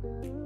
you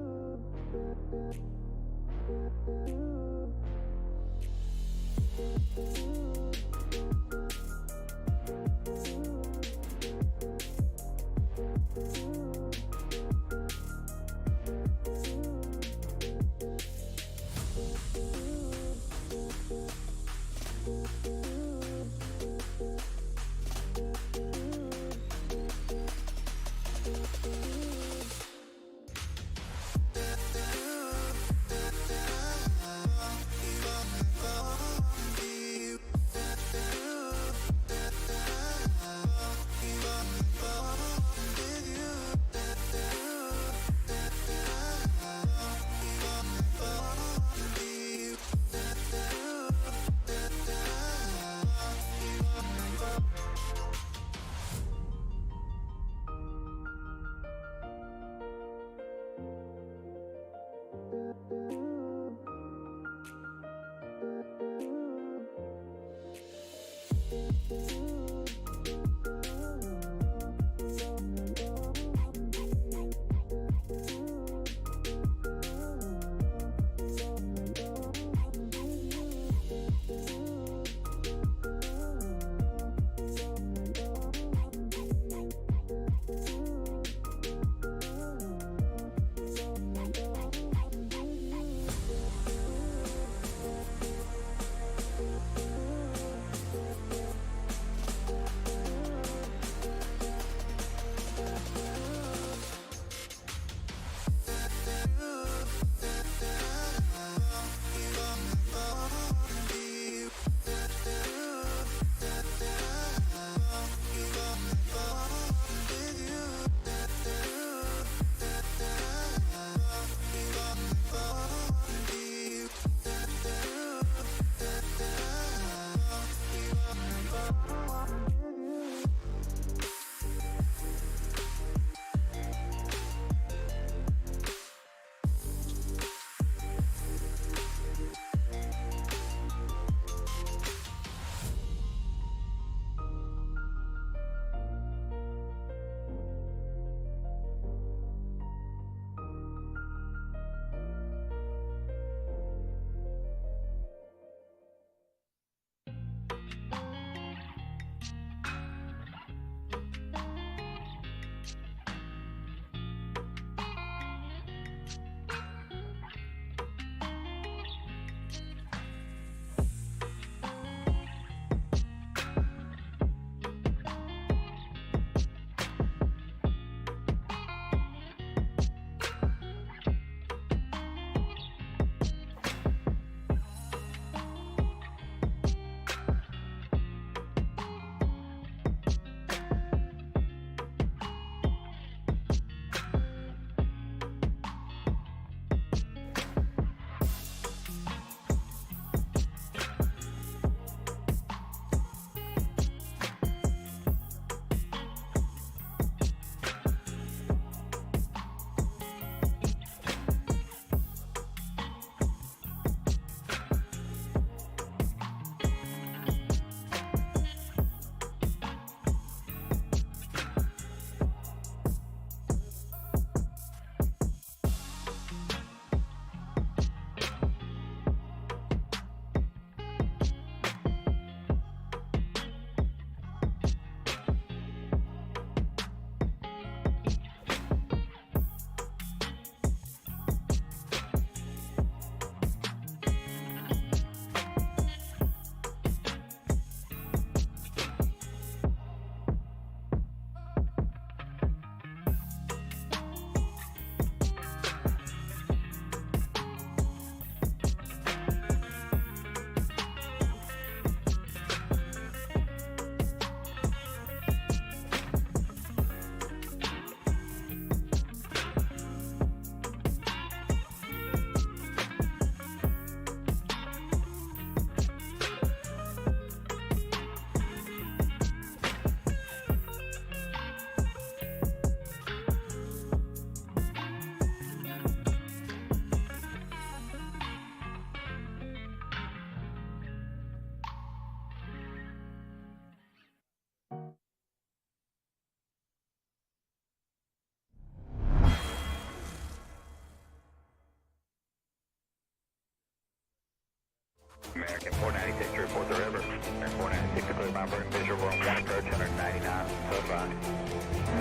American 496 to report the river. American 496 to clear my burn visual, we're on 1 approach, 199, so far.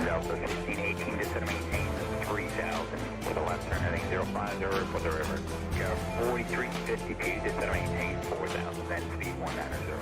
Delta 1618, descend to maintain 3000, with a left turn heading 050, report the river. Go 4352, descend to maintain 4000, then speed 190.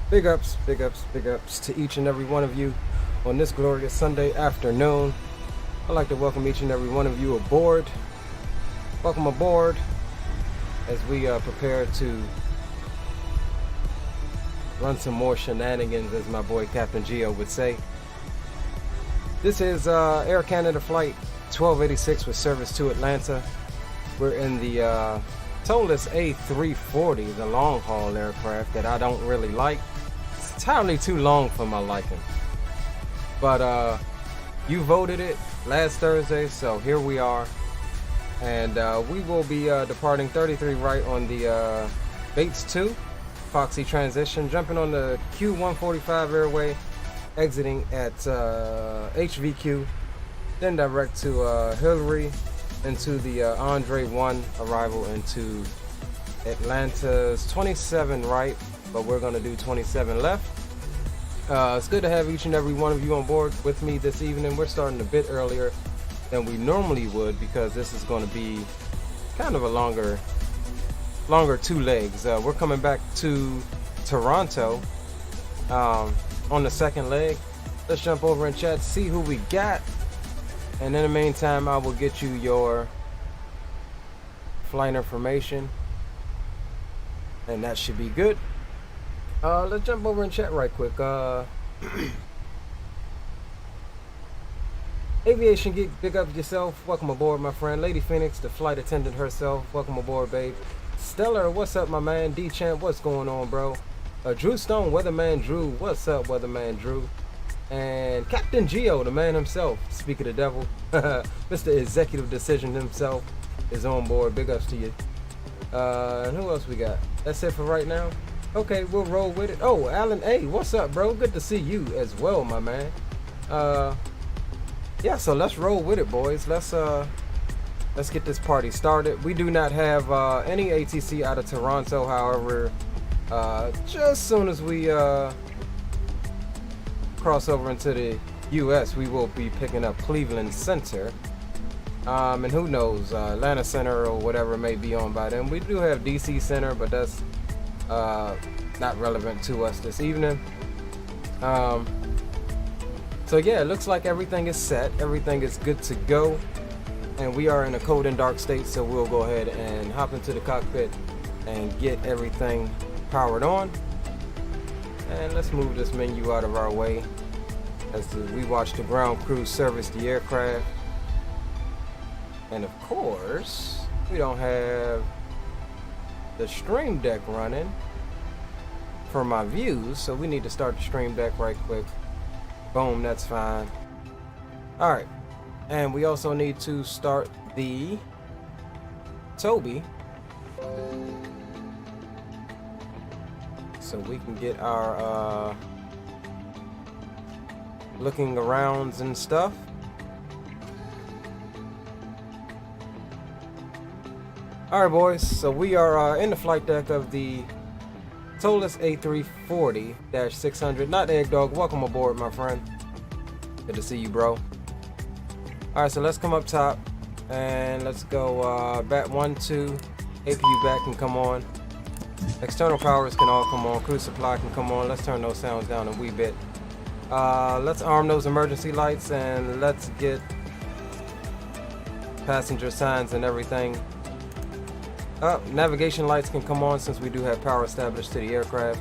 Big ups to each and every one of you on this glorious Sunday afternoon. I'd like to welcome each and every one of you aboard. Welcome aboard as we prepare to run some more shenanigans, as my boy Captain Geo would say. This is Air Canada Flight 1286 with service to Atlanta. We're in the Toliss A340, the long haul aircraft that I don't really like. It's entirely too long for my liking. But you voted it last Thursday, so here we are. And we will be departing 33 right on the Bates 2 Foxy transition, jumping on the Q145 airway, exiting at HVQ, then direct to Hillary, into the Andre 1 arrival into Atlanta's 27 right, but we're going to do 27 left. It's good to have each and every one of you on board with me this evening. We're starting a bit earlier than we normally would because this is going to be kind of a longer 2 legs. We're coming back to Toronto on the second leg. Let's jump over and chat, see who we got. And in the meantime, I will get you your flight information, and that should be good. Let's jump over and chat right quick. Aviation Geek, big up yourself. Welcome aboard, my friend. Lady Phoenix, the flight attendant herself. Welcome aboard, babe. Stellar, what's up, my man? D-Champ, what's going on, bro? Drew Stone, Weatherman Drew, what's up, Weatherman Drew? And Captain Geo, the man himself, speak of the devil, Mr. Executive Decision himself is on board. Big ups to you. And who else we got? That's it for right now. Okay, we'll roll with it. Oh, Alan A, what's up, bro? Good to see you as well, my man. Yeah, so let's roll with it, boys. Let's get this party started. We do not have any ATC out of Toronto, however, just soon as we cross over into the US, we will be picking up Cleveland Center, and who knows, Atlanta Center or whatever may be on by then. We do have DC Center, but that's not relevant to us this evening. So yeah, it looks like everything is set, everything is good to go, and we are in a cold and dark state, so we'll go ahead and hop into the cockpit and get everything powered on. And let's move this menu out of our way as we watch the ground crew service the aircraft. And of course, we don't have the stream deck running for my views, so we need to start the stream deck right quick. Boom, that's fine. All right, and we also need to start the Tobii so we can get our looking arounds and stuff. All right, boys, so we are in the flight deck of the Toliss A346, not Egg Dog. Welcome aboard, my friend. Good to see you, bro. All right, so let's come up top and let's go bat 1, 2, APU back can come on. External powers can all come on. Cruise supply can come on. Let's turn those sounds down a wee bit. Let's arm those emergency lights and let's get passenger signs and everything. Navigation lights can come on since we do have power established to the aircraft.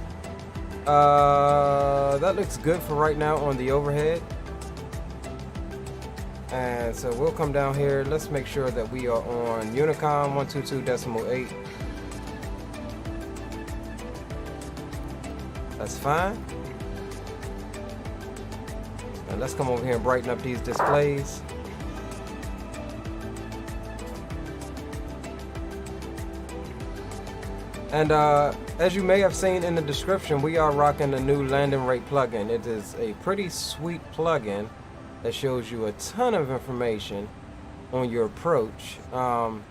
That looks good for right now on the overhead. And so we'll come down here. Let's make sure that we are on Unicom 122.8. That's fine. Now let's come over here and brighten up these displays. And as you may have seen in the description, we are rocking the new landing rate plugin. It is a pretty sweet plugin that shows you a ton of information on your approach. And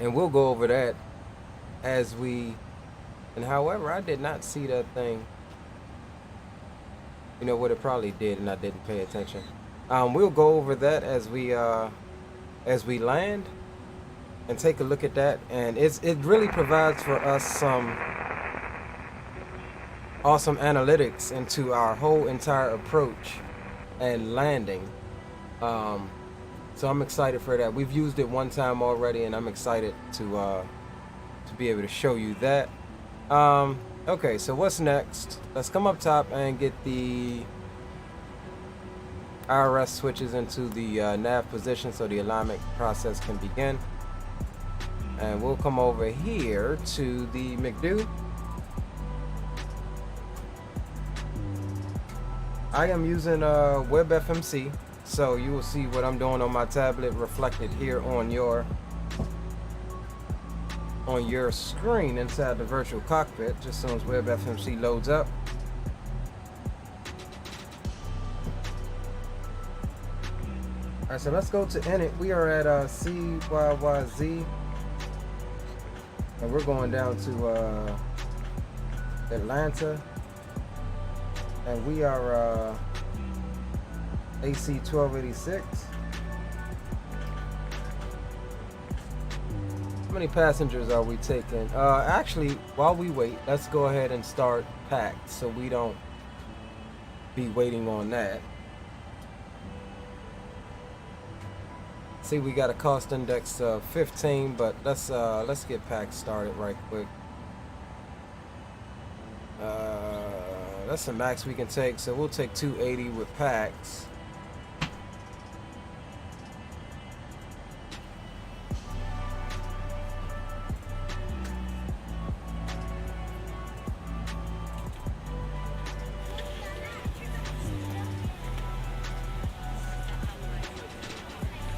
we'll go over that as we... And however, I did not see that thing. You know what, it probably did and I didn't pay attention. We'll go over that as we land and take a look at that. And it really provides for us some awesome analytics into our whole entire approach and landing. So I'm excited for that. We've used it one time already and I'm excited to be able to show you that. Okay, so what's next? Let's come up top and get the IRS switches into the nav position so the alignment process can begin. And we'll come over here to the McDo. I am using WebFMC, so you will see what I'm doing on my tablet reflected here on your screen inside the virtual cockpit, just as soon as WebFMC loads up. All right, so let's go to init. We are at CYYZ, and we're going down to Atlanta, and we are AC 1286. How many passengers are we taking? Actually, while we wait, let's go ahead and start packed so we don't be waiting on that. See, we got a cost index of 15, but let's get packed started right quick. That's the max we can take, so we'll take 280 with packs.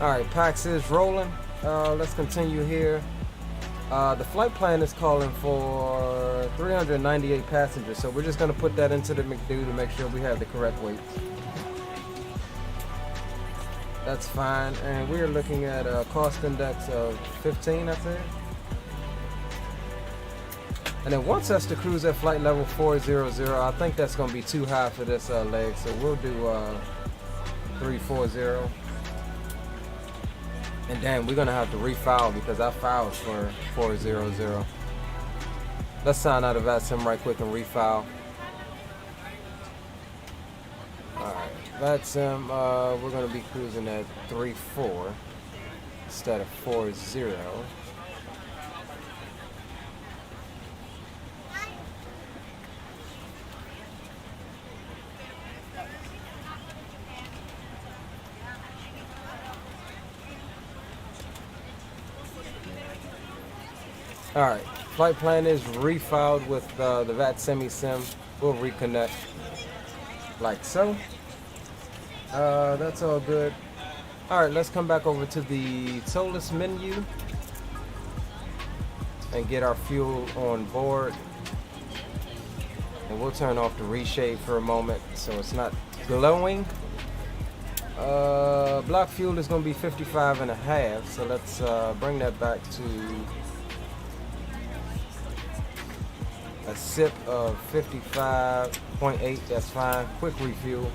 Alright, PAX is rolling. Let's continue here. The flight plan is calling for 398 passengers, so we're just going to put that into the McDo to make sure we have the correct weights. That's fine, and we're looking at a cost index of 15, I think. And it wants us to cruise at flight level 400. I think that's going to be too high for this leg, so we'll do 340. And then we're gonna have to refile because I filed for 400. Let's sign out of VATSIM right quick and refile. Alright, VATSIM, we're gonna be cruising at 34 instead of 40. Alright, flight plan is refiled with the VAT semi-sim. We'll reconnect like so. That's all good. Alright, let's come back over to the Toliss menu and get our fuel on board. And we'll turn off the reshade for a moment so it's not glowing. Block fuel is going to be 55.5, so let's bring that back to a sip of 55.8. That's fine. Quick refuel.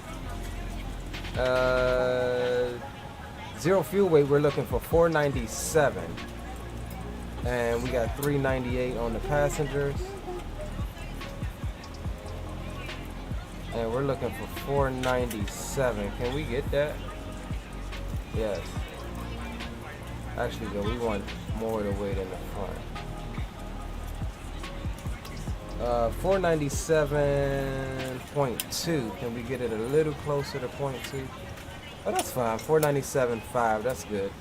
Zero fuel weight, we're looking for 497, and we got 398 on the passengers, and we're looking for 497. Can we get that? Yes. Actually, though, we want more of the weight in the front. 497.2. Can we get it a little closer to 0.2? Oh, that's fine. 497.5. That's good.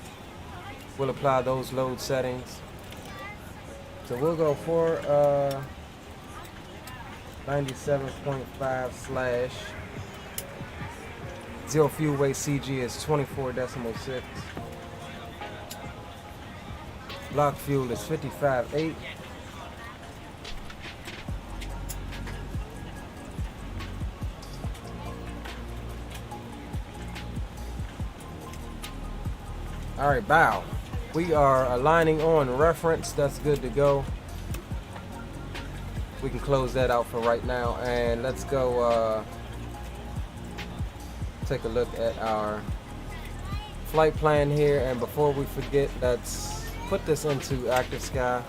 We'll apply those load settings. So we'll go for 97.5 slash zero fuel weight CG is 24.6. Block fuel is 55.8. All right, bow. We are aligning on reference. That's good to go. We can close that out for right now, and let's go take a look at our flight plan here. And before we forget, let's put this into active sky.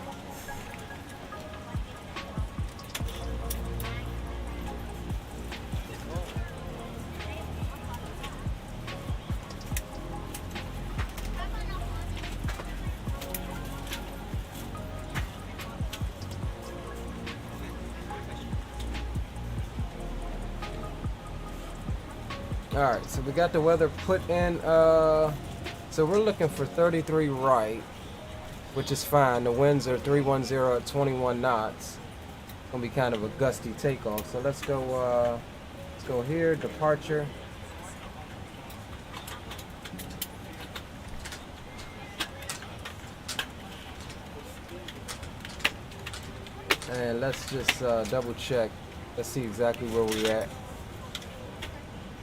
Alright, so we got the weather put in, so we're looking for 33 right, which is fine. The winds are 310 at 21 knots. Gonna be kind of a gusty takeoff. So let's go here, departure. And let's just double check. Let's see exactly where we're at.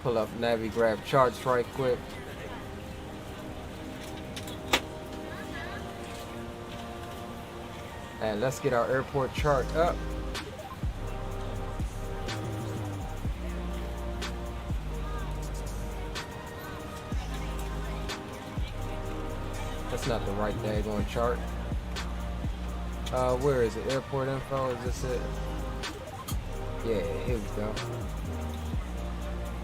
Pull up Navi, grab charts right quick. And let's get our airport chart up. That's not the right daggone chart. Where is it? Airport info, is this it? Yeah, here we go.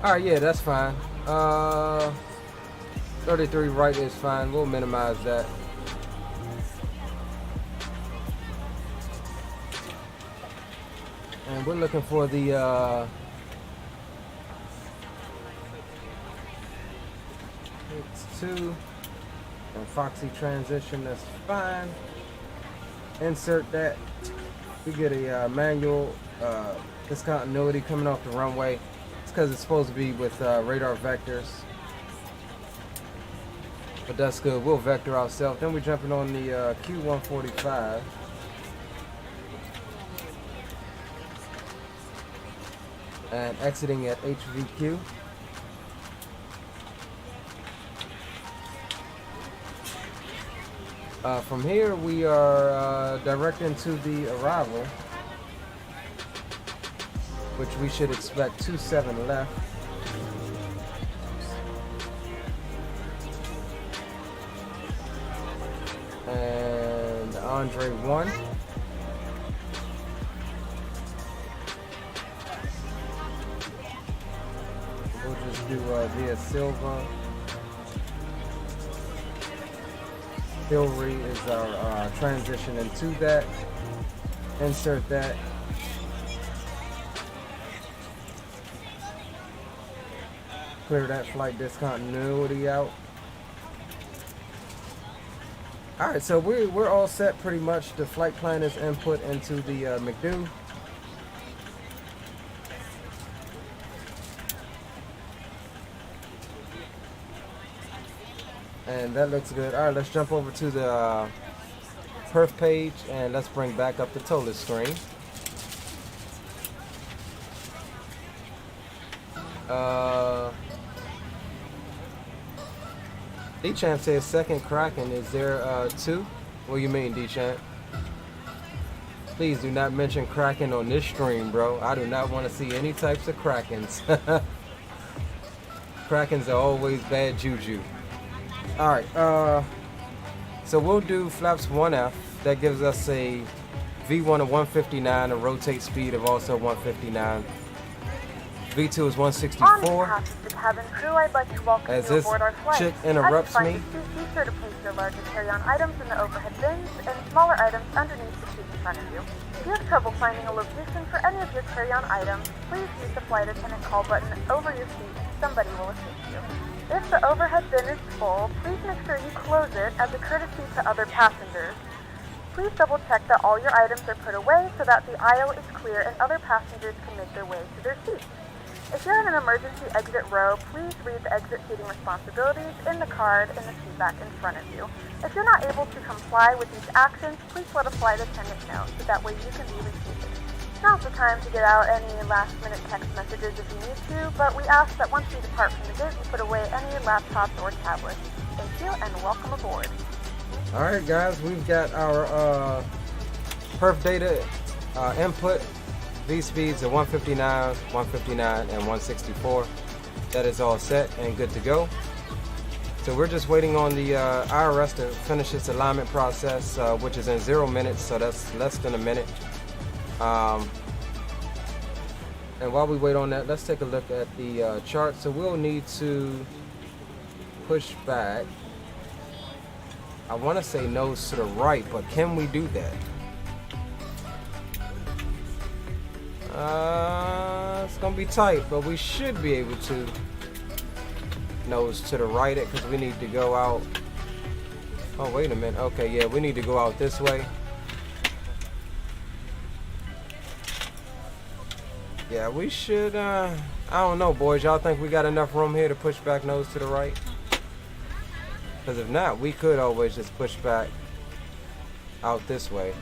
Alright, yeah, that's fine. 33 right is fine. We'll minimize that. And we're looking for the it's 2 and Foxy transition. That's fine. Insert that. We get a manual discontinuity coming off the runway. Because it's supposed to be with radar vectors, but that's good. We'll vector ourselves. Then we're jumping on the Q145 and exiting at HVQ. From here we are directing to the arrival, which we should expect 27 left. And Andre 1. We'll just do Via Silva. Hillary is our transition into that. Insert that. Clear that flight discontinuity out. Alright, so we're all set pretty much. The flight plan is input into the McDo. And that looks good. Alright, let's jump over to the perf page and let's bring back up the Toliss screen. D-Champ says second Kraken. Is there two? What do you mean, D-Champ? Please do not mention Kraken on this stream, bro. I do not want to see any types of Krakens. Krakens are always bad juju. Alright, so we'll do flaps 1F. That gives us a V1 of 159, a rotate speed of also 159. V2 is 164. Crew, I'd like to welcome As you this aboard our flight. chick interrupts me. Be sure to place your larger carry-on items in the overhead bins and smaller items underneath the seat in front of you. If you have trouble finding a location for any of your carry-on items, please use the flight attendant call button over your seat. Somebody will assist you. If the overhead bin is full, please make sure you close it as a courtesy to other passengers. Please double check that all your items are put away so that the aisle is clear and other passengers can make their way to their seats. If you're in an emergency exit row, please read the exit seating responsibilities in the card in the seat back in front of you. If you're not able to comply with these actions, please let a flight attendant know so that way you can be reseated. Now's the time to get out any last-minute text messages if you need to, but we ask that once you depart from the gate, you put away any laptops or tablets. Thank you and welcome aboard. Alright guys, we've got our perf data input. V speeds of 159, 159, and 164. That is all set and good to go. So we're just waiting on the IRS to finish its alignment process, which is in 0 minutes, so that's less than a minute. And while we wait on that, let's take a look at the chart. So we'll need to push back. I want to say nose to the right, but can we do that? It's gonna be tight, but we should be able to nose to the right it because we need to go out. Oh, wait a minute. Okay, yeah, we need to go out this way. Yeah, we should, I don't know, boys. Y'all think we got enough room here to push back nose to the right? Because if not, we could always just push back out this way.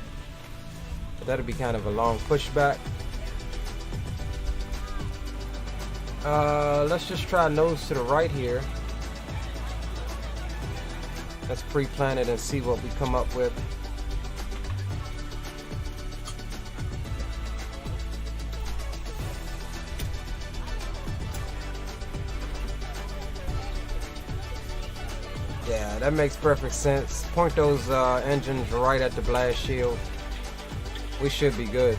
But that'd be kind of a long pushback. Let's just try nose to the right here. Let's pre-plan it and see what we come up with. Yeah, that makes perfect sense. Point those engines right at the blast shield. We should be good.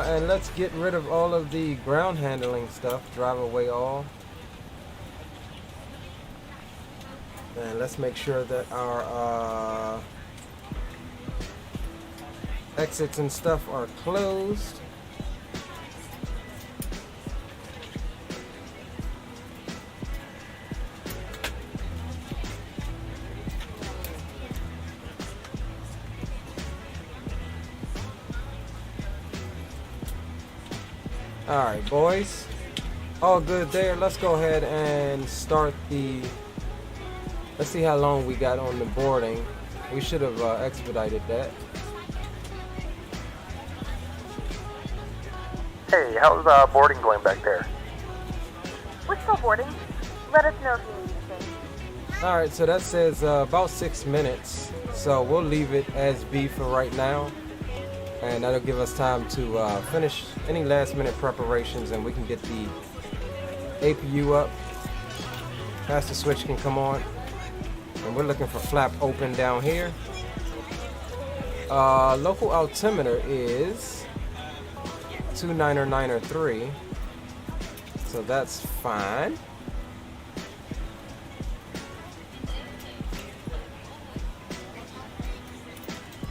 And let's get rid of all of the ground handling stuff. Drive away all. And let's make sure that our exits and stuff are closed. Alright, boys. All good there. Let's go ahead and start the... Let's see how long we got on the boarding. We should have expedited that. Hey, how's boarding going back there? We're still boarding. Let us know if you need anything. Alright, so that says about 6 minutes. So we'll leave it as B for right now. And that'll give us time to finish any last minute preparations and we can get the APU up. Faster switch can come on. And we're looking for flap open down here. Local altimeter is 29903. So that's fine.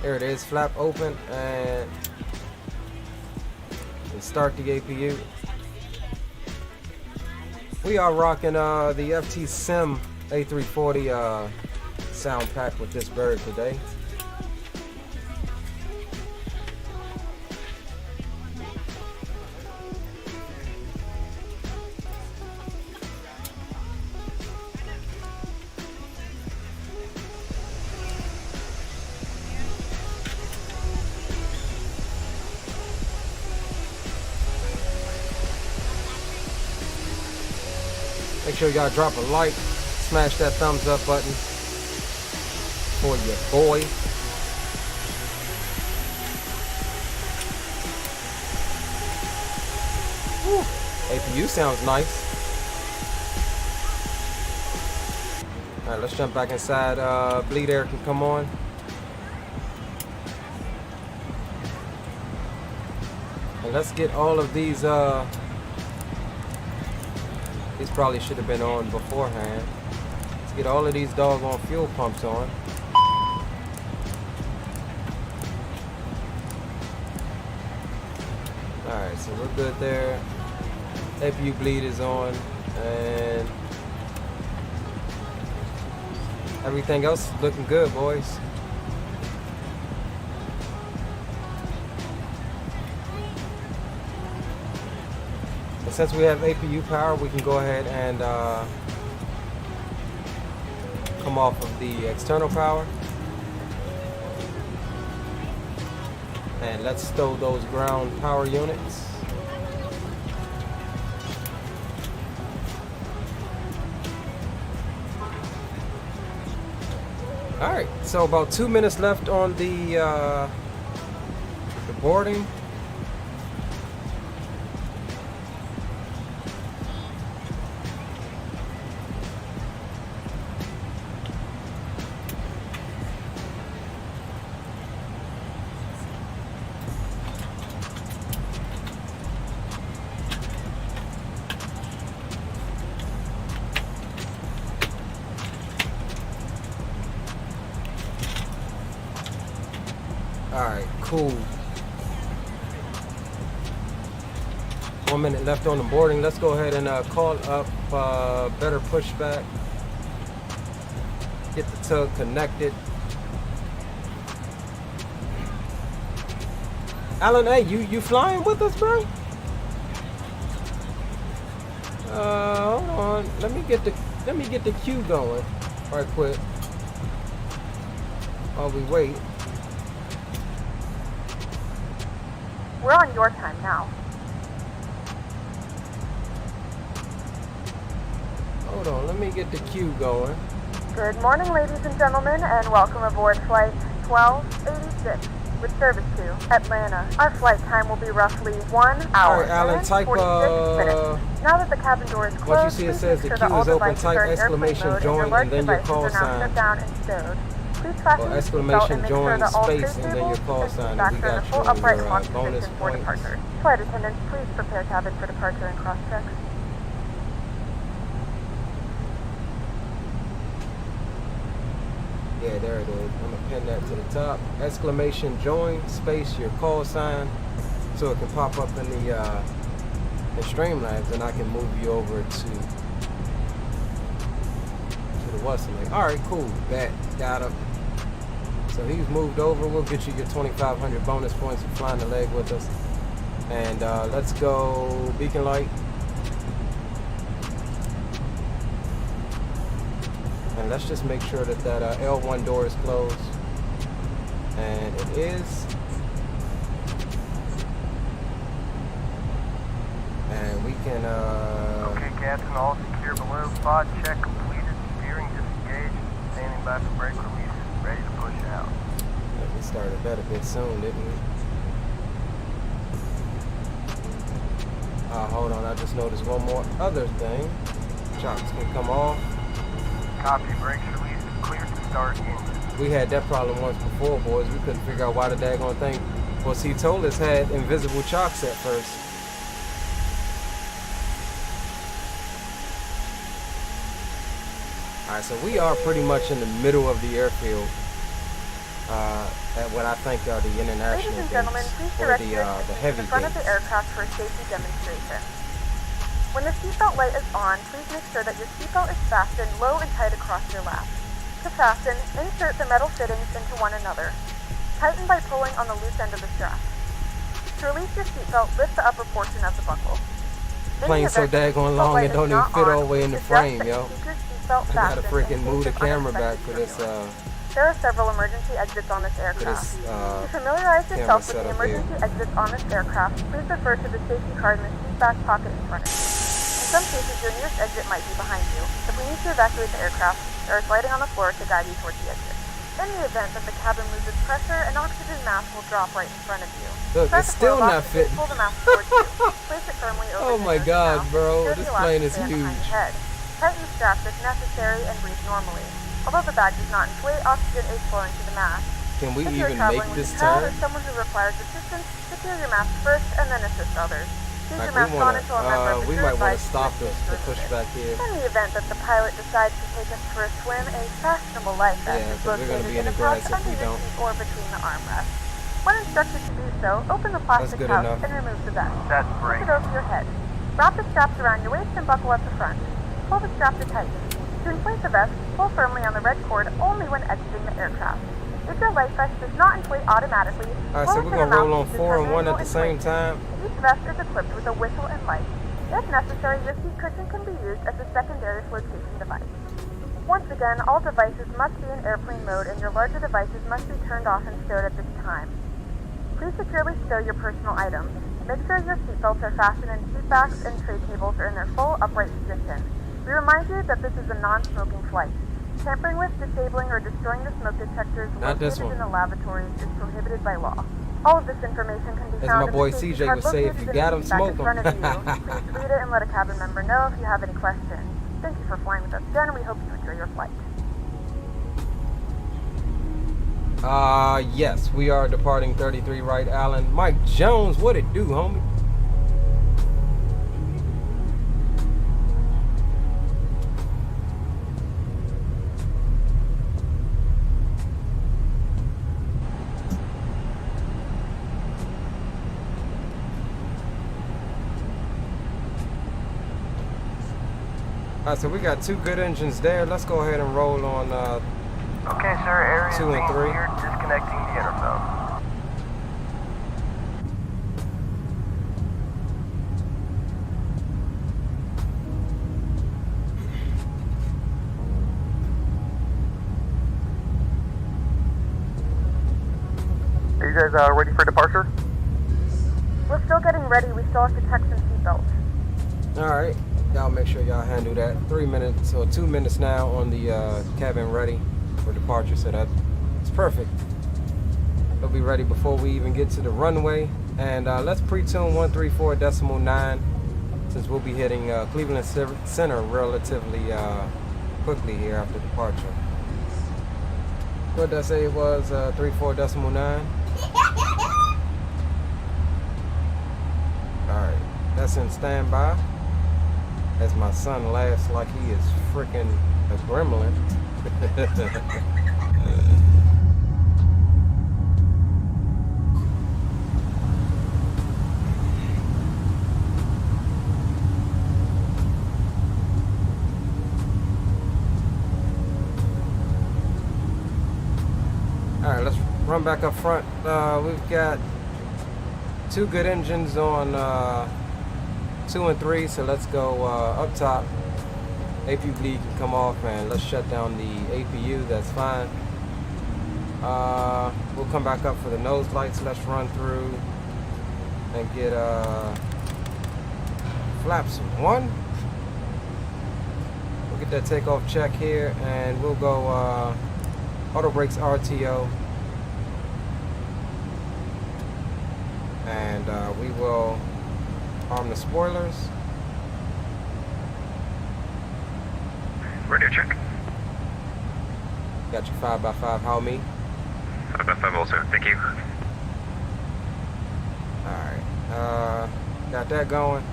There it is, flap open, and start the APU. We are rocking the FT Sim A340 sound pack with this bird today. Make sure y'all drop a like, smash that thumbs up button for your boy. Whew. APU sounds nice. Alright, let's jump back inside. Bleed air can come on. And let's get all of these probably should have been on beforehand. Let's get all of these doggone fuel pumps on. Alright, so we're good there. APU bleed is on, and everything else is looking good, boys. And since we have APU power, we can go ahead and come off of the external power. And let's stow those ground power units. Alright, so about 2 minutes left on the boarding. Alright, cool. 1 minute left on the boarding. Let's go ahead and call up better pushback. Get the tug connected. Alan, hey, you flying with us, bro? Hold on. Let me get the queue going right quick while we wait. We're on your time now. Hold on, let me get the queue going. Good morning, ladies and gentlemen, and welcome aboard flight 1286 with service to Atlanta. Our flight time will be roughly 1 hour Alan, and type, 46 minutes. Now that the cabin door is closed, what you see it please says make the sure queue that is all open, devices type are in airplane exclamation mode join, large and then your devices call are now sign. shut down and stowed. Please fasten Or your seatbelt exclamation and make sure join that all space, tray and then your tables call and sign, seat and we backs are in a got full your upright launch bonus position for points. departure. Flight attendants, please prepare cabin for departure and cross-check. Yeah, there it is. I'm gonna pin that to the top. Exclamation join space your call sign, so it can pop up in the Streamlabs, and I can move you over to the Western. All right, cool. Bet got him. So he's moved over. We'll get you your 2,500 bonus points for flying the leg with us. And let's go beacon light. And let's just make sure that L1 door is closed. And it is. And we can Okay, Captain, all secure below. Pod check completed. Steering disengaged. Standing by for brake release. Ready to push out. we started that a bit soon, didn't we? Hold on, I just noticed one more other thing. Chocks can come off. Copy, brakes released. Cleared to start engine. We had that problem once before, boys. We couldn't figure out why the daggone thing. Well, see, Toliss had invisible chocks at first. Alright, so we are pretty much in the middle of the airfield. At what I think are the international Ladies and gentlemen, gates, please or direct the your attention heavy to the front of gates. the aircraft for a safety demonstration. When the seatbelt light is on, please make sure that your seatbelt is fastened low and tight across your lap. To fasten, insert the metal fittings into one another. Tighten by pulling on the loose end of the strap. To release your seatbelt, lift the upper portion of the buckle. Plane so daggone long it don't even fit all the way in the frame, yo. I gotta freaking move the camera back for this There are several emergency exits on this aircraft. To familiarize yourself with the emergency exits on this aircraft, please refer to the safety card in the seat back pocket in front of you. In some cases, your nearest exit might be behind you. If we need to evacuate the aircraft, there is lighting on the floor to guide you towards the exit. In the event that the cabin loses pressure, an oxygen mask will drop right in front of you. Look, it's still not fitting. Pull the mask towards you. Place it firmly over Oh my god, bro. This plane is huge. Tighten the straps if necessary and breathe normally. Although the bag does not inflate, oxygen is flowing to the mask. Can we If you're even traveling make with this a child or turn? someone who requires assistance, secure your mask first and then assist others. Keep Like, your mask on until a member of the we crew might want to advises stop you the to remove it. pushback here. In the event that the pilot decides to take us for a swim, a fashionable life vest Yeah, is 'cause we're gonna located be in in the the pouch grass if under we your don't. seat or between the armrests. When instructed to do so, open the plastic good pouch enough. and remove the vest. That's Push great. it over your head. Wrap the straps around your waist and buckle at the front. Pull the strap to tighten. To inflate the vest, pull firmly on the red cord only when exiting the aircraft. If your life vest does not inflate automatically, Alright, pull so it we're to gonna the roll mouth on to 4 and determine 1 at will the same inflate. time. Each vest is equipped with a whistle and light. If necessary, your seat cushion can be used as a secondary flotation device. Once again, all devices must be in airplane mode and your larger devices must be turned off and stowed at this time. Please securely stow your personal items. Make sure your seatbelts are fastened and seat backs and tray tables are in their full upright position. We remind you that this is a non-smoking flight. Tampering with, disabling, or destroying the smoke detectors Not this located one. in the lavatories is prohibited by law. All of this information can be As found my in boy the safety CJ card would say, if located you in got the 'em, seat back smoke in front 'em. of you. Please read it and let a cabin member know if you have any questions. Thank you for flying with us again, and we hope you enjoy your flight. Yes, we are departing 33 right, Allen. Mike Jones, what it do, homie? Alright, so we got 2 good engines there. Let's go ahead and roll on Okay, sir. Area 2 and being 3. cleared. Disconnecting the interphone. Are you guys ready for departure? We're still getting ready. We still have to check some seatbelts. Alright, y'all make sure y'all handle that. 3 minutes or 2 minutes now on the cabin ready for departure, so that's perfect. They'll be ready before we even get to the runway. And let's pre-tune 134.9 since we'll be hitting Cleveland Center relatively quickly here after departure. What did I say it was? 34.9? Alright, that's in standby. As my son laughs like he is freaking a gremlin. Alright, let's run back up front. We've got 2 good engines on 2 and 3, so let's go up top. APU bleed can come off and let's shut down the APU, that's fine. We'll come back up for the nose lights. Let's run through and get flaps 1. We'll get that takeoff check here and we'll go auto brakes RTO. And we will arm the spoilers. Radio check. Got your 5x5, how me? 5x5 also, thank you. Alright, got that going.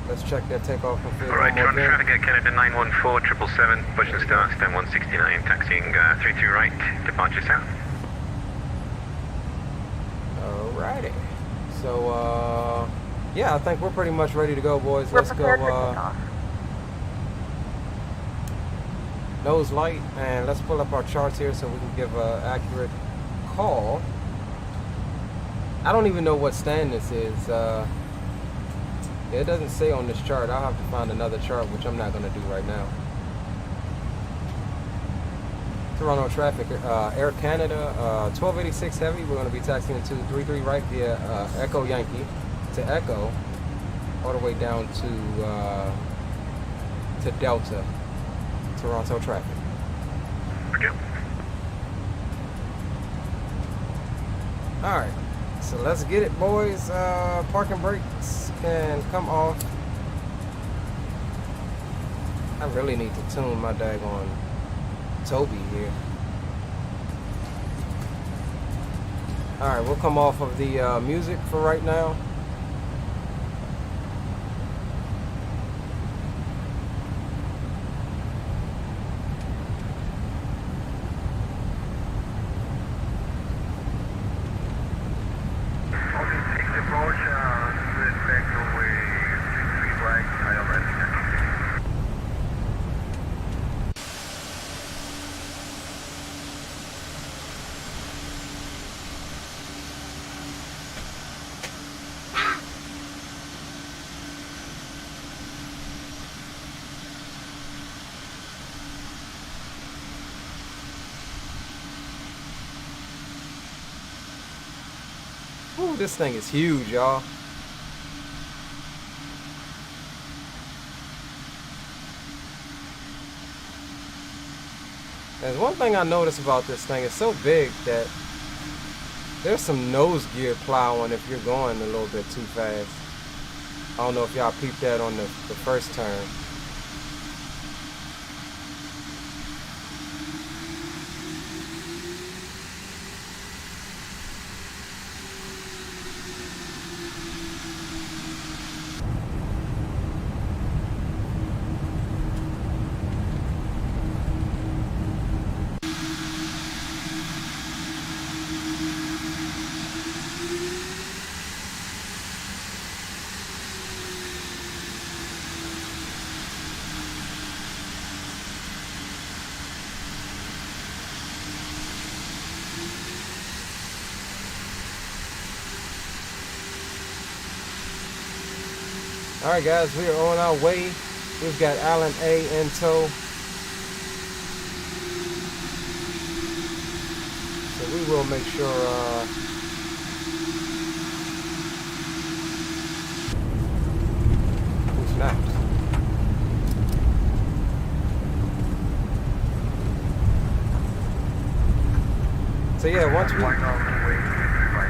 Let's check that takeoff config. Alright, one more Tron again. traffic at Canada 914, 777, push and start, stand 169, taxiing 32 right, departure south. Alrighty. So, Yeah, I think we're pretty much ready to go, boys. We're Let's go prepared for takeoff. nose light, and let's pull up our charts here so we can give an accurate call. I don't even know what stand this is. It doesn't say on this chart. I'll have to find another chart, which I'm not going to do right now. Toronto traffic, Air Canada, 1286 Heavy. We're going to be taxiing to 33 right via Echo Yankee to Echo, all the way down to Delta. Toronto traffic. Okay. All right, so let's get it, boys. Parking brakes can come off. I really need to tune my daggone Tobii here. All right, we'll come off of the music for right now. Ooh, this thing is huge, y'all. There's one thing I noticed about this thing. It's so big that there's some nose gear plowing if you're going a little bit too fast. I don't know if y'all peeped that on the first turn. Alright guys, we are on our way. We've got Alan A in tow. So we will make sure who snaps? So yeah,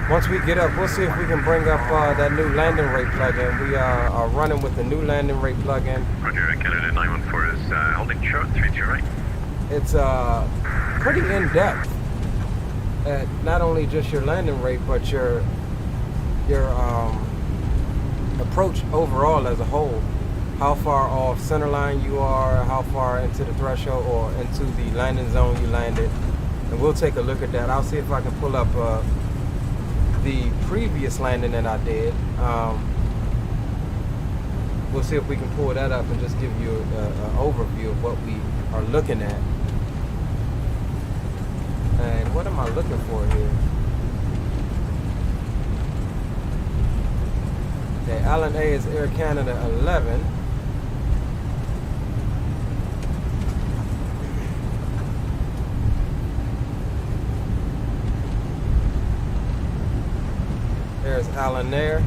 once we get up, we'll see if we can bring up that new landing rate plugin. We are running with the new landing rate plugin. Roger, Canada 914 is holding short, 32 right. It's pretty in-depth at not only just your landing rate, but your approach overall as a whole. How far off centerline you are, how far into the threshold or into the landing zone you landed. And we'll take a look at that. I'll see if I can pull up the previous landing that I did. We'll see if we can pull that up and just give you an overview of what we are looking at. And what am I looking for here? Okay, Alan A is Air Canada 11. There's Alan there.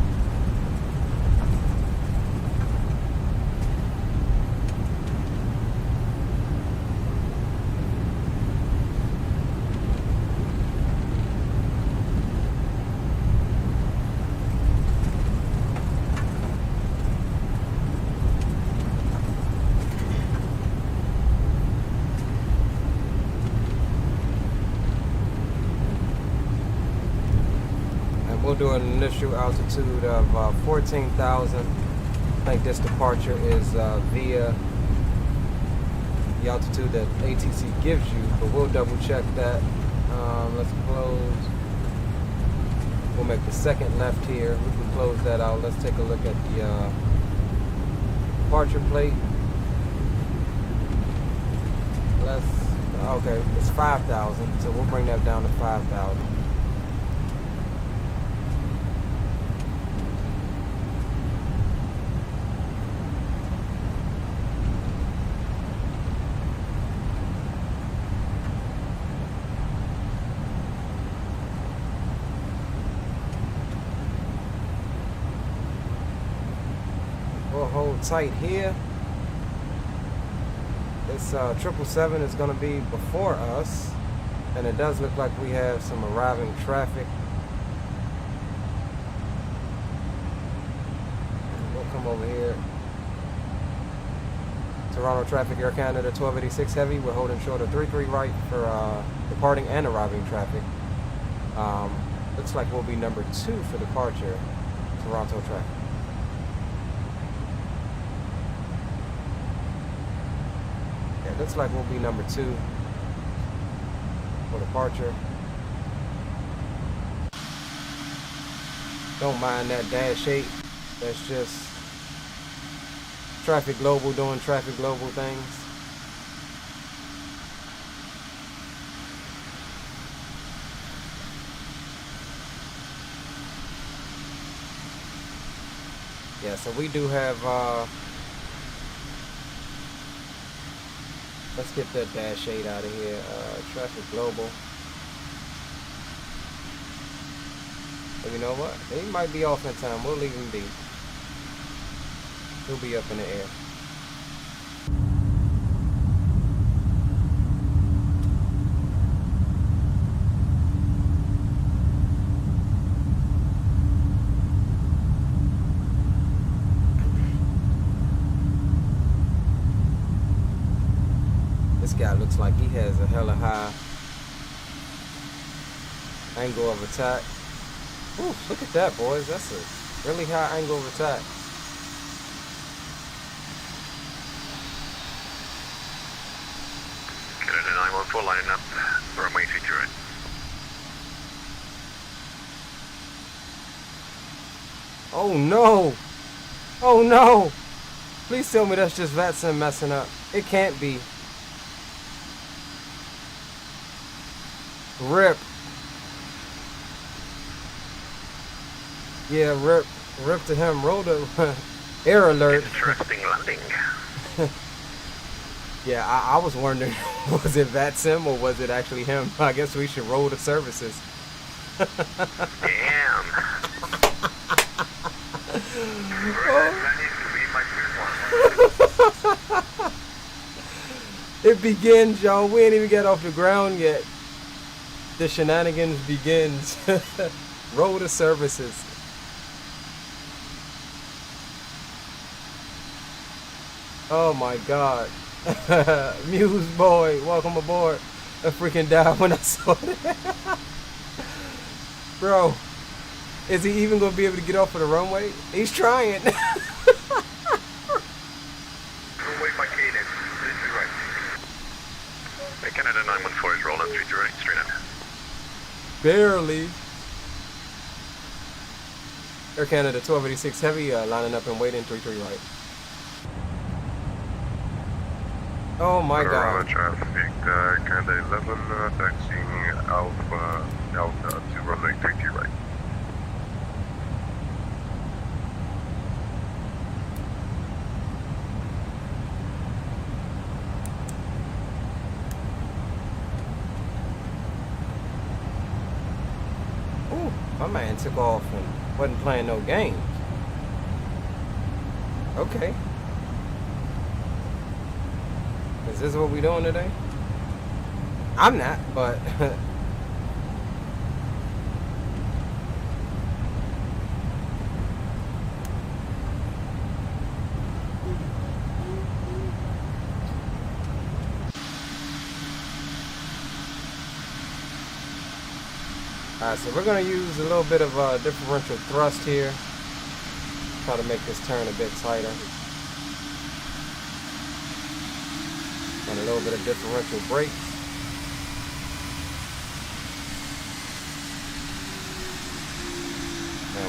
We'll do an initial altitude of 14,000. I think this departure is via the altitude that ATC gives you, but we'll double check that. Let's close. We'll make the second left here. We can close that out. Let's take a look at the departure plate. Okay, it's 5,000, so we'll bring that down to 5,000. We'll hold tight here. This 777 is going to be before us, and it does look like we have some arriving traffic. We'll come over here. Toronto traffic, Air Canada 1286 heavy. We're holding short of 33 right for departing and arriving traffic. Looks like we'll be number 2 for departure, Toronto traffic. Looks like we'll be number 2 for departure. Don't mind that dash 8. That's just Traffic Global doing Traffic Global things. Yeah, so we do have let's get that dash 8 out of here. Traffic Global. But you know what? He might be off in time. We'll leave him be. He'll be up in the air. This guy looks like he has a hella high angle of attack. Ooh, look at that, boys. That's a really high angle of attack. Canada 914 lining up, runway 32 right. Oh no! Oh no! Please tell me that's just VATSIM messing up. It can't be. Rip. Yeah, rip to him. Roll the air alert. Interesting landing. Yeah, I was wondering, was it VATSIM or was it actually him? I guess we should roll the services. Damn. It begins, y'all. We ain't even got off the ground yet. The shenanigans begins. Roll the services. Oh my God. Muse boy, welcome aboard. I freaking died when I saw that. Bro, is he even gonna be able to get off of the runway? He's trying. Runway by KATL, 32 right. Canada 914 is rolling 32 right, straight up. Barely. Air Canada 1286 heavy, lining up and waiting 33 right. Oh my God. Traffic, Canada 11, taxiing Alpha to runway 32 right. Ooh, my man took off and wasn't playing no games. Okay. Is this what we doing today? I'm not, but alright, so we're gonna use a little bit of differential thrust here. Try to make this turn a bit tighter. And a little bit of differential brakes.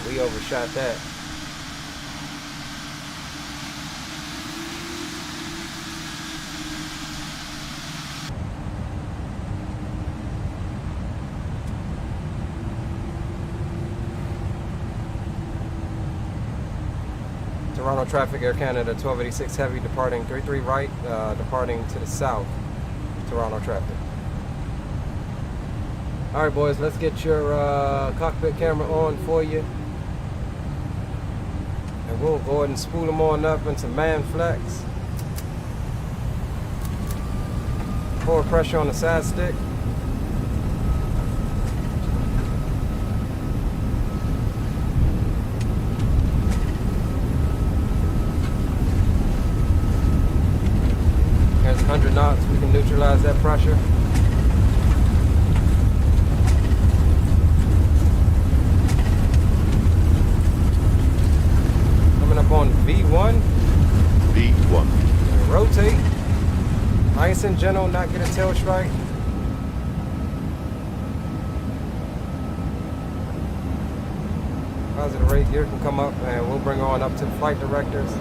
we overshot that. Toronto traffic, Air Canada 1286 heavy departing 33 right, departing to the south. Toronto traffic. Alright boys, let's get your cockpit camera on for you. And we'll go ahead and spool them on up into man flex. Forward pressure on the side stick. There's 100 knots, we can neutralize that pressure. On V1. V1. And rotate. Nice and gentle, not get a tail strike. Positive rate gear can come up and we'll bring on up to the flight directors.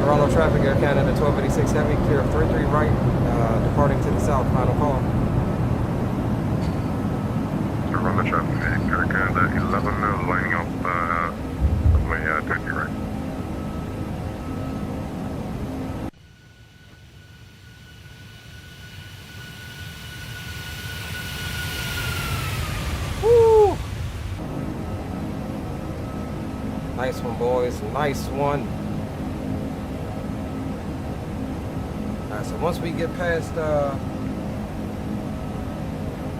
Toronto traffic, Air Canada 1286 heavy, clear of 33 right, departing to the south, final call. Toronto traffic, Air Canada 11, lining up runway 30 right. Woo! Nice one, boys. Nice one. Alright, so once we get past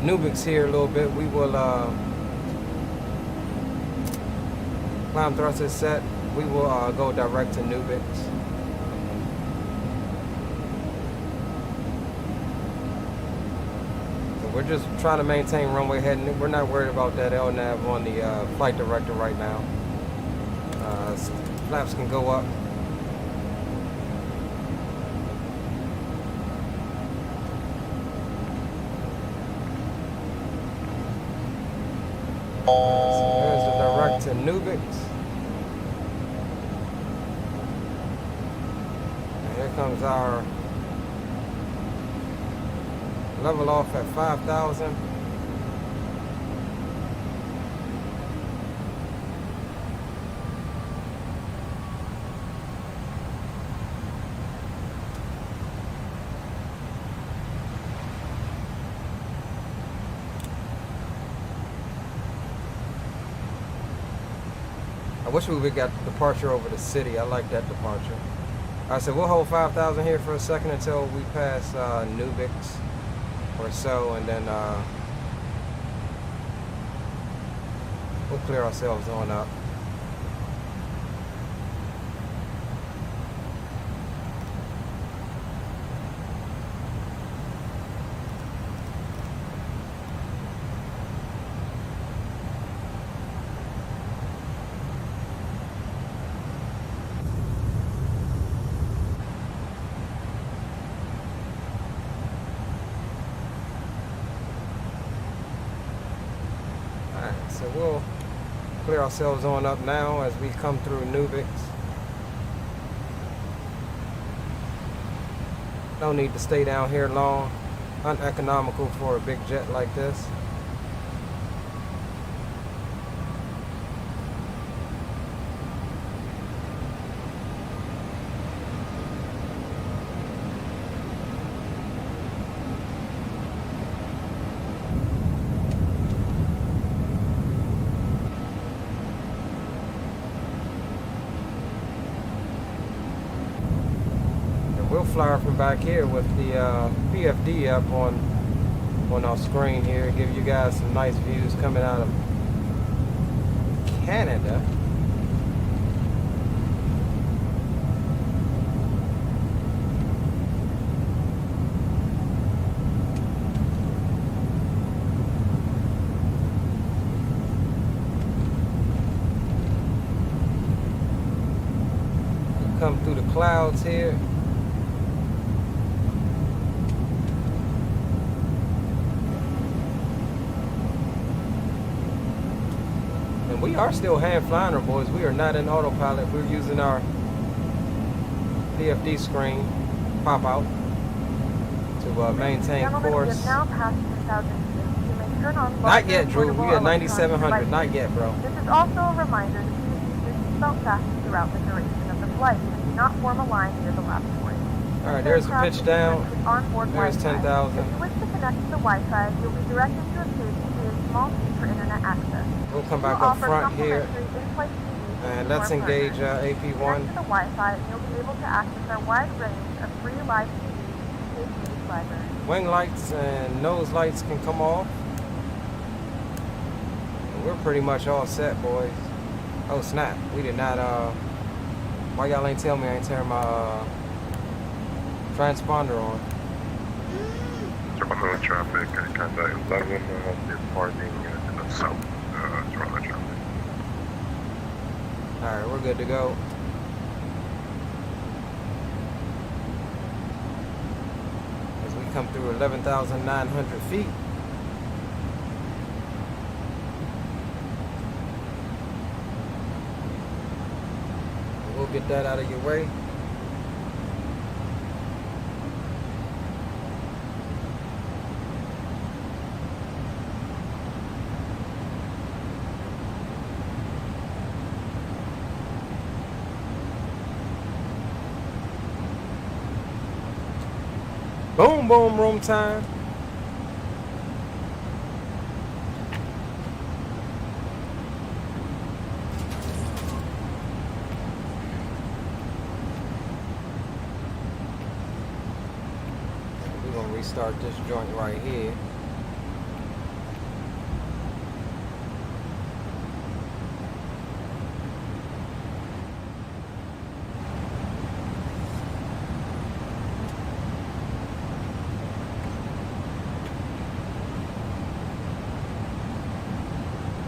Nubix here a little bit, we will climb thrust is set. We will go direct to Nubix. So we're just trying to maintain runway heading. We're not worried about that LNAV on the flight director right now. Flaps can go up. So there's the direct to Nubix. And here comes our level off at 5,000. I wish we would got departure over the city. I like that departure. Alright, so we'll hold 5,000 here for a second until we pass Nubix or so, and then we'll clear ourselves on up. So we'll clear ourselves on up now as we come through Nubix. No need to stay down here long. Uneconomical for a big jet like this. We'll fly from back here with the PFD up on our screen here, give you guys some nice views coming out of Canada. Come through the clouds here. And we are still hand flying our boys. We are not in autopilot. We're using our PFD screen pop out to maintain course. Now past 2,000 feet. You may turn on Not yet, Drew. We at 9,700. Not yet, bro. This is also a reminder to please keep your seatbelt fastened throughout the duration of the flight and do not form a line near the lavatory. All right, there's the pitch down. There's 10,000. If you wish to connect to the Wi-Fi, you'll be directed to a page with a small fee for internet access. We'll come back up front here. And let's engage AP1. Connect to the Wi-Fi and you'll be able to access our wide range of free live TVs and case news library. Wing lights and nose lights can come off. And we're pretty much all set, boys. Oh snap, we did not, why y'all ain't tell me I ain't turn my transponder on? Toronto traffic, Canada 11, departing to the south, Toronto traffic. Alright, we're good to go. As we come through 11,900 feet. We'll get that out of your way. Boom, boom, room time. We're gonna restart this joint right here.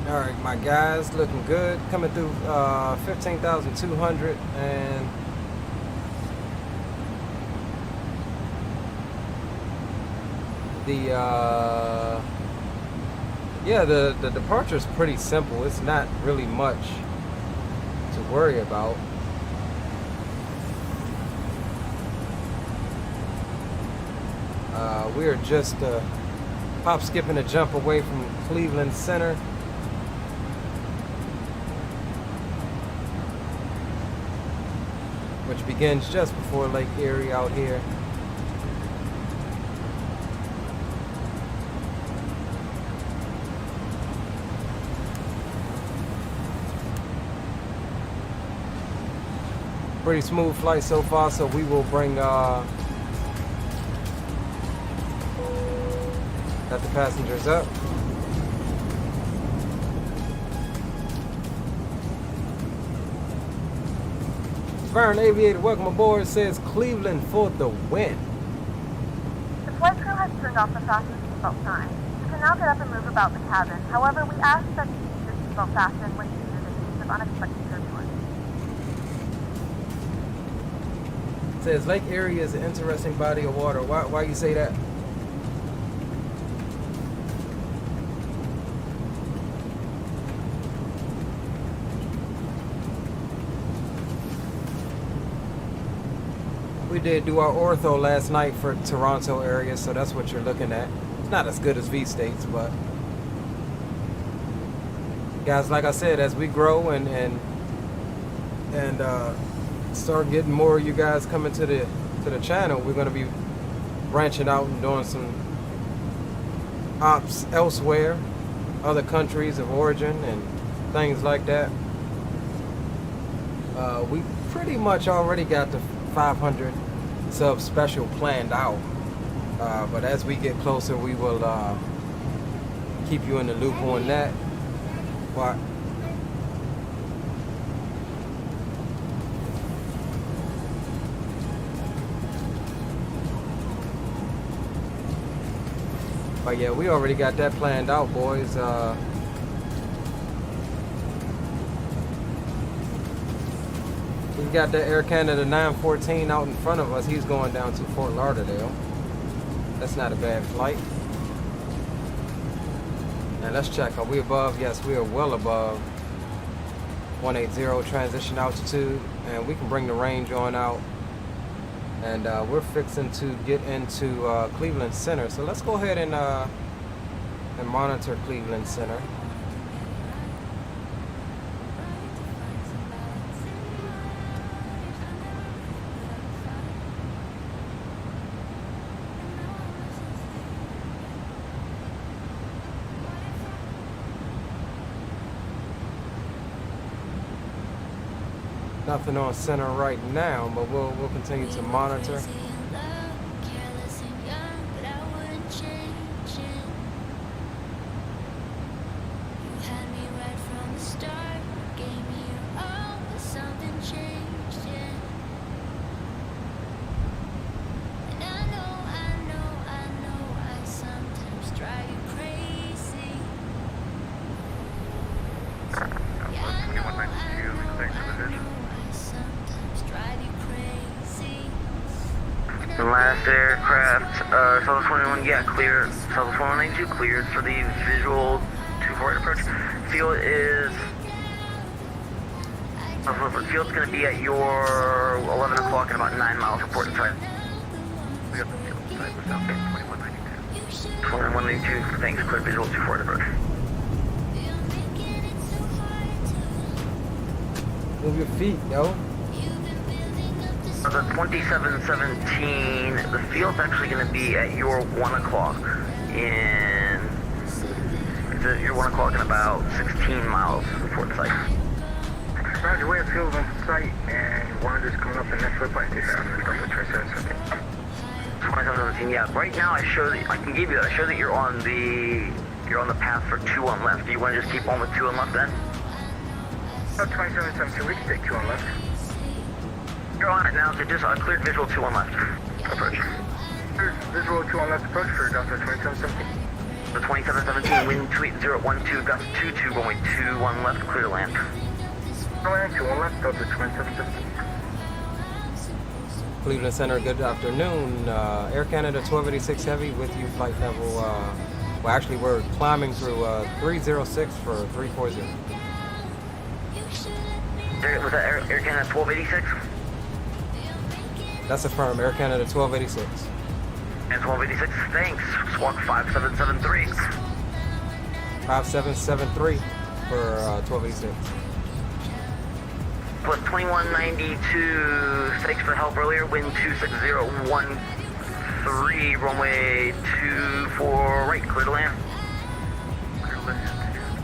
All right, my guys, looking good. Coming through 15,200 and the departure is pretty simple. It's not really much to worry about. We are just hop, skip, and a jump away from Cleveland Center. Which begins just before Lake Erie out here. Pretty smooth flight so far, so we will bring let the passengers up. Byron Aviator, welcome aboard. Says Cleveland for the win. The flight crew has turned off the fasten seatbelt sign. You can now get up and move about the cabin. However, we ask that you keep your seatbelt fastened when using in case of unexpected turbulence. Says Lake Erie is an interesting body of water. Why you say that? We did do our ortho last night for Toronto area, so that's what you're looking at. It's not as good as V-States, but guys, like I said, as we grow and start getting more of you guys coming to the channel, we're going to be branching out and doing some ops elsewhere, other countries of origin and things like that. We pretty much already got the 500 sub special planned out, but as we get closer, we will keep you in the loop on that. But yeah, we already got that planned out, boys. We got the Air Canada 914 out in front of us. He's going down to Fort Lauderdale. That's not a bad flight. Now let's check. Are we above? Yes, we are well above 180 transition altitude, and we can bring the range on out. And we're fixing to get into Cleveland Center. So let's go ahead and monitor Cleveland Center. Nothing on center right now, but we'll continue to monitor. The last aircraft, Southwest 21, yeah, clear. Southwest 192 cleared for the visual 248 approach. Field is, field's going to be at your 11 o'clock in about 9 miles report inside. We got the field inside, we're south 2192. 2192, thanks, clear visual 248 approach. Move your feet, yo. The 2717, the field's actually going to be at your 1 o'clock in, it's at your 1 o'clock in about 16 miles before the site. Roger, we have field on site, and one is coming up the next flip by 2717, yeah. Right now I show that, I can give you that, I show that you're on the path for 2 on left. Do you want to just keep on with 2 on left then? Oh, 2717, we can take 2 on left. You're on it now, so just cleared visual 2 on left approach. Here's visual 2 on left approach for Delta 2717. The 2717, wind 28012, gust 22, runway 21 left, clear to land. Land 2 on left, Delta 2717. Cleveland Center, good afternoon. Air Canada 1286 Heavy with you, flight level, well actually we're climbing through 306 for 340. Was that Air Canada 1286? That's affirmed, Air Canada 1286. And 1286, thanks. Squawk 5773. 5773 for 1286. Plus 2192, thanks for help earlier. Wind 26013, runway 24 right, clear to land. Clear to land,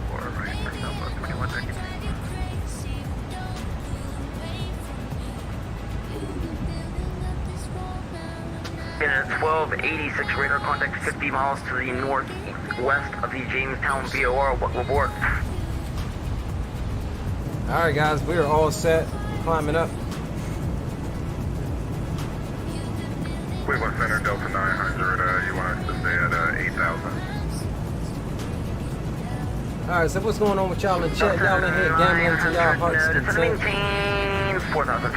24 right, for Southwest 2192. In a 1286 radar contact 50 miles to the northwest of the Jamestown VOR. What report? Alright guys, we are all set, climbing up. Cleveland Center, Delta 900, you want us to stay at 8,000? Alright, so what's going on with y'all in chat? Y'all in here gambling to y'all hearts content. Maintain 4,000.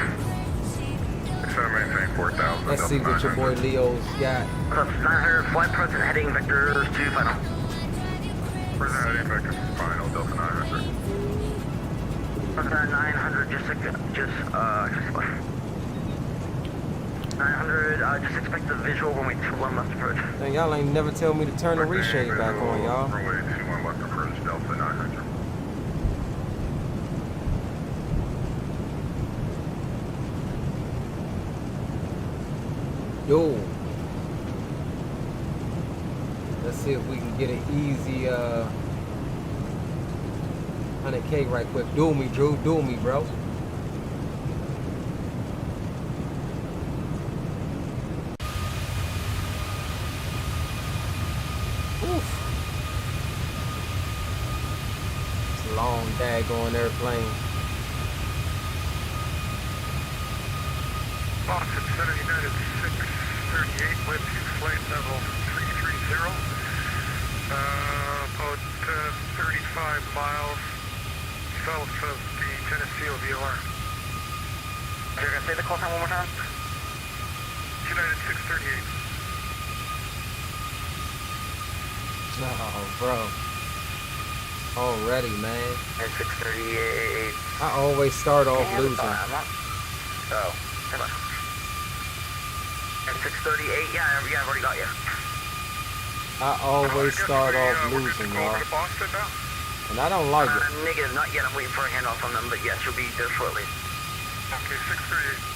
Maintain 4,000. Let's see what your boy Leo's got. 900, flight approach and heading vectors to final. Present heading vectors to final, Delta 900. 900, just 900, just expect the visual when we 21 left approach. Dang, y'all ain't never tell me to turn the reshade back on, y'all. Runway 21 left approach, Delta 900. Yo. Let's see if we can get an easy 100K right quick. Duel me, Drew. Duel me, bro. Oof. It's a long daggone airplane. Boston Center, United 638, wind to flight level 330, about 35 miles south of the Tennessee VOR. You're going to say the call time one more time? United 638. Oh, bro. Already, man. At 638. I always start off losing. Oh, come on. At 638, yeah, I've already got you. I always start off losing, y'all. And I don't like it. Negative, not yet. I'm waiting for a handoff on them, but yes, you'll be there shortly. Okay, 638.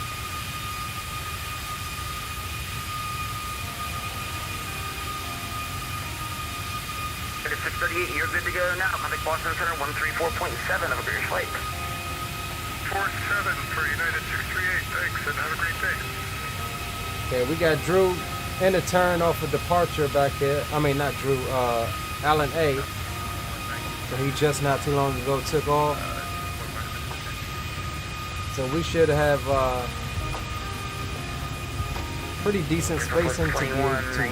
At 638, you're good to go now. Contact Boston Center 134.7. Have a great flight. 47 for United 638. Thanks, and have a great day. Okay, we got Drew in a turn off of departure back there. I mean, not Drew, Alan A. So he just not too long ago took off. So we should have pretty decent spacing to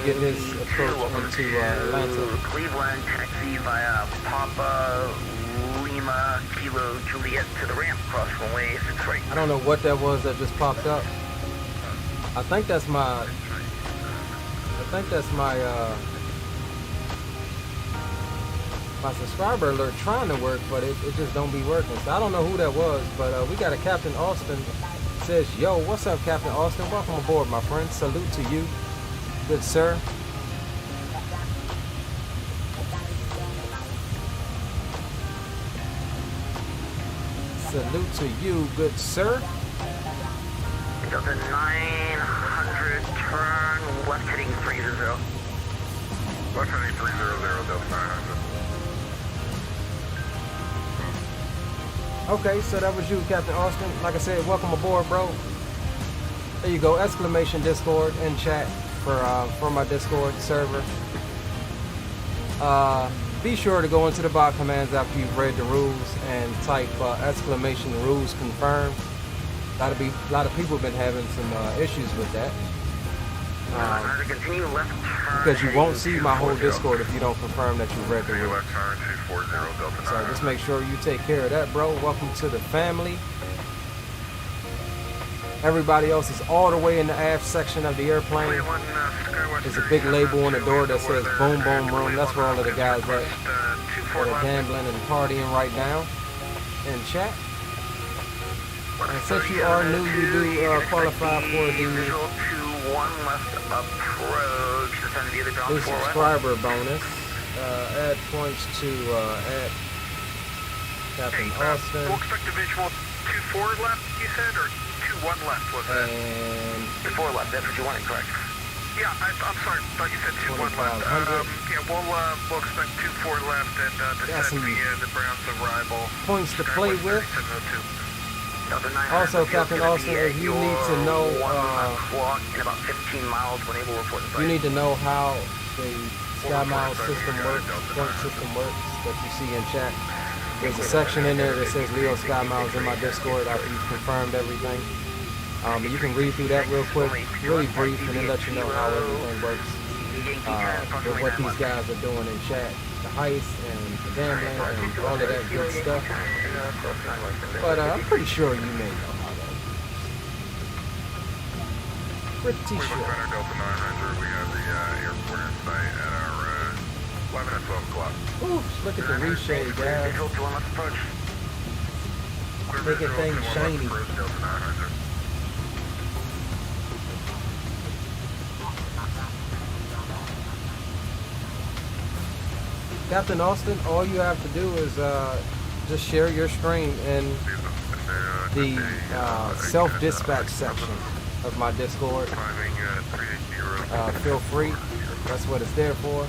get his approach into Atlanta. Cleveland, taxi via Papa Lima Kilo Juliet to the ramp, cross runway 6 right. I don't know what that was that just popped up. I think that's my my subscriber alert trying to work, but it just don't be working. So I don't know who that was, but we got a Captain Austin. Says, yo, what's up, Captain Austin? Welcome aboard, my friend. Salute to you, good sir. Salute to you, good sir. Delta 900, turn left heading 300. Left heading 300, Delta 900. Okay, so that was you, Captain Austin. Like I said, welcome aboard, bro. There you go, exclamation Discord in chat for my Discord server. Be sure to go into the bot commands after you've read the rules and type exclamation rules confirmed. A lot of people have been having some issues with that. Continue left turn. Because you won't see my whole Discord if you don't confirm that you've read the rules. Left turn 240, Delta 900. So just make sure you take care of that, bro. Welcome to the family. Everybody else is all the way in the aft section of the airplane. There's a big label on the door that says boom boom room. That's where all of the guys that are gambling and partying right now in chat. And since you are new, you do qualify for the subscriber bonus. Add points to add Captain Austin. We'll expect a visual 2-4 left, you said, or 2-1 left, was that? And 2-4 left, that's what you wanted, correct? Yeah, I'm sorry, thought you said 2-1 left. Yeah, we'll expect 2-4 left and descend via the Browns arrival. points to play with. Also, Captain Austin, if you need to know, in about 15 miles when able to report the you need to know how the Sky Miles system works, point system works, that you see in chat. There's a section in there that says Leo Sky Miles in my Discord after you've confirmed everything. You can read through that real quick, really brief, and then let you know how everything works with what these guys are doing in chat. The heist and the gambling and all of that good stuff. But I'm pretty sure you may know how that works. Pretty sure. Delta 900, we have the airport in sight at our 11 and 12 o'clock. Oof, look at the reshade, guys. Making things shiny. Delta 900. Captain Austin, all you have to do is just share your screen in the self-dispatch section of my Discord. Feel free, that's what it's there for.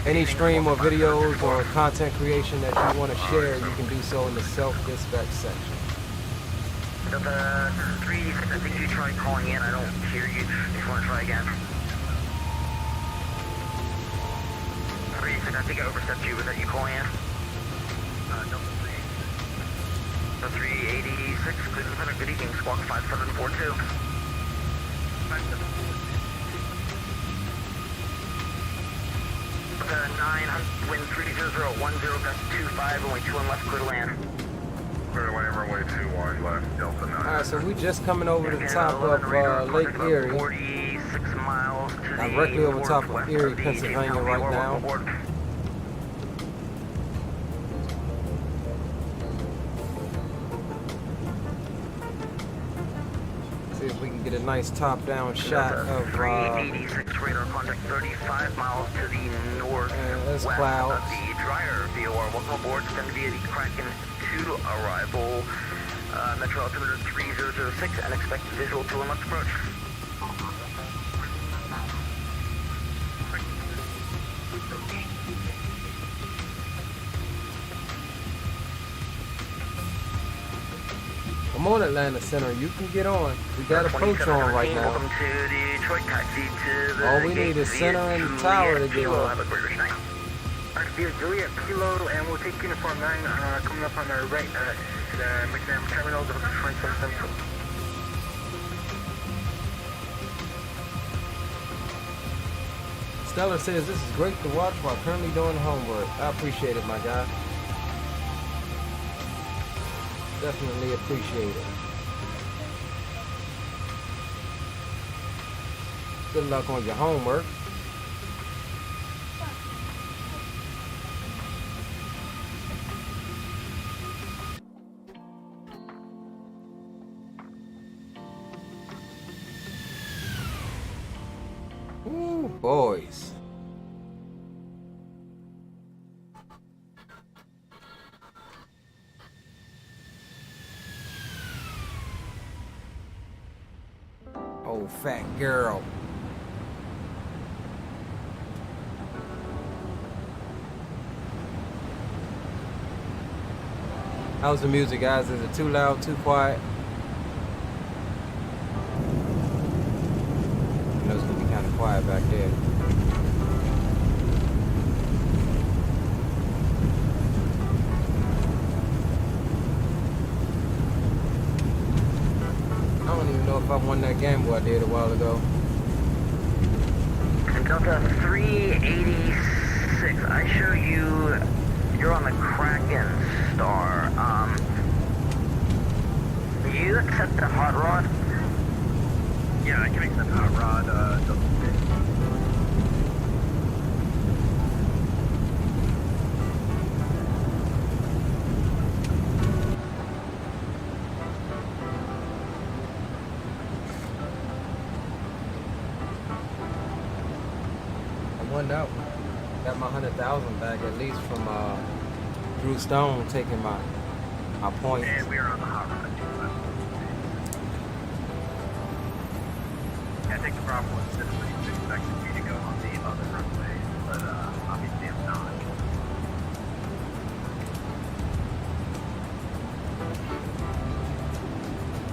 Any stream or videos or content creation that you want to share, you can do so in the self-dispatch section. Delta 386, I think you tried calling in, I don't hear you. If you want to try again. 386, I think I overstepped you. Was that you calling in? Delta 386, Cleveland Center, good evening, squawk 5742. 900, wind 30010, gust 25, only 2 and left, clear to land. Clear to land, runway 21 left, Delta 9. Alright, so we just coming over the top of Lake Erie. 46 miles to Directly over top of Erie, Pennsylvania right now. get a nice top-down shot of 386 radar contact 35 miles to the northwest clouds. of the Dryer VOR. Welcome aboard. Send via the Kraken 2 arrival. Metro altimeter 3006 and expect visual to and left approach. I'm on Atlanta Center. You can get on. We got approach on right now. Welcome to Detroit. Taxi to the All we need is center and tower to get on. Have a great night. Dear Juliet Kilo, and we'll take Uniform 9 coming up on our right at McNam Terminal, the 27 Central. Stellar says this is great to watch while currently doing homework. I appreciate it, my guy. Definitely appreciate it. Good luck on your homework. Ooh, boys. Oh, fat girl. How's the music, guys? Is it too loud, too quiet? I know it's gonna be kind of quiet back there. I don't even know if I won that gamble I did a while ago. Delta 386. I show you're on the Kraken Star. You accept the hot rod? Yeah, I can accept hot rod. I won that one. Got my 100,000 back at least from Drew Stone taking my points. And we are on the hot rod. I think the problem was typically expected me to go on the other runway, but obviously I'm not.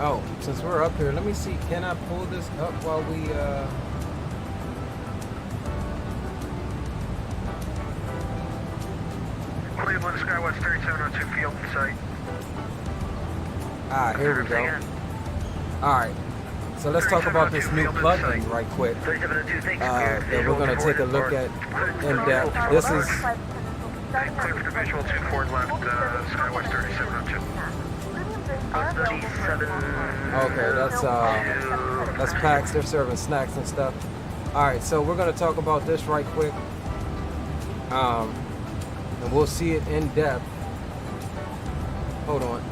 Oh, since we're up here, let me see. Can I pull this up while we Cleveland Skywest 3702 field in sight. here we go. Alright. So let's talk about this new plugin right quick. That we're gonna take a look at in depth. This is Clear for the visual 2 forward left, Skywest 3702. okay, that's PAX, they're serving snacks and stuff. Alright, so we're gonna talk about this right quick. And we'll see it in depth. Hold on.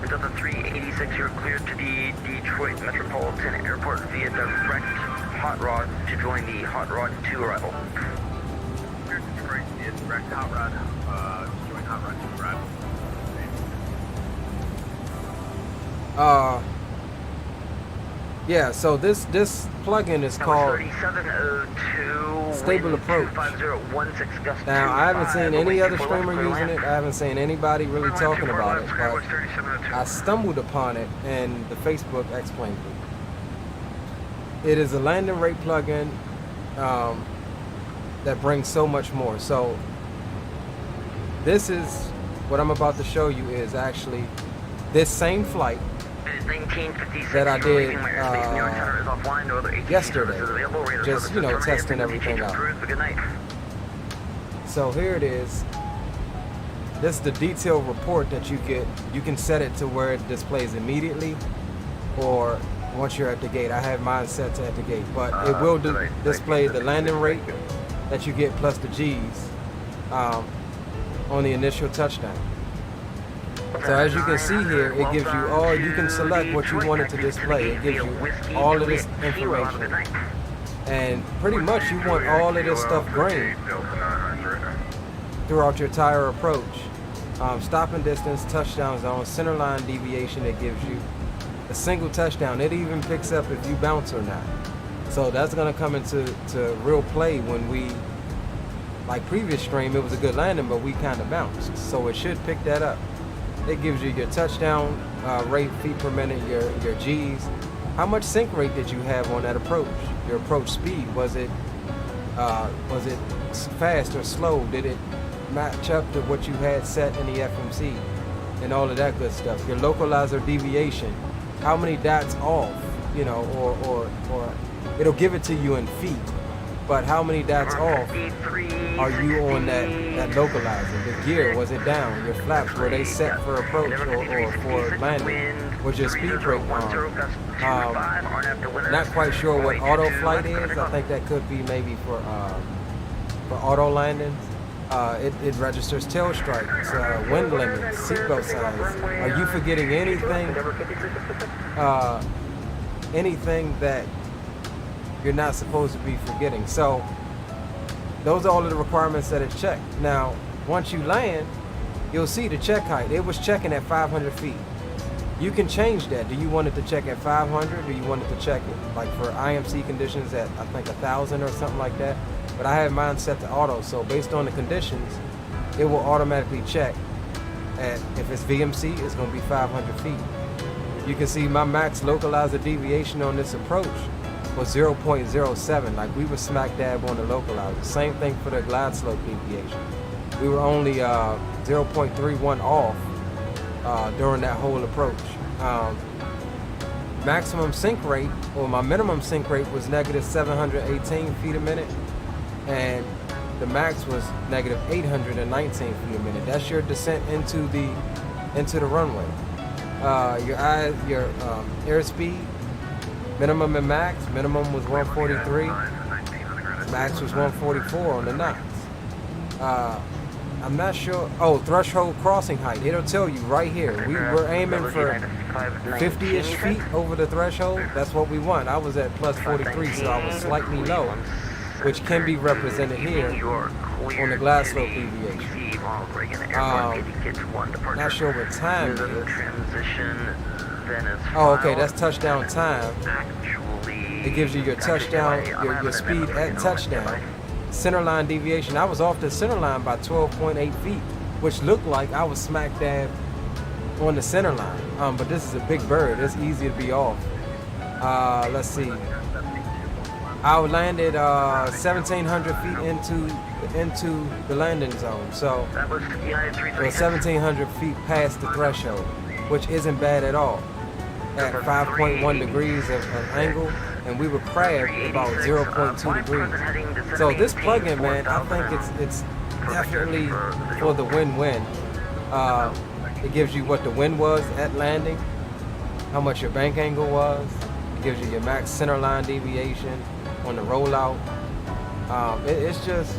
Delta 386, you're cleared to the Detroit Metropolitan Airport via direct hot rod to join the hot rod 2 arrival. Clear Detroit via direct hot rod. Join hot rod 2 arrival. Yeah, so this plugin is called 3702 Stable Approach. 25016 gust Now, I haven't 25, seen any other awaiting streamer for using it. I haven't seen anybody really talking about it, but Skywest 3702. I stumbled upon it and the Facebook explained it. It is a landing rate plugin that brings so much more. So this is what I'm about to show you is actually this same flight that I did yesterday, just, you know, testing everything out. So here it is. This is the detailed report that you get. You can set it to where it displays immediately or once you're at the gate. I have mine set to at the gate, but it will display the landing rate that you get plus the G's on the initial touchdown. So as you can see here, it gives you all, you can select what you want it to display. It gives you all of this information. And pretty much you want all of this stuff green throughout your entire approach. Stopping distance, touchdown zone, center line deviation, it gives you a single touchdown. It even picks up if you bounce or not. So that's gonna come into real play when we, like previous stream, it was a good landing, but we kind of bounced. So it should pick that up. It gives you your touchdown rate, feet per minute, your G's. How much sync rate did you have on that approach? Your approach speed, was it fast or slow? Did it match up to what you had set in the FMC and all of that good stuff? Your localizer deviation, how many dots off, you know, or it'll give it to you in feet, but how many dots off are you on that localizer? The gear, was it down? Your flaps, were they set for approach or for landing? Was your speed brake on? Not quite sure what auto flight is. I think that could be maybe for auto landings. It registers tail strikes, wind limits, seatbelt signs. Are you forgetting anything? Anything that you're not supposed to be forgetting? So those are all of the requirements that it checked. Now, once you land, you'll see the check height. It was checking at 500 feet. You can change that. Do you want it to check at 500? Do you want it to check it like for IMC conditions at I think 1,000 or something like that? But I have mine set to auto, so based on the conditions, it will automatically check at, if it's VMC, it's going to be 500 feet. You can see my max localizer deviation on this approach was 0.07, like we were smack dab on the localizer. Same thing for the glide slope deviation. We were only 0.31 off during that whole approach. Maximum sync rate, or my minimum sync rate, was negative 718 feet a minute, and the max was negative 819 feet a minute. That's your descent into the runway. Your airspeed, minimum and max. Minimum was 143. Max was 144 on the knots. I'm not sure. Oh, threshold crossing height. It'll tell you right here. We were aiming for 50-ish feet over the threshold. That's what we want. I was at plus 43, so I was slightly low, which can be represented here on the glide slope deviation. Not sure what time it is. Oh, okay, that's touchdown time. It gives you your touchdown, your speed at touchdown. Center line deviation. I was off the center line by 12.8 feet, which looked like I was smack dab on the center line. But this is a big bird. It's easy to be off. Let's see. I landed 1,700 feet into the landing zone, so we're 1,700 feet past the threshold, which isn't bad at all. At 5.1 degrees of angle, and we were crabbed about 0.2 degrees. So this plugin, man, I think it's definitely for the win-win. It gives you what the wind was at landing, how much your bank angle was. It gives you your max center line deviation on the rollout. It's just,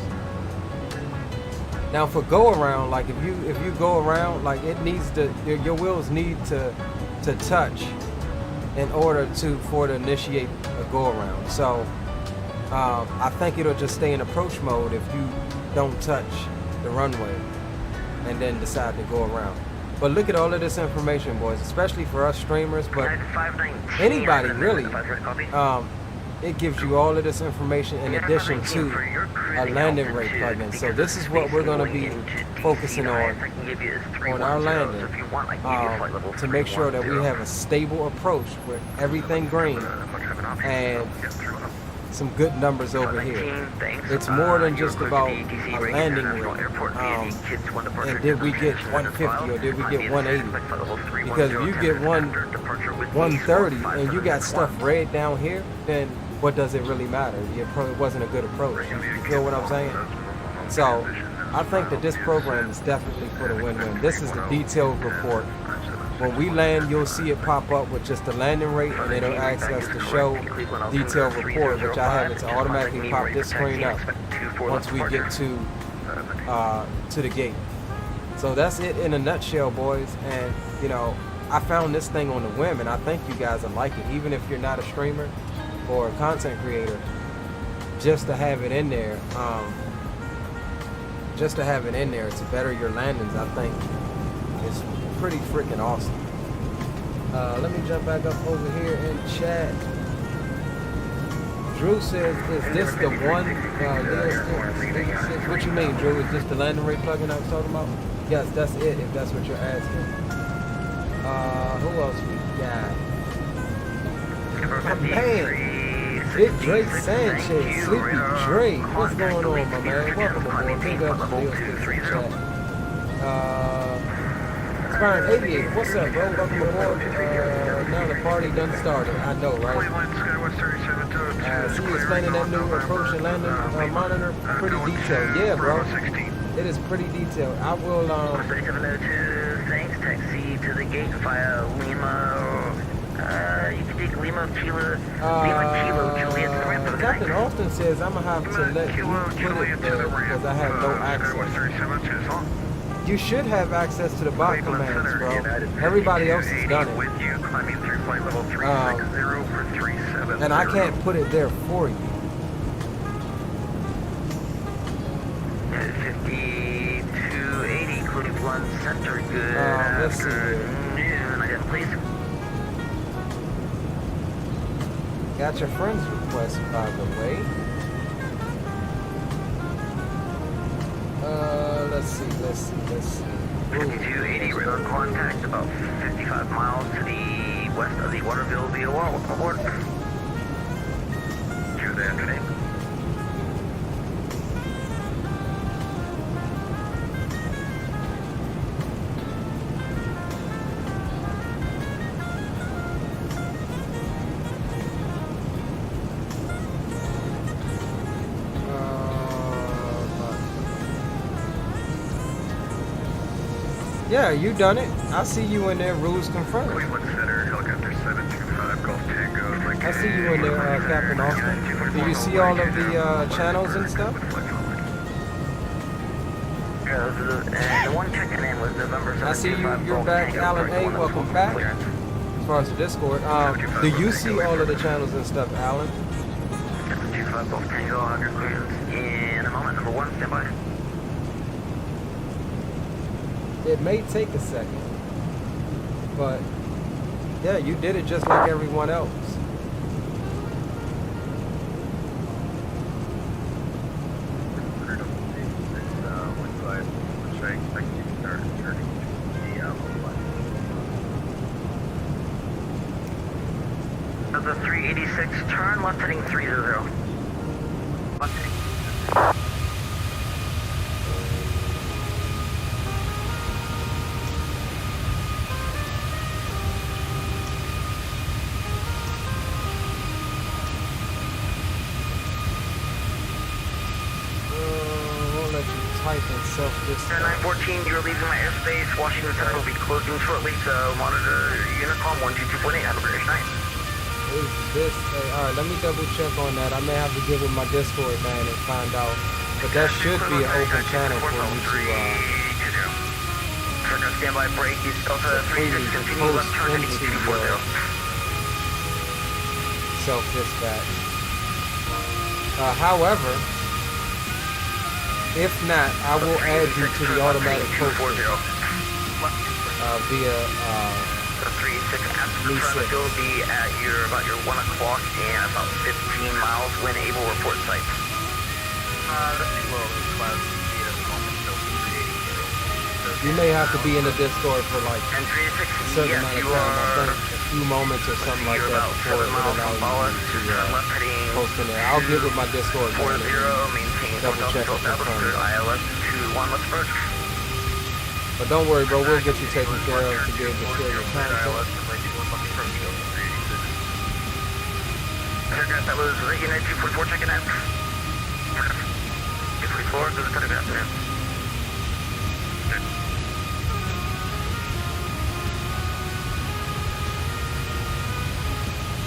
now for go around, like if you go around, like it needs to, your wheels need to touch in order for it to initiate a go around. So I think it'll just stay in approach mode if you don't touch the runway and then decide to go around. But look at all of this information, boys, especially for us streamers, but anybody really. It gives you all of this information in addition to a landing rate plugin. So this is what we're going to be focusing on our landing, to make sure that we have a stable approach with everything green and some good numbers over here. It's more than just about a landing rate. And did we get 150 or did we get 180? Because if you get 130 and you got stuff red down here, then what does it really matter? It wasn't a good approach. You feel what I'm saying? So I think that this program is definitely for the win-win. This is the detailed report. When we land, you'll see it pop up with just the landing rate, and it'll ask us to show detailed report, which I have it to automatically pop this screen up once we get to the gate. So that's it in a nutshell, boys. And you know, I found this thing on the whim, and I think you guys will like it, even if you're not a streamer or a content creator. Just to have it in there, to better your landings, I think is pretty freaking awesome. Let me jump back up over here in chat. Drew says, is this the one? What you mean, Drew? Is this the landing rate plugin I was talking about? Yes, that's it, if that's what you're asking. Who else we got? My man, Big Drake Sanchez, Sleepy Drake. What's going on, my man? Welcome aboard. Big up to Deal Sticks in chat. Inspiring 88, what's up, bro? Welcome aboard. Now the party done started. I know, right? See you explaining that new approach and landing monitor. Pretty detailed. Yeah, bro. It is pretty detailed. I will, Thanks, taxi to the gate via Lima. You can take Lima Kilo Juliet November. Captain Austin says I'm gonna have to let you put it there because I have no access. You should have access to the bot commands, bro. Everybody else has done it. And I can't put it there for you. 5280 Cleveland Center, good. Let's see here. Please. Got your friend's request, by the way. Let's see. 5280 radar contact about 55 miles to the west of the Waterville VOR. Welcome aboard. Good afternoon. Yeah, you done it. I see you in there. Rules confirmed. Cleveland Center, helicopter 725, Golf Tango. I see you in there, Captain Austin. Do you see all of the channels and stuff? The one checking in was November 7th. I see you're back, Alan A. Welcome back. As far as the Discord, do you see all of the channels and stuff, Alan? 725 Golf Tango, 100 clearance in a moment. Number 1, stand by. It may take a second, but yeah, you did it just like everyone else. The 386, turn left heading 300. Left heading. Self-distance. 914, you're leaving my airspace. Washington Center will be closing shortly, so monitor Unicom 122.8. Have a great night. Is this alright, let me double check on that. I may have to give it my Discord man and find out. But that should be an open channel for you to turn on standby brake, use Delta 36, continue left turn heading 240. Self-dispatch. However, if not, I will add you to the automatic posting via the 386 Lisa will be at about your 1 o'clock and about 15 miles when able report site. You may have to be in the Discord for like a certain amount of time, I think a few moments or something like that before it will allow you to post in there. I'll get with my Discord man and double check and confirm that. But don't worry, bro, we'll get you taken care of to be able to share your content. Aircraft that was United 244 checking in. 244, good afternoon.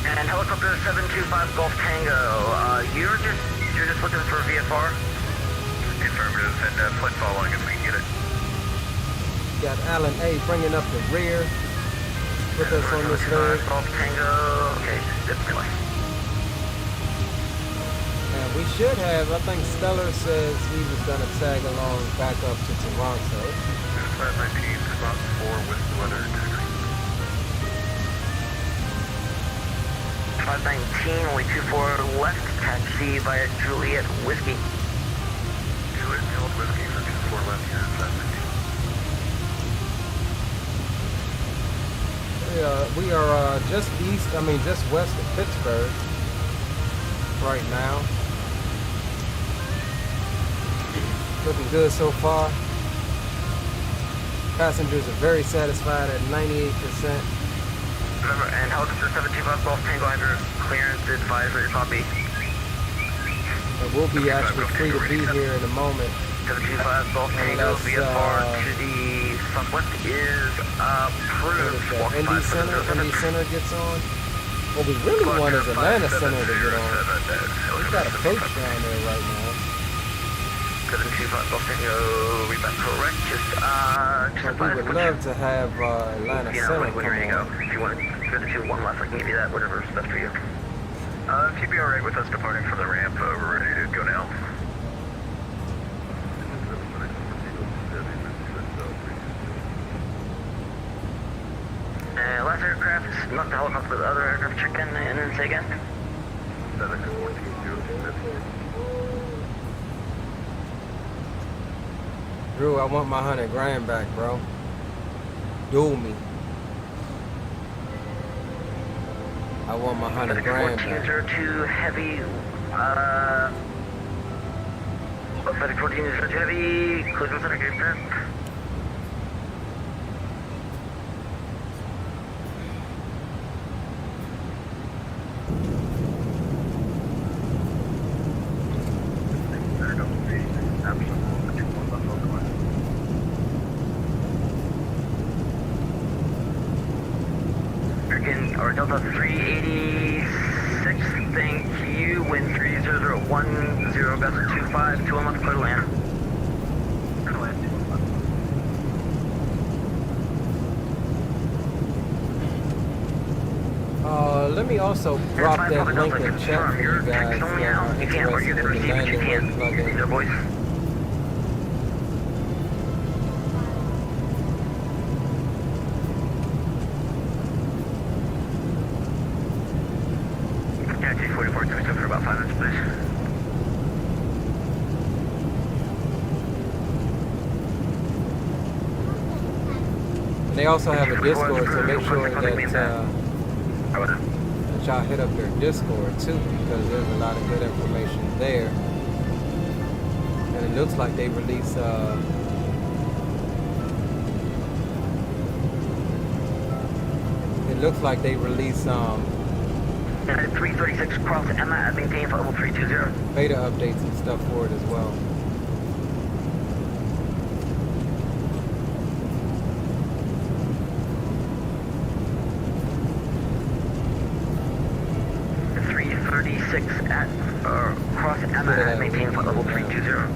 And helicopter 725 Golf Tango, you're just looking for VFR? Affirmative, and flight following if we can get it. got Alan A bringing up the rear with us on this leg. Golf Tango. Okay, zip delay. And we should have, I think Stellar says he was going to tag along back up to Toronto. 519, spot 4 with the weather taxi. 519, only 24 left, taxi via Juliet Whiskey. Juliet Held Whiskey for 24 left here, 519. We are just west of Pittsburgh right now. Looking good so far. Passengers are very satisfied at 98%. Remember, and helicopter 725 Golf Tango under clearance advisory copy. And we'll be actually free to be here in a moment. 725 Golf Tango VFR to the southwest is approved. ND Center gets on. What we really want is Atlanta Center to get on. We've got a coach down there right now. 725 Golf Tango, we back correct. Just we would love to have Atlanta Center when you're ready to go. If you want to go to 2-1 left, I can give you that, whatever's best for you. If you'd be alright with us departing from the ramp, we're ready to go now. Last aircraft, not the helicopter, but the other aircraft check in and say again. 714, Drew, I want my 100 grand back, bro. Duel me. I want my 100 grand back. 1402 heavy, FedEx 1402 heavy, collision center gate set. Or Delta 386, thank you, wind 3010, gust 25, 2 months, clear to land. Let me also drop that link in chat for you guys. You can't, or you can receive it, you can't. Their voice. For about 5 minutes, please. And they also have a Discord, so make sure that y'all hit up their Discord too, because there's a lot of good information there. And it looks like they release some 336 cross Emma at maintain for level 320. beta updates and stuff for it as well. At cross Emma at maintain for level 320.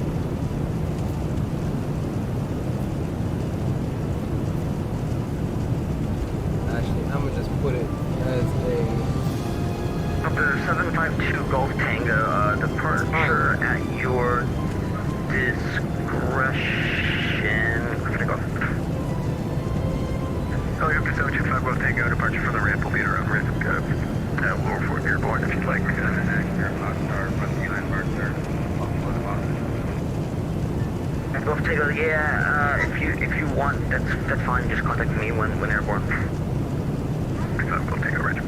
Actually, I'm gonna just put it as a Number 752 Golf Tango, departure at your discretion. We're gonna go. Helicopter 725 Golf Tango, departure from the ramp will be at around risk of lower Fort Airborne if you'd like. Golf Tango, yeah, if you want, that's fine, just contact me when airborne. Golf Tango, right.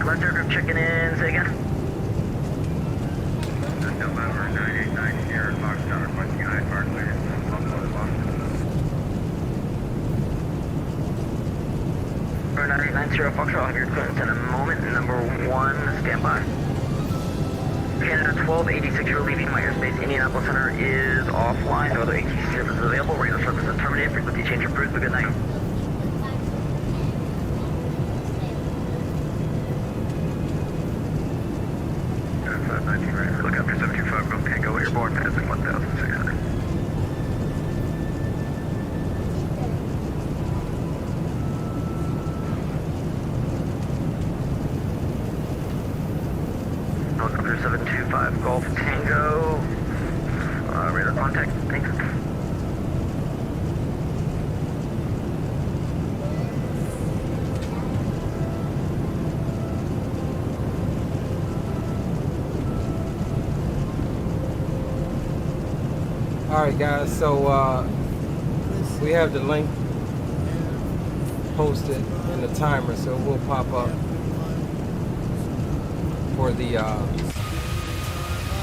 Last aircraft checking in, say again. November 989 here, Foxtrot requesting EyeTracker clearance. 9890 Foxtrot, I'll have your clearance in a moment. Number 1, stand by. Canada 1286, you're leaving my airspace. Indianapolis Center is offline. No other ATC services available. Radio service is terminated. Frequency change approved. Good night. Helicopter 725 Golf Tango airborne, passing 1,600. contact. Thanks. Alright guys, so we have the link posted in the timer, so it will pop up for the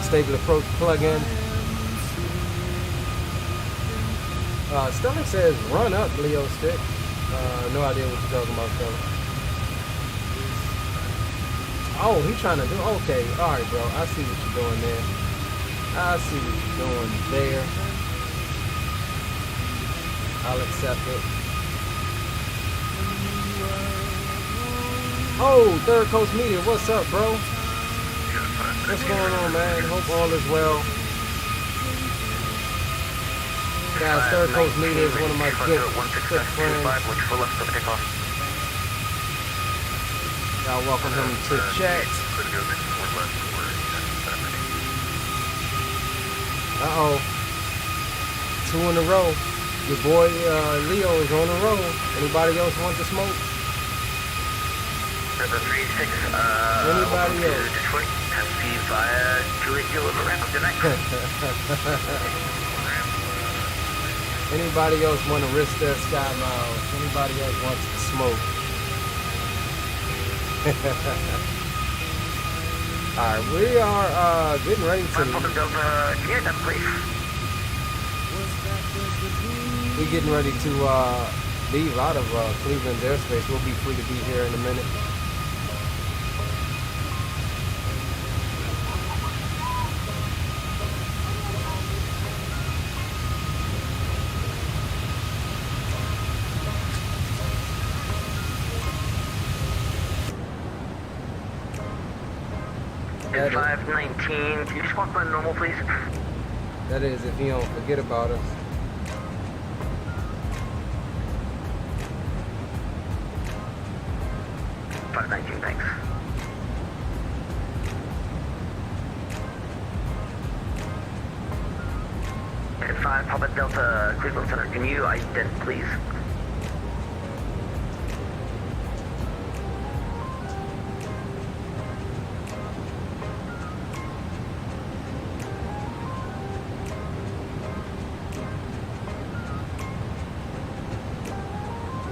stable approach plugin. Stellar says run up, Leo Stick. No idea what you're talking about, Stellar. Oh, he's trying to do, okay, alright bro, I see what you're doing there. I see what you're doing there. I'll accept it. Oh, Third Coast Media, what's up, bro? What's going on, man? Hope all is well. Guys, Third Coast Media is one of my good friends. Y'all welcome him to chat. Uh-oh. 2 in a row. Your boy Leo is on the road. Anybody else want to smoke? Anybody else? Detroit, Tennessee via Juliet Hill of Orlando. Good night. Anybody else want to risk their sky miles? Anybody else wants to smoke? Alright, we are getting ready to... We're getting ready to leave out of Cleveland's airspace. We'll be free to be here in a minute. It's 519. Can you just walk by normal, please? That is, if you don't forget about us. Thanks. At 5, Papa Delta, Cleveland Center. Can you ident, please?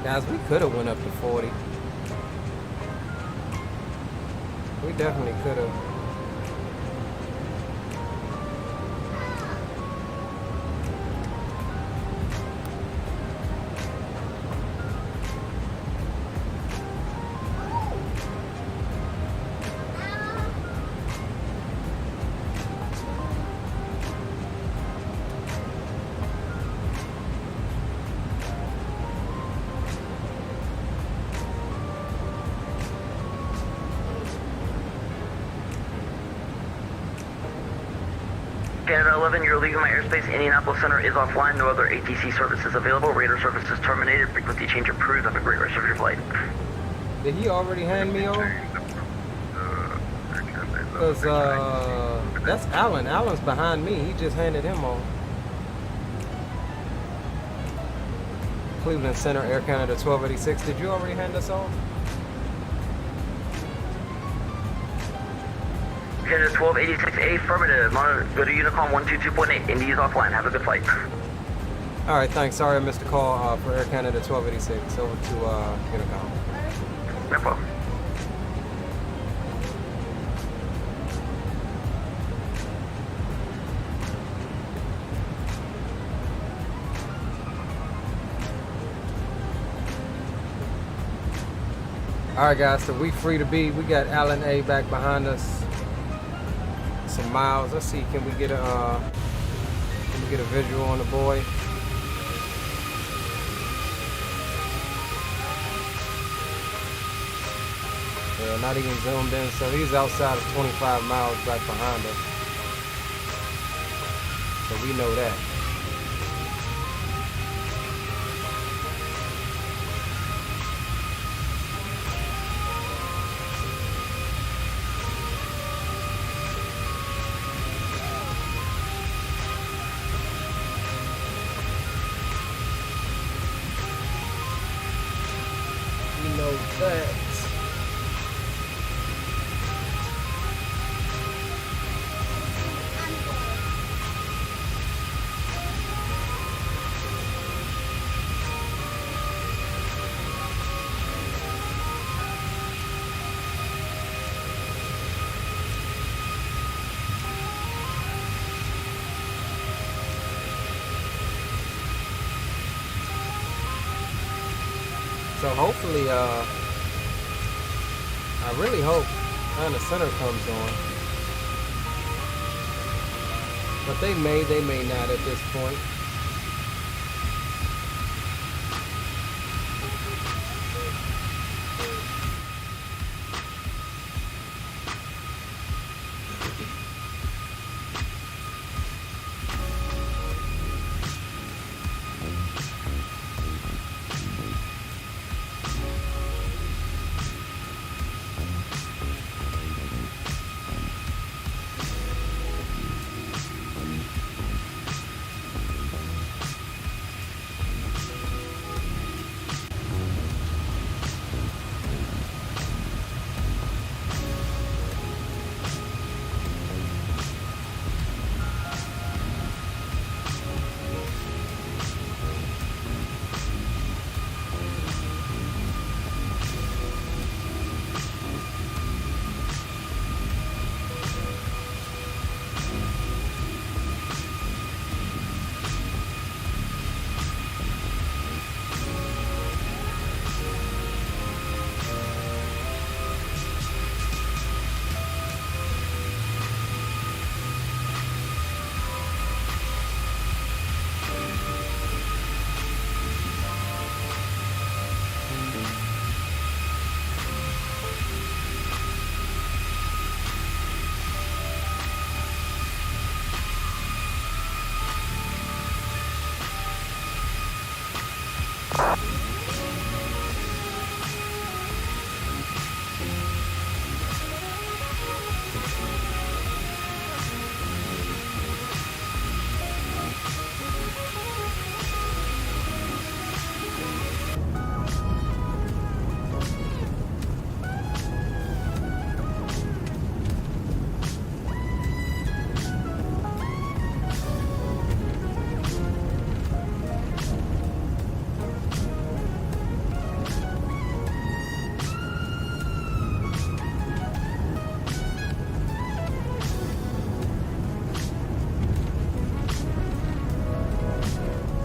Guys, we could have went up to 40. We definitely could have. Canada 11, you're leaving my airspace. Indianapolis Center is offline. No other ATC services available. Radar service is terminated. Frequency change approved. Have a great rest of your flight. Did he already hand me over? Because that's Alan. Alan's behind me. He just handed him on. Cleveland Center, Air Canada 1286. Did you already hand us off? Canada 1286A, affirmative. Monitor, go to Unicom 122.8. Indy is offline. Have a good flight. All right, thanks. Sorry I missed the call for Air Canada 1286. Over to Unicom. No problem. All right, guys. So we free to be. We got Alan A back behind us. Some miles. Let's see. Can we get a visual on the boy? Yeah, not even zoomed in. So he's outside of 25 miles back behind us. So we know that. that. So hopefully, I really hope the center comes on. But they may not at this point.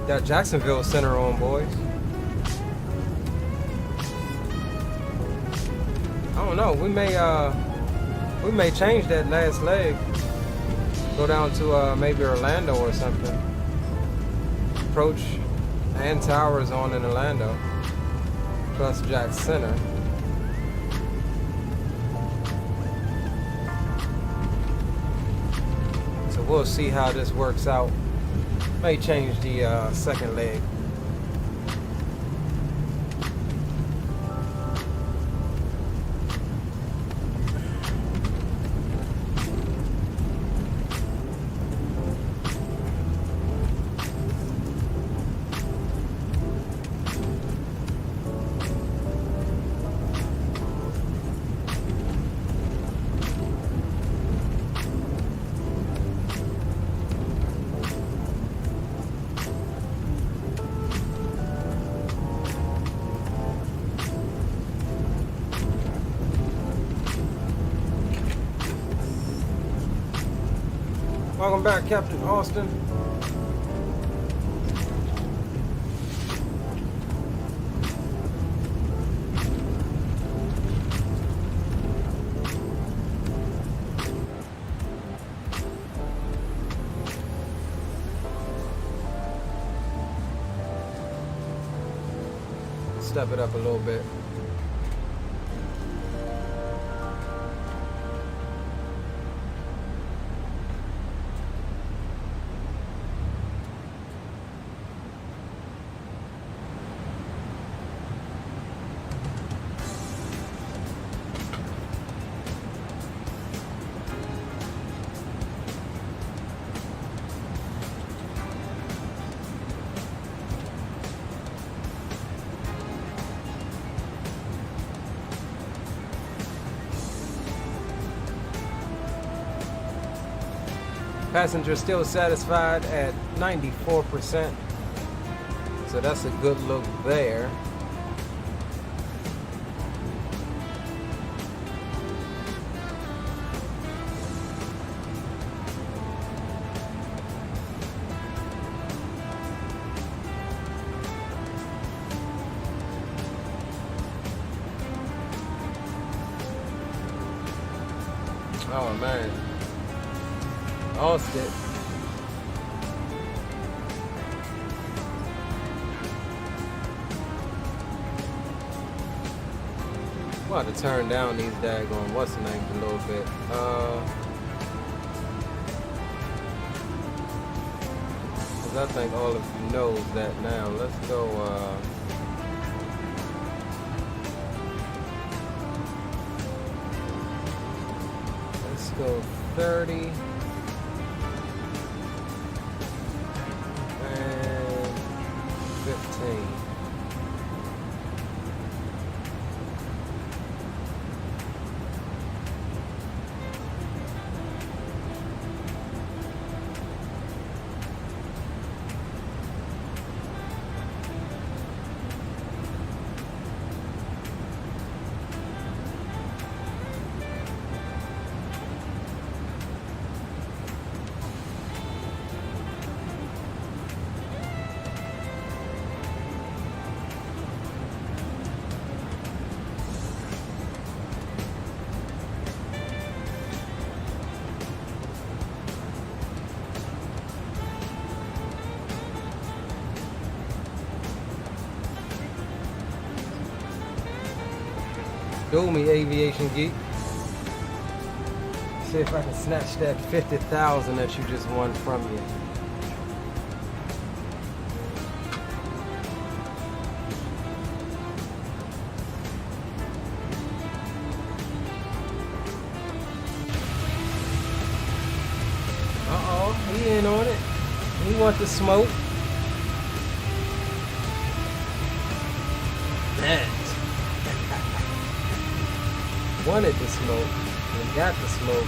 Got Jacksonville Center on, boys. I don't know. We may change that last leg. Go down to maybe Orlando or something. Approach and towers on in Orlando, plus Jack Center. So we'll see how this works out. May change the second leg. Welcome back, Captain Austin. Step it up a little bit. Passenger still satisfied at 94%. So that's a good look there. Oh man. Lost it. I'm about to turn down these daggone what's the names a little bit. Cause I think all of you knows that now. Let's go let's go 30 and 15. Do me, Aviation Geek. See if I can snatch that 50,000 that you just won from you. Uh-oh, he in on it. He wants the smoke. Man. Wanted the smoke and got the smoke.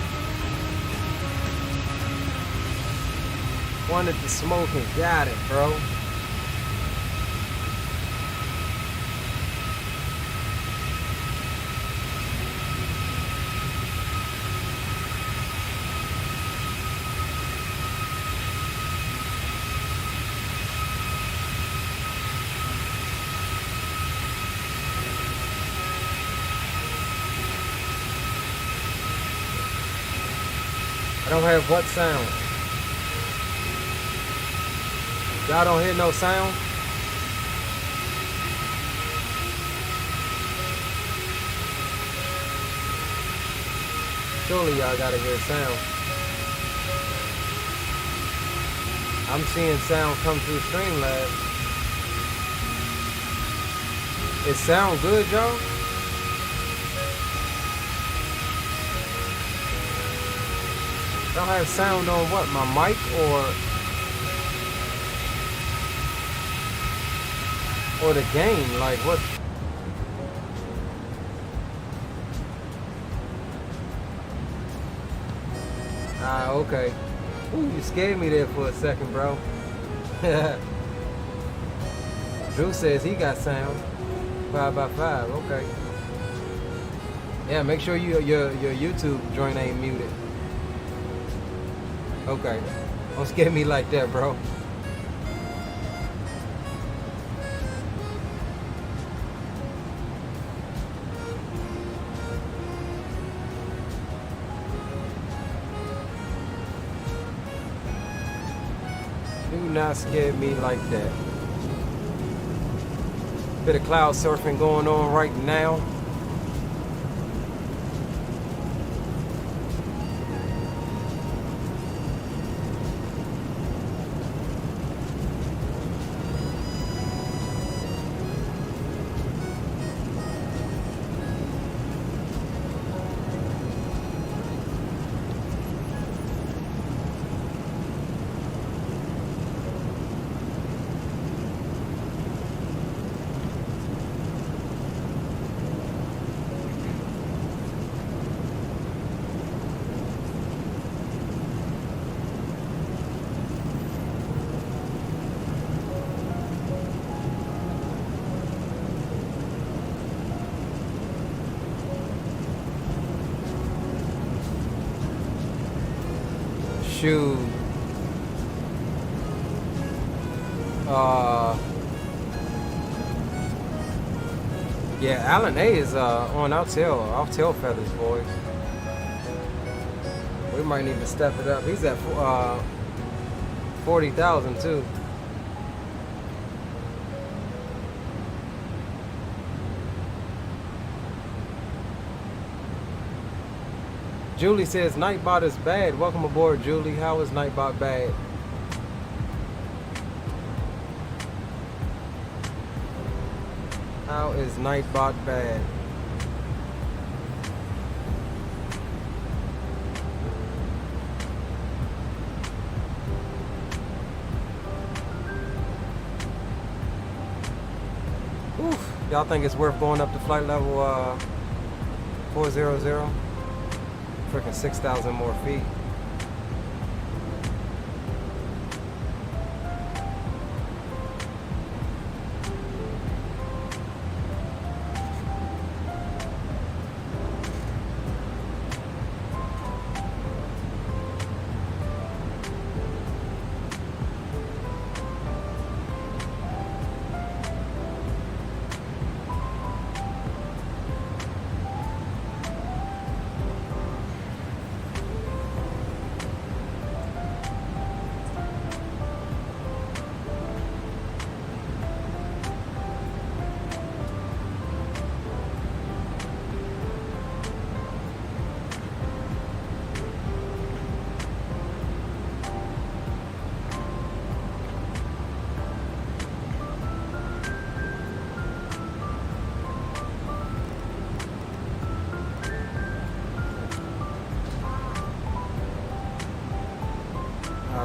Wanted the smoke and got it, bro. I don't have what sound? Y'all don't hear no sound? Surely y'all gotta hear sound. I'm seeing sound come through Streamlabs. It sound good, y'all? Don't have sound on what? My mic or the game? Like what? Ah, okay. Ooh, you scared me there for a second, bro. Drew says he got sound. 5x5, okay. Yeah, make sure your YouTube joint ain't muted. Okay. Don't scare me like that, bro. Do not scare me like that. Bit of cloud surfing going on right now. Shoot. Yeah, Alan A is on our tail feathers, boys. We might need to step it up. He's at 40,000 too. Julie says Nightbot is bad. Welcome aboard, Julie. How is Nightbot bad? How is Nightbot bad? Oof. Y'all think it's worth going up to flight level 400? Freaking 6,000 more feet.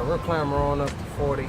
We'll clamber on up to 40.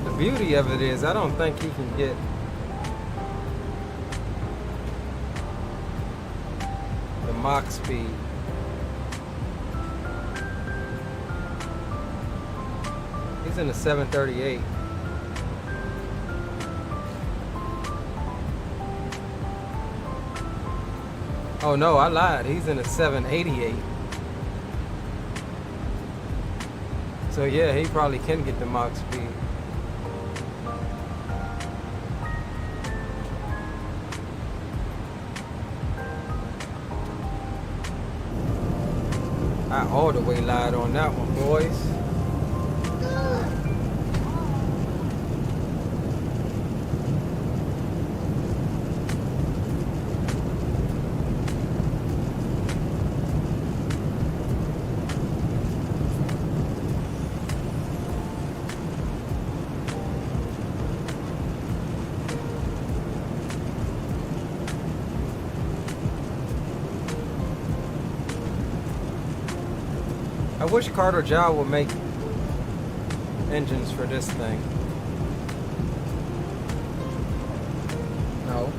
The beauty of it is I don't think you can get the Mach speed. He's in the 738. Oh no, I lied. He's in a 788. So yeah, he probably can get the Mach speed. I all the way lied on that one, boys. I wish Carter Jaw would make engines for this thing. No.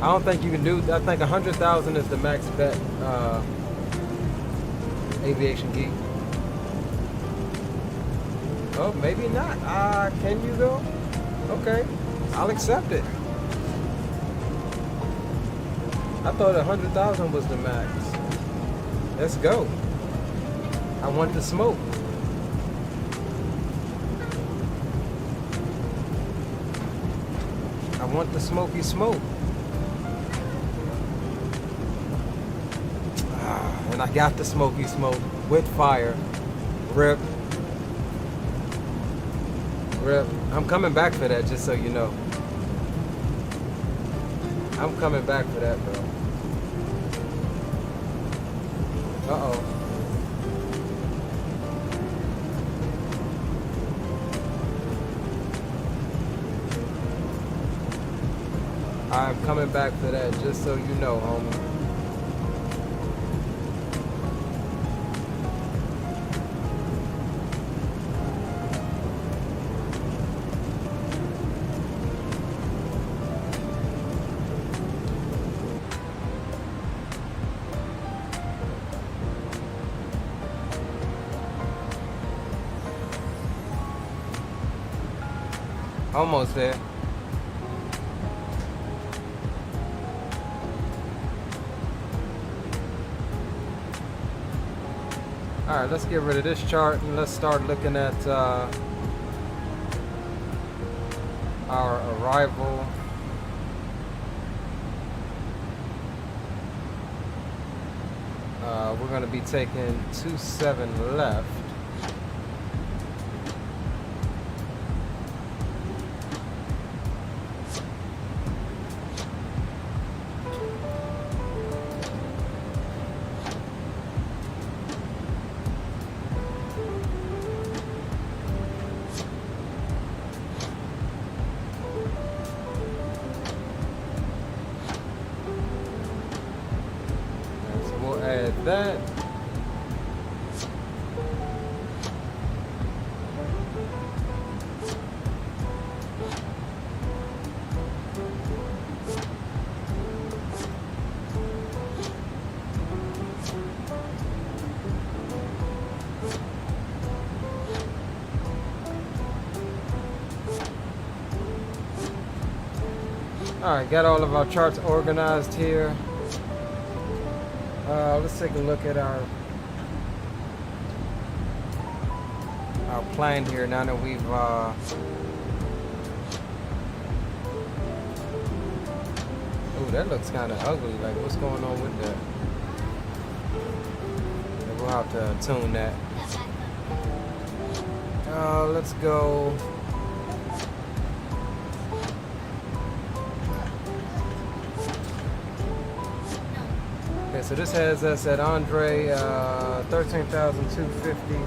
I don't think you can do. I think 100,000 is the max bet. Aviation Geek. Oh, maybe not. Can you though? Okay, I'll accept it. I thought 100,000 was the max. Let's go. I want the smoke. I want the smoky smoke. And I got the smoky smoke with fire. Rip. Rip. I'm coming back for that, just so you know. I'm coming back for that, bro. Uh-oh. I'm coming back for that, just so you know, homie. Almost there. Alright, let's get rid of this chart and let's start looking at our arrival. We're going to be taking 27 left. That Alright, got all of our charts organized here. Let's take a look at our plan here now that we've ooh, that looks kind of ugly. Like, what's going on with that? We'll have to tune that. Let's go. Okay, so this has us at Andre 13,250.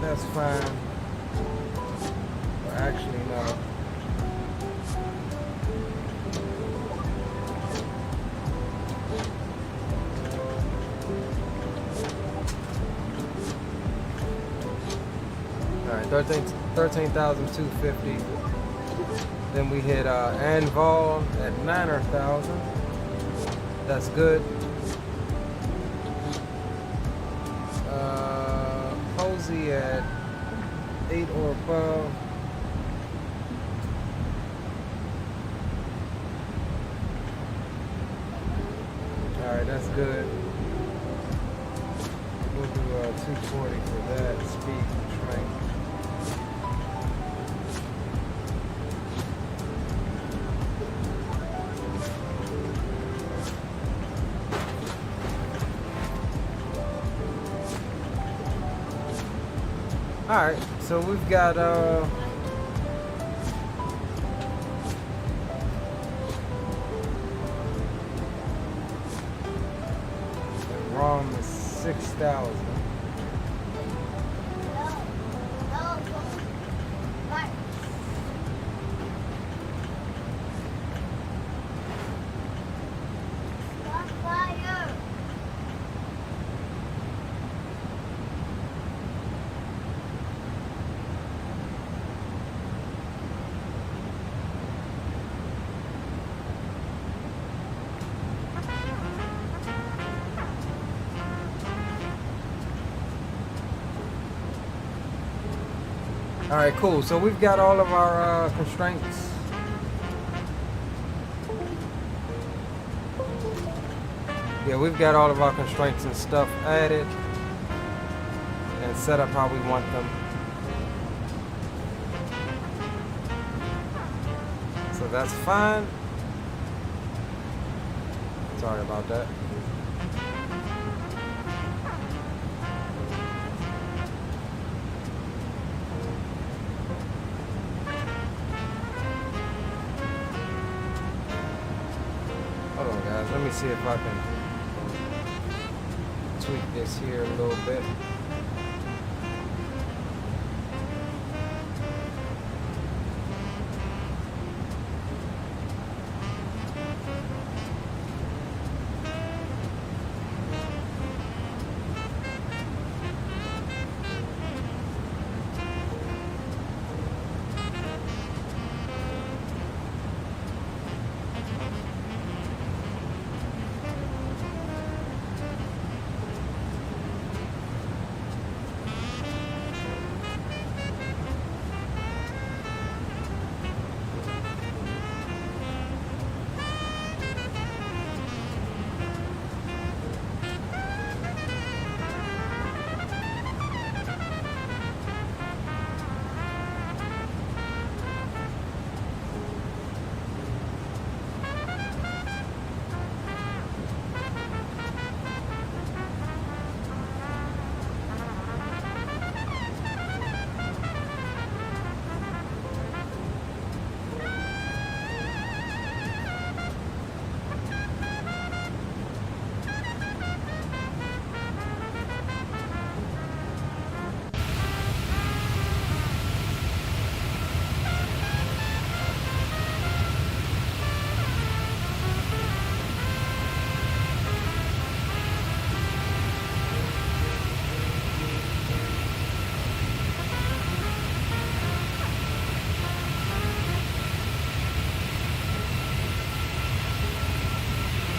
That's fine. Well, actually, no. All right, 13,250. Then we hit Anval at 9,000. That's good. Posey at 8 or above. Alright, that's good. We'll do 240 for that. Speed train. Alright, so we've got ROM is 6,000. All right, cool. So we've got all of our constraints. Yeah, we've got all of our constraints and stuff added and set up how we want them. So that's fine. Sorry about that. Hold on, guys. Let me see if I can tweak this here a little bit.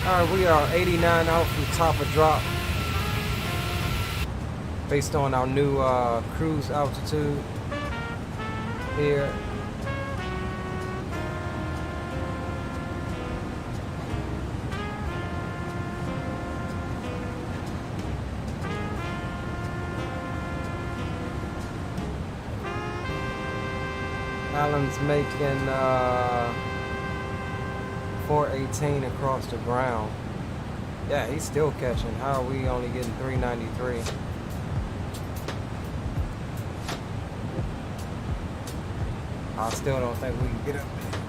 Alright, we are 89 out from top of drop based on our new cruise altitude here. Alan's making 418 across the ground. Yeah, he's still catching. How are we only getting 393? I still don't think we can get up there.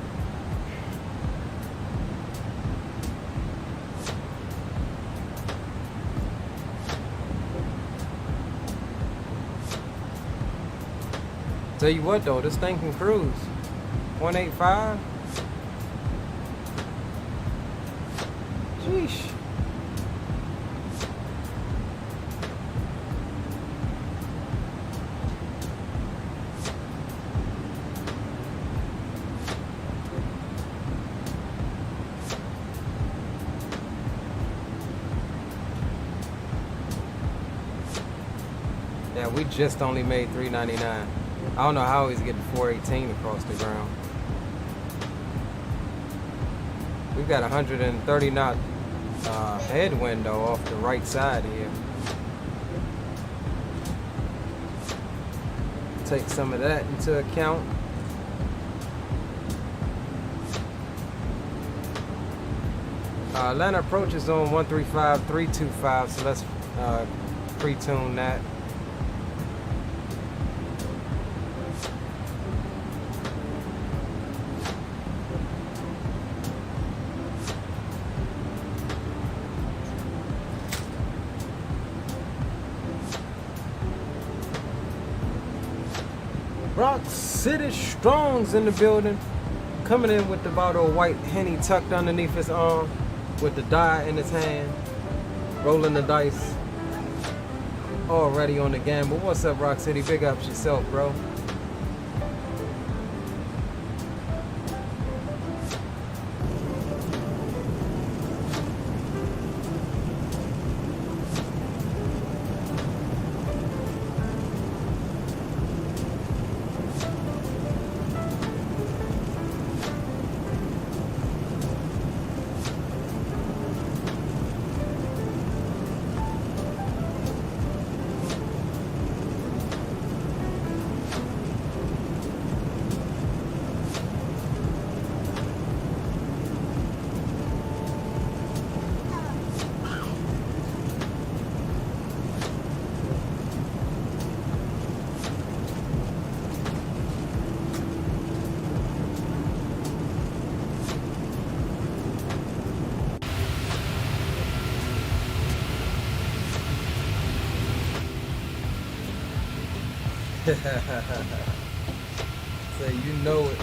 Tell you what though, this thing can cruise. 185. Sheesh. Yeah, we just only made 399. I don't know how he's getting 418 across the ground. We've got 130 knot headwind though off the right side here. Take some of that into account. Atlanta approach is on 135.325, so let's pre-tune that. Rock City Strong's in the building, coming in with the bottle of white Henny tucked underneath his arm, with the die in his hand, rolling the dice, already on the gamble. What's up, Rock City? Big ups yourself, bro. Say you know it.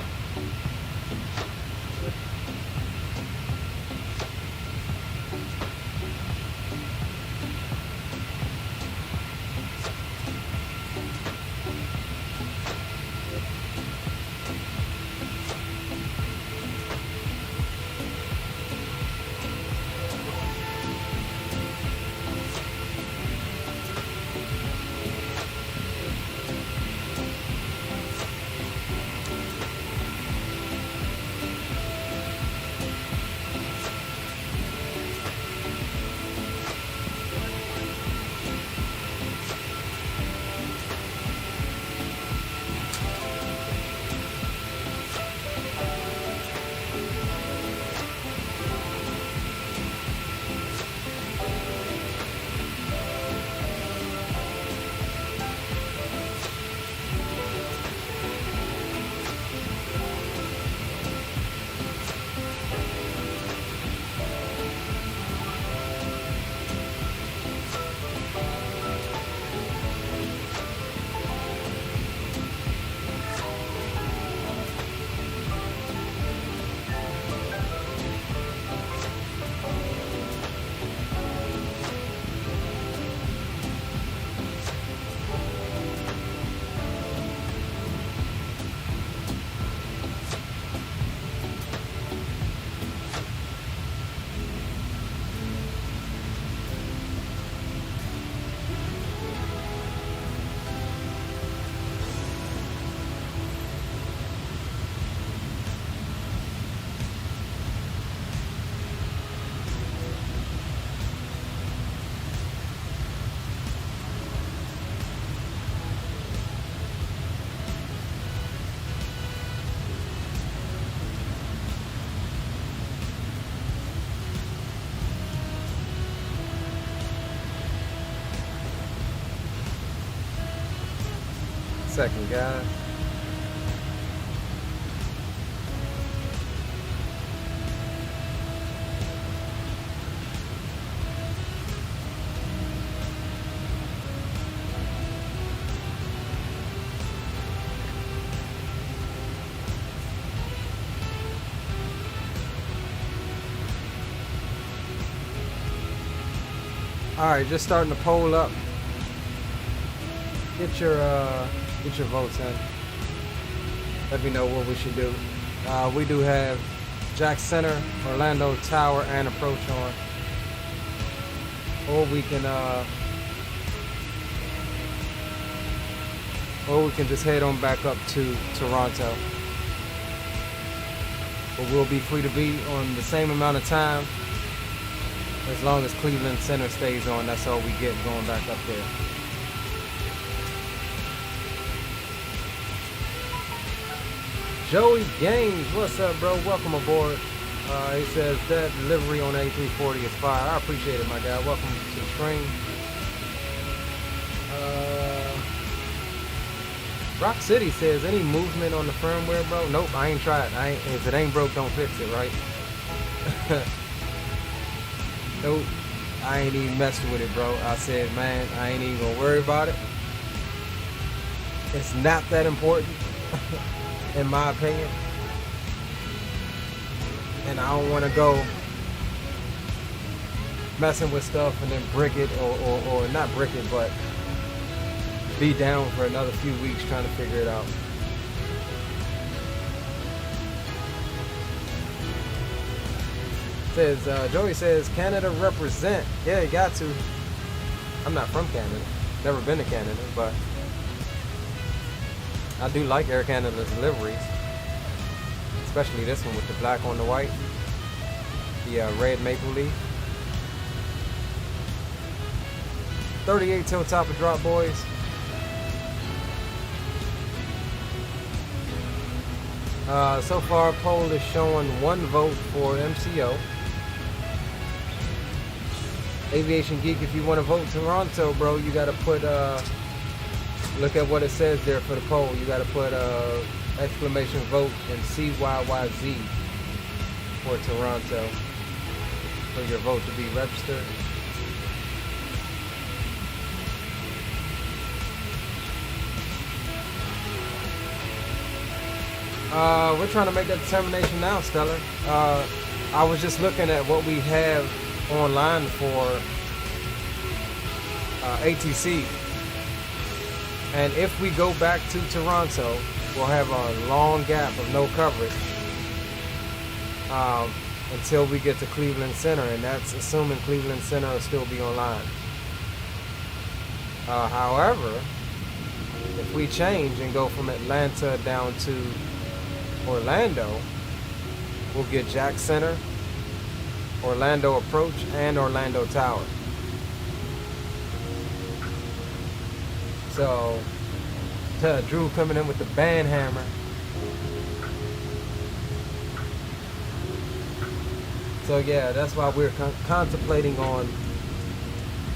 Second, guys. All right, just starting to poll up. Get your votes in. Let me know what we should do. We do have Jack Center, Orlando Tower, and approach on. Or we can just head on back up to Toronto. But we'll be free to be on the same amount of time as long as Cleveland Center stays on. That's all we get going back up there. Joey Gaines, what's up, bro? Welcome aboard. He says that delivery on A340 is fire. I appreciate it, my guy. Welcome to the stream. Rock City says, any movement on the firmware, bro? Nope, I ain't tried. If it ain't broke, don't fix it, right? Nope, I ain't even messing with it, bro. I said, man, I ain't even gonna worry about it. It's not that important. In my opinion, and I don't want to go messing with stuff and then brick it or not brick it, but be down for another few weeks trying to figure it out. Says Joey says Canada represent. Yeah, you got to. I'm not from Canada, never been to Canada, but I do like Air Canada's deliveries, especially this one with the black on the white, the red maple leaf. 38 till top of drop, boys. So far, poll is showing 1 vote for MCO. Aviation Geek, if you want to vote Toronto, bro, you got to put look at what it says there for the poll. You got to put exclamation vote and CYYZ for Toronto for your vote to be registered. We're trying to make that determination now, Stellar. I was just looking at what we have online for ATC. And if we go back to Toronto, we'll have a long gap of no coverage until we get to Cleveland Center, and that's assuming Cleveland Center will still be online. However, if we change and go from Atlanta down to Orlando, we'll get Jack Center, Orlando Approach, and Orlando Tower. So, Drew coming in with the band hammer. So yeah, that's why we're contemplating on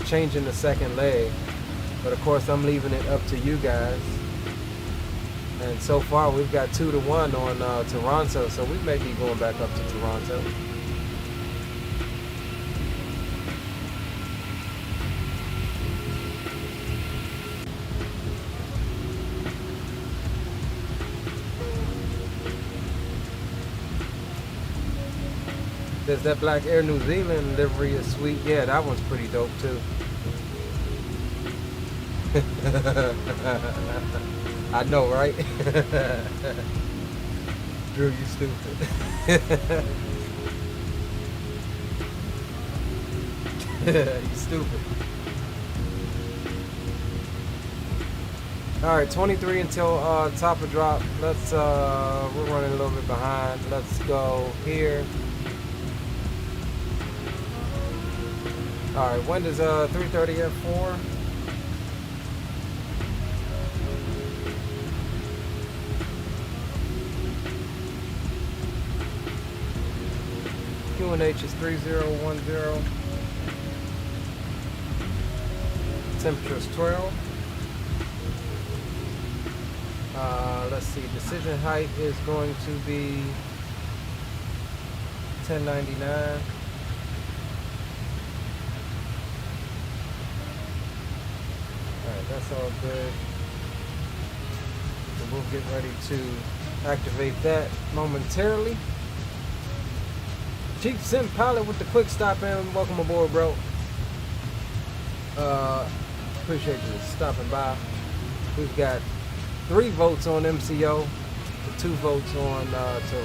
changing the second leg. But of course, I'm leaving it up to you guys. And so far, we've got 2-1 on Toronto, so we may be going back up to Toronto. There's that Black Air New Zealand livery is sweet. Yeah, that one's pretty dope too. I know, right? Drew, you stupid. You stupid. Alright, 23 until top of drop. Let's we're running a little bit behind. Let's go here. Alright, when does 3:30 F4? QNH is 3010. Temperature is 12. Let's see, decision height is going to be 1099. Alright, that's all good. So we'll get ready to activate that momentarily. Chief Sim Pilot with the quick stop in. Welcome aboard, bro. Appreciate you stopping by. We've got 3 votes on MCO, 2 votes on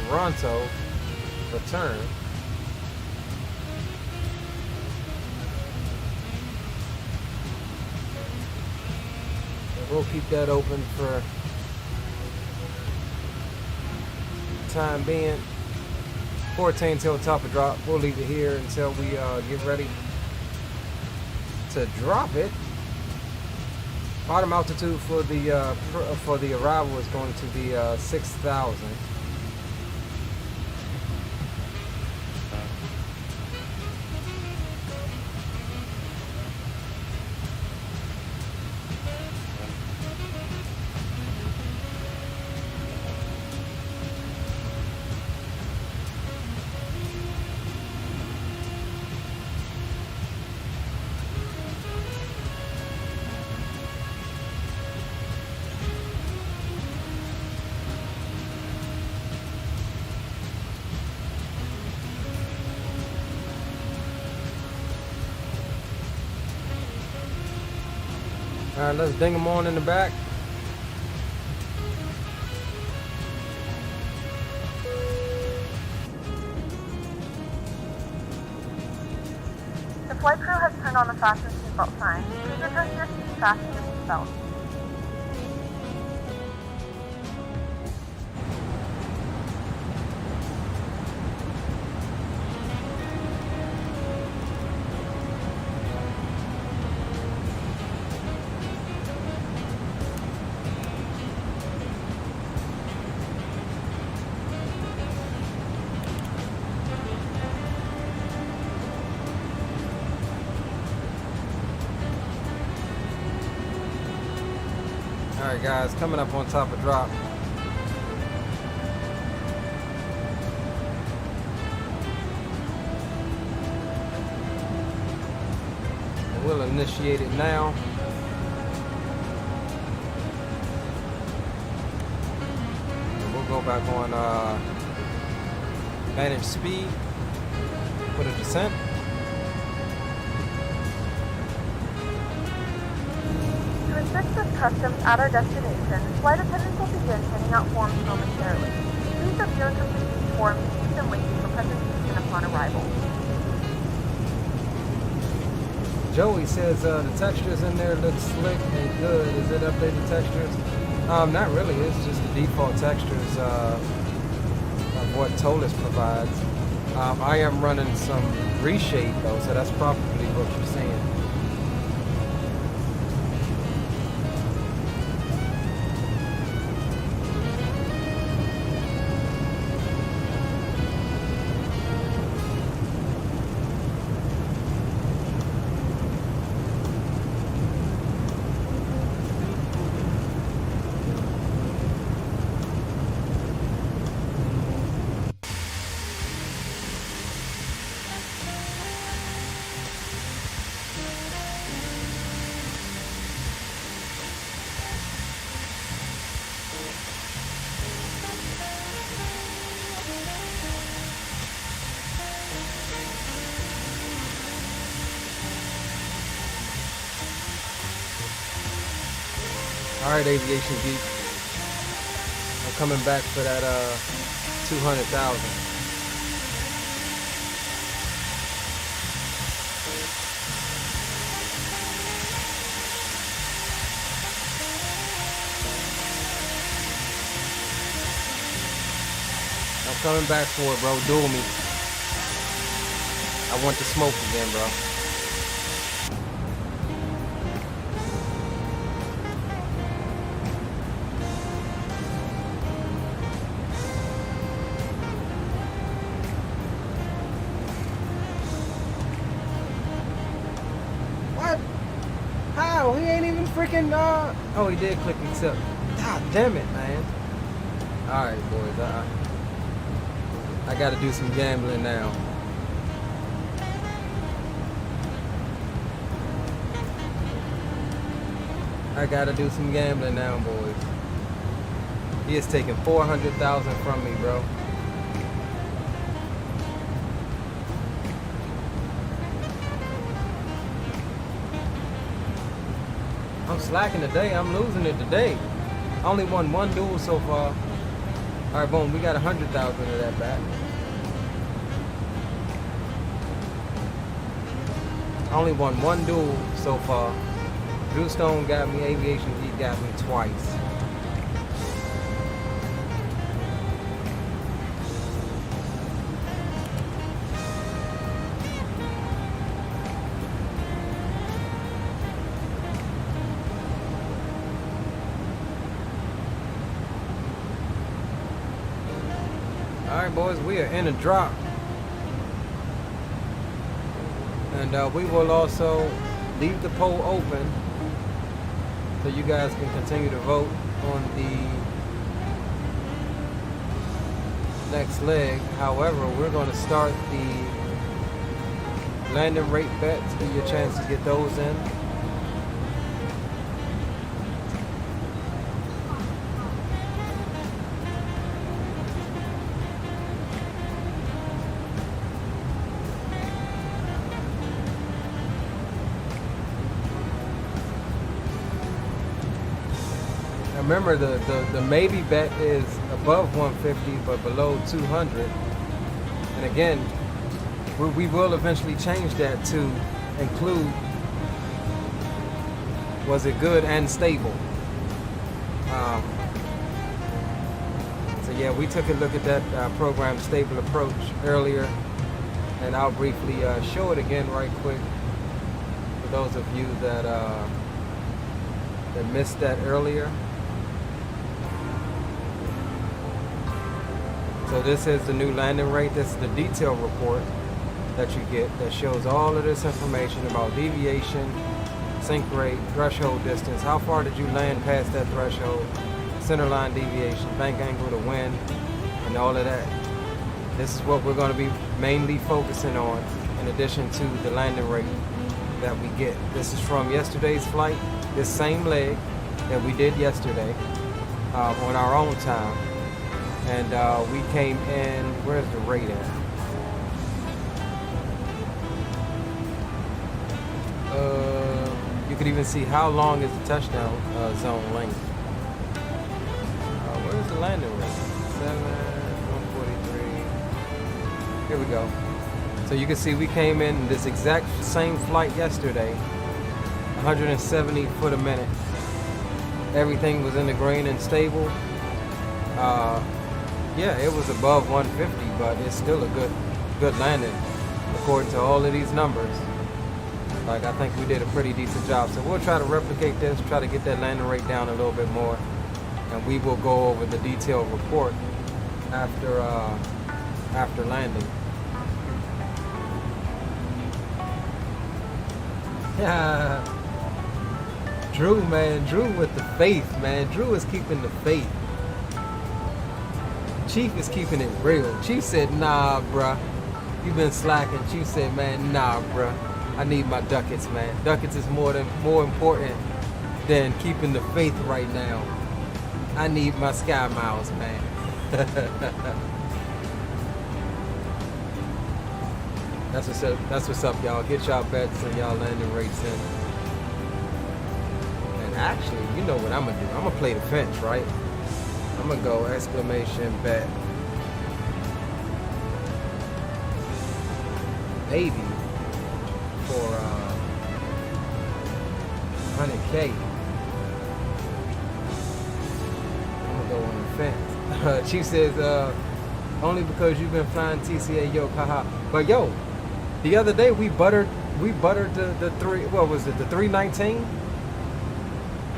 Toronto return. And we'll keep that open for the time being. 14 until top of drop. We'll leave it here until we get ready to drop it. Bottom altitude for the arrival is going to be 6,000. All right, let's ding them on in the back. The flight crew has turned on the fasten seatbelt sign. Please return to your seat and fasten your seatbelt. Alright guys, coming up on top of drop. We'll initiate it now. And we'll go go back on manage speed for the descent. To assist with customs at our destination, flight attendants will begin handing out forms momentarily. Please review and complete these forms and keep them with you for presentation upon arrival. Joey says the textures in there look slick and good. Is it updated textures? Not really. It's just the default textures of what Toliss provides. I am running some reshade though, so that's probably what you're seeing. Alright, Aviation Geek. I'm coming back for that 200,000. I'm coming back for it, bro. Duel me. I want the smoke again, bro. He ain't even freaking oh, he did click accept. God damn it, man. Alright, boys, I gotta do some gambling now. I gotta do some gambling now, boys. He is taking 400,000 from me, bro. I'm slacking today. I'm losing it today. I only won one duel so far. All right, boom. We got 100,000 of that back. I only won one duel so far. Drew Stone got me. Aviation Geek got me twice. Alright, boys, we are in a drop. And we will also leave the poll open so you guys can continue to vote on the next leg. However, we're going to start the landing rate bets, give you a chance to get those in. Remember, the maybe bet is above 150 but below 200. And again, we will eventually change that to include was it good and stable. So yeah, we took a look at that program stable approach earlier, and I'll briefly show it again right quick for those of you that missed that earlier. So this is the new landing rate. This is the detail report that you get that shows all of this information about deviation, sink rate, threshold distance, how far did you land past that threshold, centerline deviation, bank angle to wind, and all of that. This is what we're going to be mainly focusing on in addition to the landing rate that we get. This is from yesterday's flight, this same leg that we did yesterday on our own time. and we came in. Where's the rate at? You could even see how long is the touchdown zone length. Where's the landing rate? 143. Here we go. So you can see we came in this exact same flight yesterday, 170 foot a minute. Everything was in the green and stable. Yeah, it was above 150, but it's still a good landing according to all of these numbers. Like, I think we did a pretty decent job. So we'll try to replicate this, try to get that landing rate down a little bit more, and we will go over the detailed report after landing. Yeah, Drew, man, Drew with the faith, man. Drew is keeping the faith. Chief is keeping it real. Chief said, nah, bruh, you been slacking. Chief said, man, nah, bruh, I need my ducats, man. Ducats is more important than keeping the faith right now. I need my sky miles, man. That's what's up, y'all. Get y'all bets and y'all landing rates in. And actually, you know what I'm gonna do? I'm gonna play the fence, right? I'm gonna go exclamation bet. Maybe for 100K. I'm gonna go on the fence. Chief says, only because you've been flying TCA, yo, haha. But yo, the other day we buttered the 319.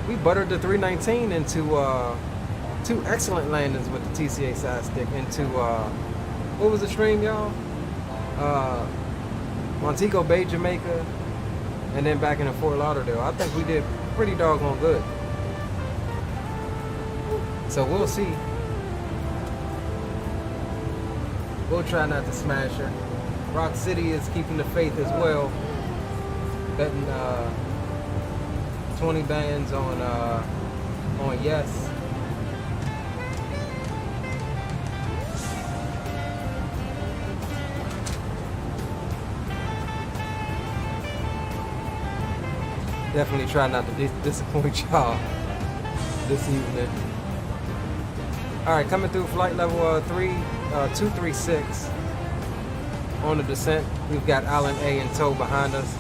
We buttered the 319 into two excellent landings with the TCA side stick into what was the stream, y'all? Montego Bay, Jamaica, and then back into Fort Lauderdale. I think we did pretty doggone good. So we'll see. We'll try not to smash her. Rock City is keeping the faith as well. Betting 20 bands on yes. Definitely try not to disappoint y'all this evening. All right, coming through flight level 236 on the descent. We've got Alan A in tow behind us,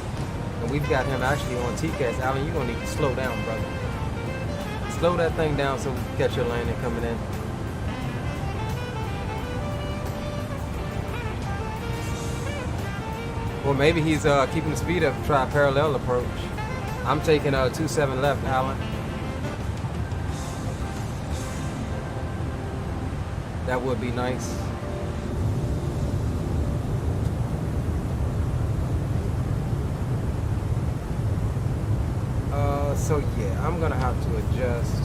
and we've got him actually on TCAS. Alan, you're gonna need to slow down, brother. Slow that thing down so we can catch your landing coming in. Well, maybe he's keeping the speed up, try a parallel approach. I'm taking 27 left, Alan. That would be nice. So yeah, I'm gonna have to adjust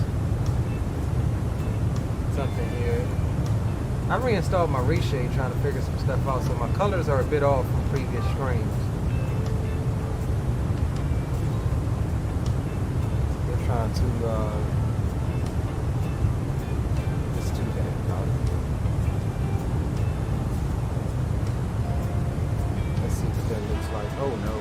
something here. I reinstalled my reshade trying to figure some stuff out, so my colors are a bit off from previous streams. We're trying to let's do that. Let's see what that looks like. Oh no.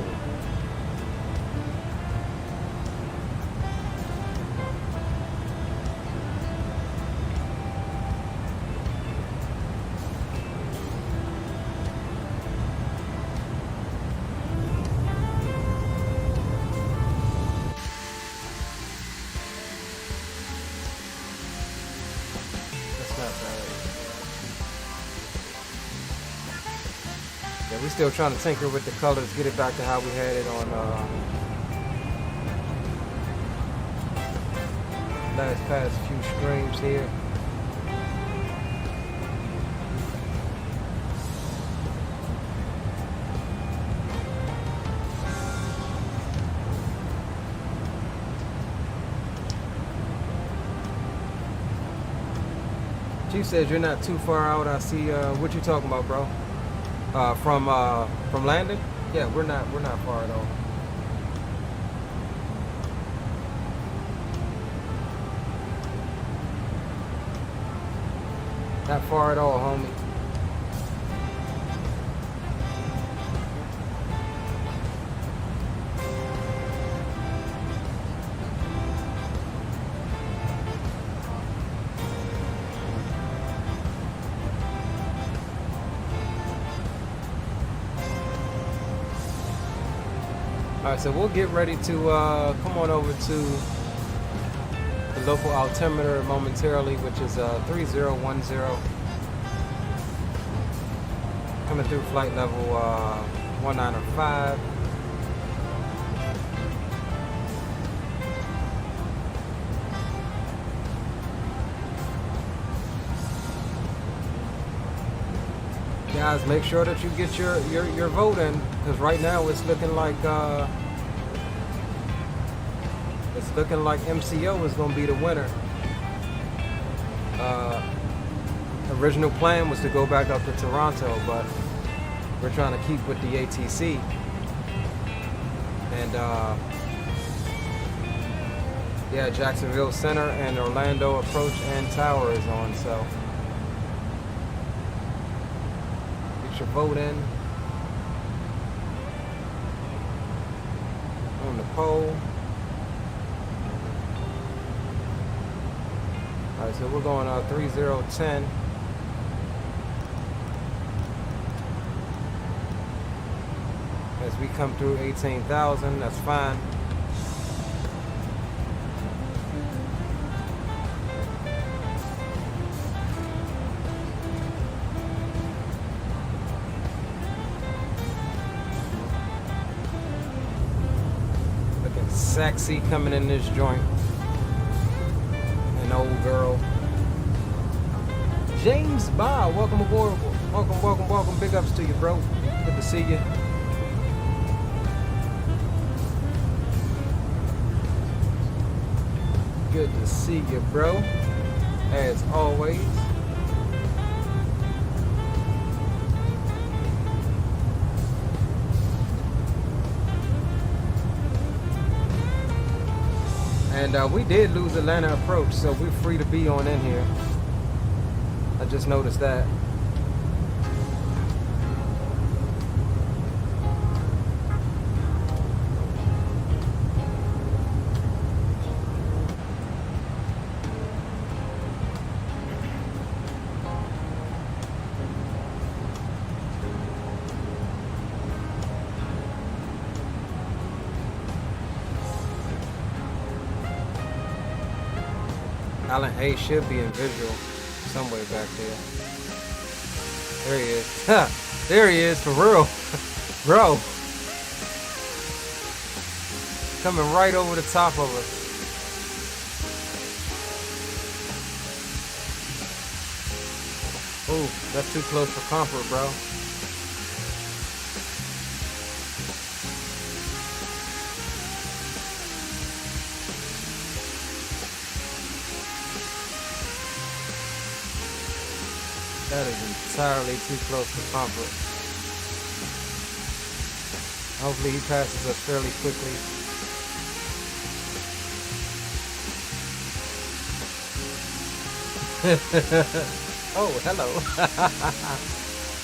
We're still trying to tinker with the colors, get it back to how we had it on past few streams here. Chief says you're not too far out. I see. What you talking about, bro? From landing? Yeah, we're not far at all. Not far at all, homie. Alright, so we'll get ready to come on over to the local altimeter momentarily, which is 3010. Coming through flight level 195. Guys, make sure that you get your vote in, because right now it's looking like MCO is going to be the winner. Original plan was to go back up to Toronto, but we're trying to keep with the ATC. And yeah, Jacksonville Center and Orlando approach and tower is on, so get your vote in on the poll. Alright, so we're going 3010. As we come through 18,000, that's fine. Looking sexy coming in this joint. An old girl. James Ba, welcome aboard. Welcome. Big ups to you, bro. Good to see you. Good to see you, bro. As always. And we did lose Atlanta approach, so we're free to be on in here. I just noticed that. Alan A should be in visual somewhere back there. There he is. There he is, for real. Bro. Coming right over the top of us. Ooh, that's too close for comfort, bro. That is entirely too close for comfort. Hopefully he passes us fairly quickly. Oh, hello.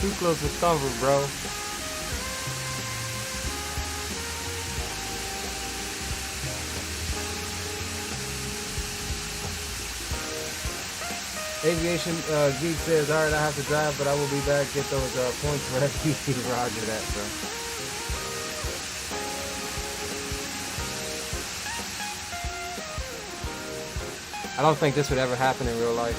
Too close for comfort, bro. Aviation Geek says, alright, I have to drive, but I will be back. Get those points for FPC. Roger that, bro. I don't think this would ever happen in real life.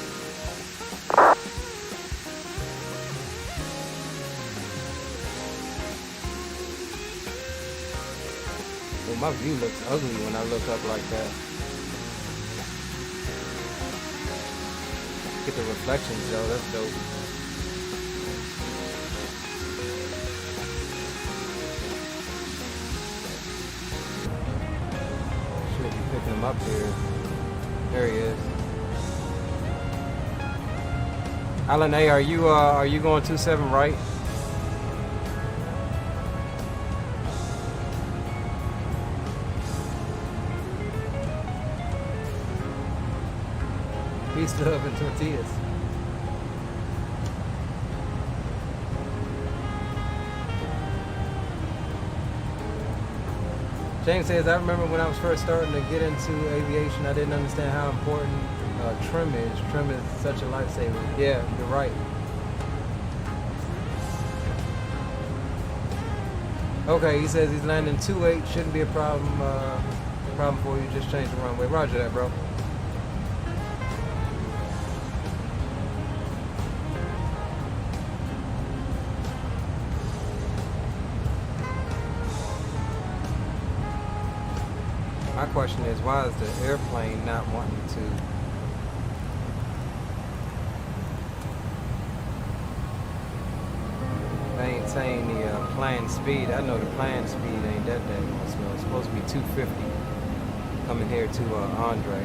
Well, my view looks ugly when I look up like that. Get the reflections though, that's dope. Should be picking him up here. There he is. Alan A, are you going 27 right? Peace, love, and tortillas. James says, I remember when I was first starting to get into aviation, I didn't understand how important trim is. Trim is such a lifesaver. Yeah, you're right. Okay, he says he's landing 2-8. Shouldn't be a problem for you. Just change the runway. Roger that, bro. My question is, why is the airplane not wanting to maintain the planned speed? I know the planned speed ain't that dang slow. It's supposed to be 250 coming here to Andre.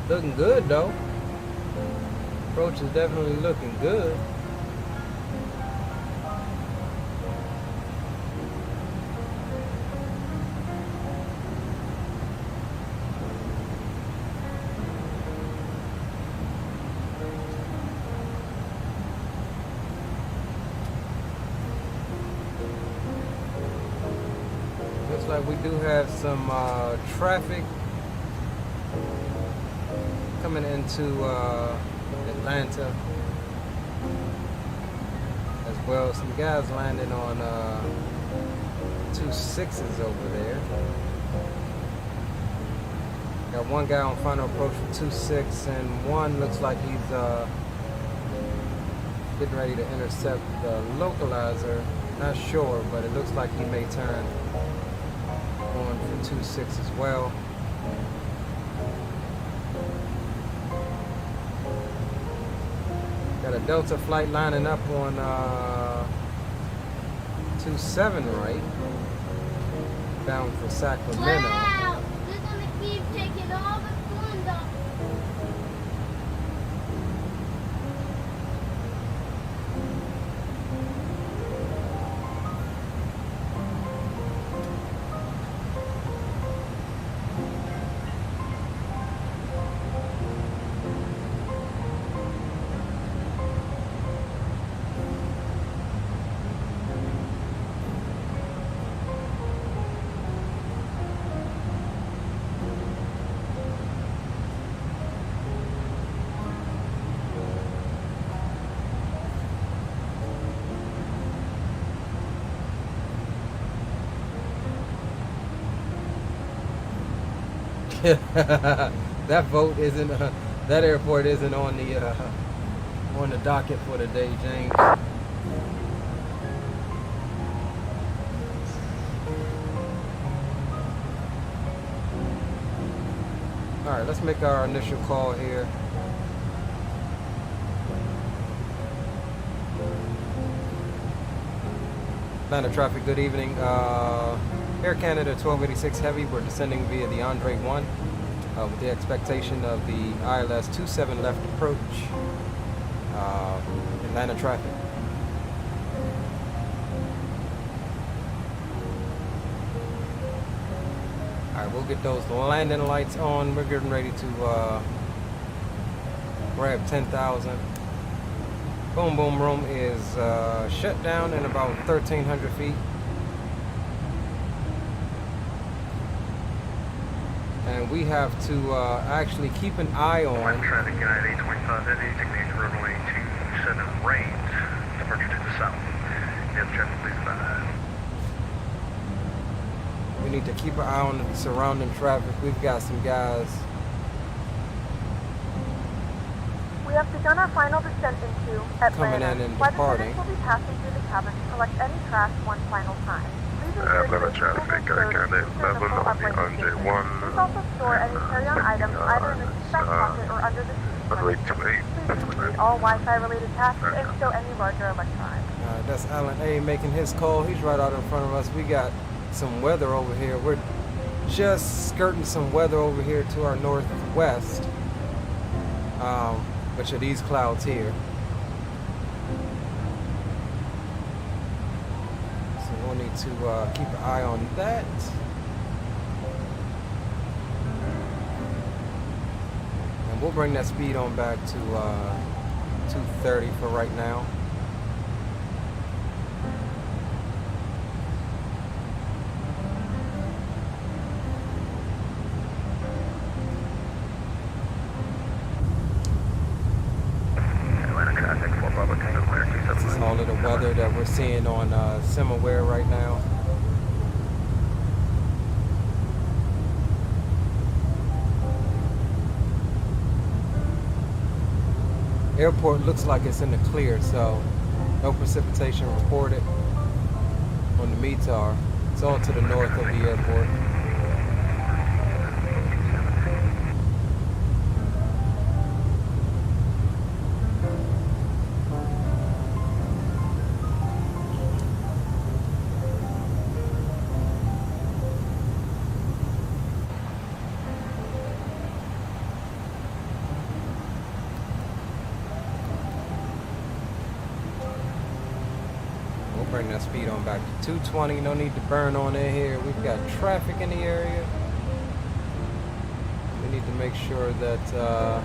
Looking good though. Approach is definitely looking good. Looks like we do have some traffic coming into Atlanta as well. Some guys landing on 2.6s over there. Got one guy on final approach for 2.6, and one looks like he's getting ready to intercept the localizer. Not sure, but it looks like he may turn on for 2.6 as well. Got a Delta flight lining up on 27 right, bound for Sacramento. Wow, they're gonna keep taking all the thunder. That vote isn't, that airport isn't on the docket for the day, James. All right, let's make our initial call here. Atlanta traffic, good evening. Air Canada 1286 Heavy, we're descending via the Andre 1 with the expectation of the ILS 27 left approach. Atlanta traffic. Alright, we'll get those landing lights on. We're getting ready to grab 10,000. Boom Boom Room is shut down in about 1,300 feet. And we have to actually keep an eye on traffic United 825 Heavy, taking the runway 27 right, departure to the south. Yes, traffic, please advise. We need to keep an eye on the surrounding traffic. We've got some guys. We have begun our final descent into Atlanta. Coming in and Flight departing. attendants will be passing through the cabin to collect any trash one final time. Atlanta traffic, KATL level on the Andre 1. Please also store any carry-on items either in the seatback pocket or under the seat. Runway 28. Please complete all Wi-Fi related tasks and stow any larger electronics. That's Alan A making his call. He's right out in front of us. We got some weather over here. We're just skirting some weather over here to our northwest, which are these clouds here. So we'll need to keep an eye on that. And we'll bring that speed on back to 230 for right now. This is all of the weather that we're seeing on Simaware right now. Airport looks like it's in the clear, so no precipitation reported on the METAR. It's all to the north of the airport. Bring that speed on back to 220. No need to burn on in here. We've got traffic in the area. We need to make sure that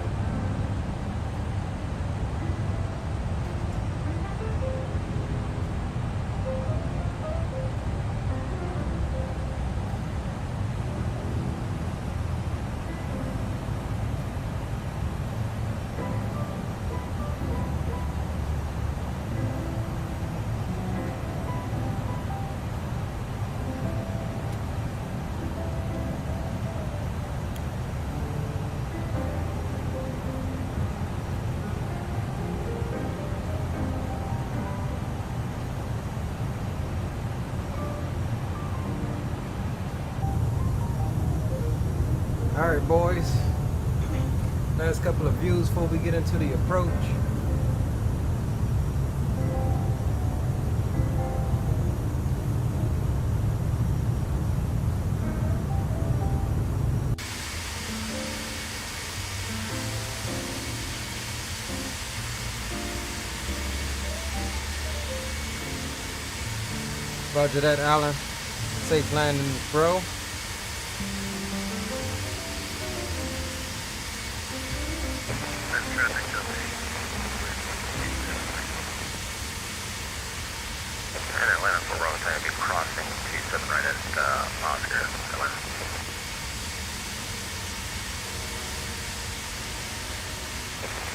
Alright boys, last couple of views before we get into the approach. Roger that, Alan. Safe landing, bro.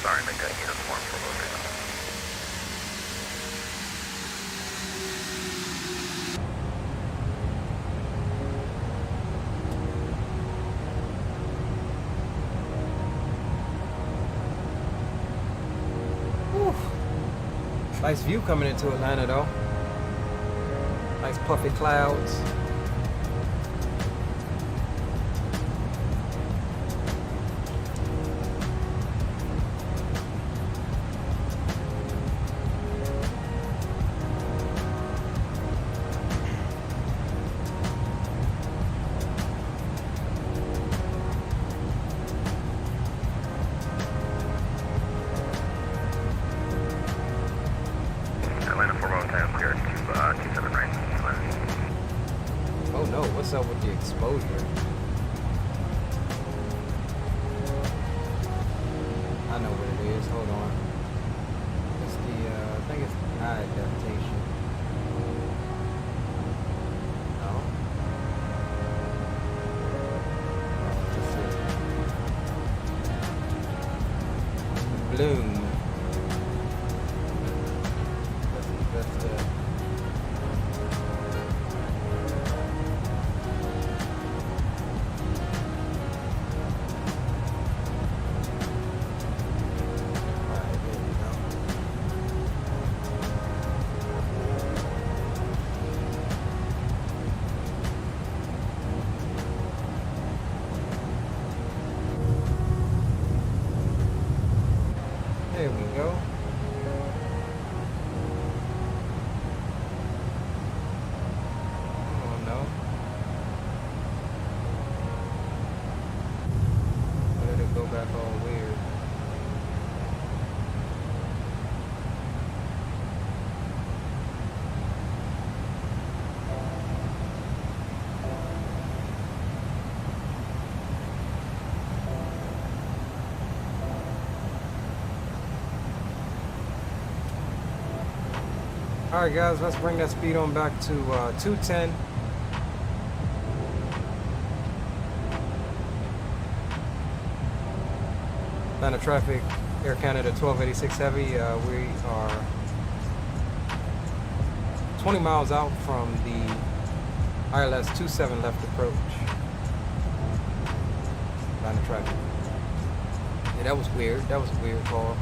Sorry, make that uniform for a little bit. Nice view coming into Atlanta though. Nice puffy clouds. Oh no, what's up with the exposure? I know what it is, hold on. It's the, I think it's the eye adaptation. No? Bloom. That's the there we go. Oh no. Alright guys, let's bring that speed on back to 210. Atlanta traffic, Air Canada 1286 Heavy. We are 20 miles out from the ILS 27 left approach. Atlanta traffic. Yeah, that was weird. That was a weird call.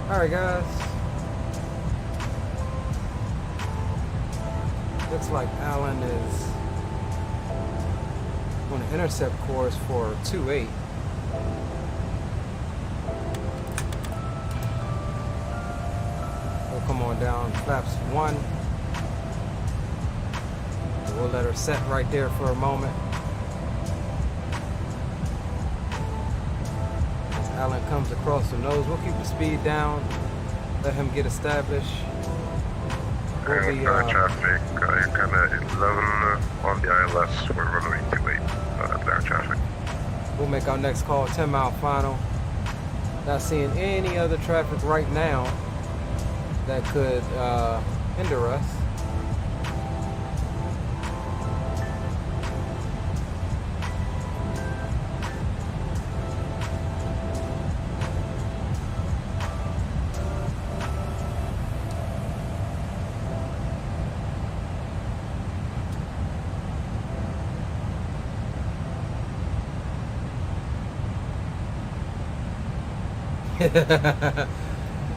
Alright guys, looks like Alan is on an intercept course for 2-8. We'll come on down, flaps 1. We'll let her set right there for a moment. Alan comes across the nose. We'll keep the speed down, let him get established. We'll be, traffic, you're kind of 11 on the ILS, we're runway 28, Atlanta traffic. We'll make our next call, 10 mile final. Not seeing any other traffic right now that could hinder us.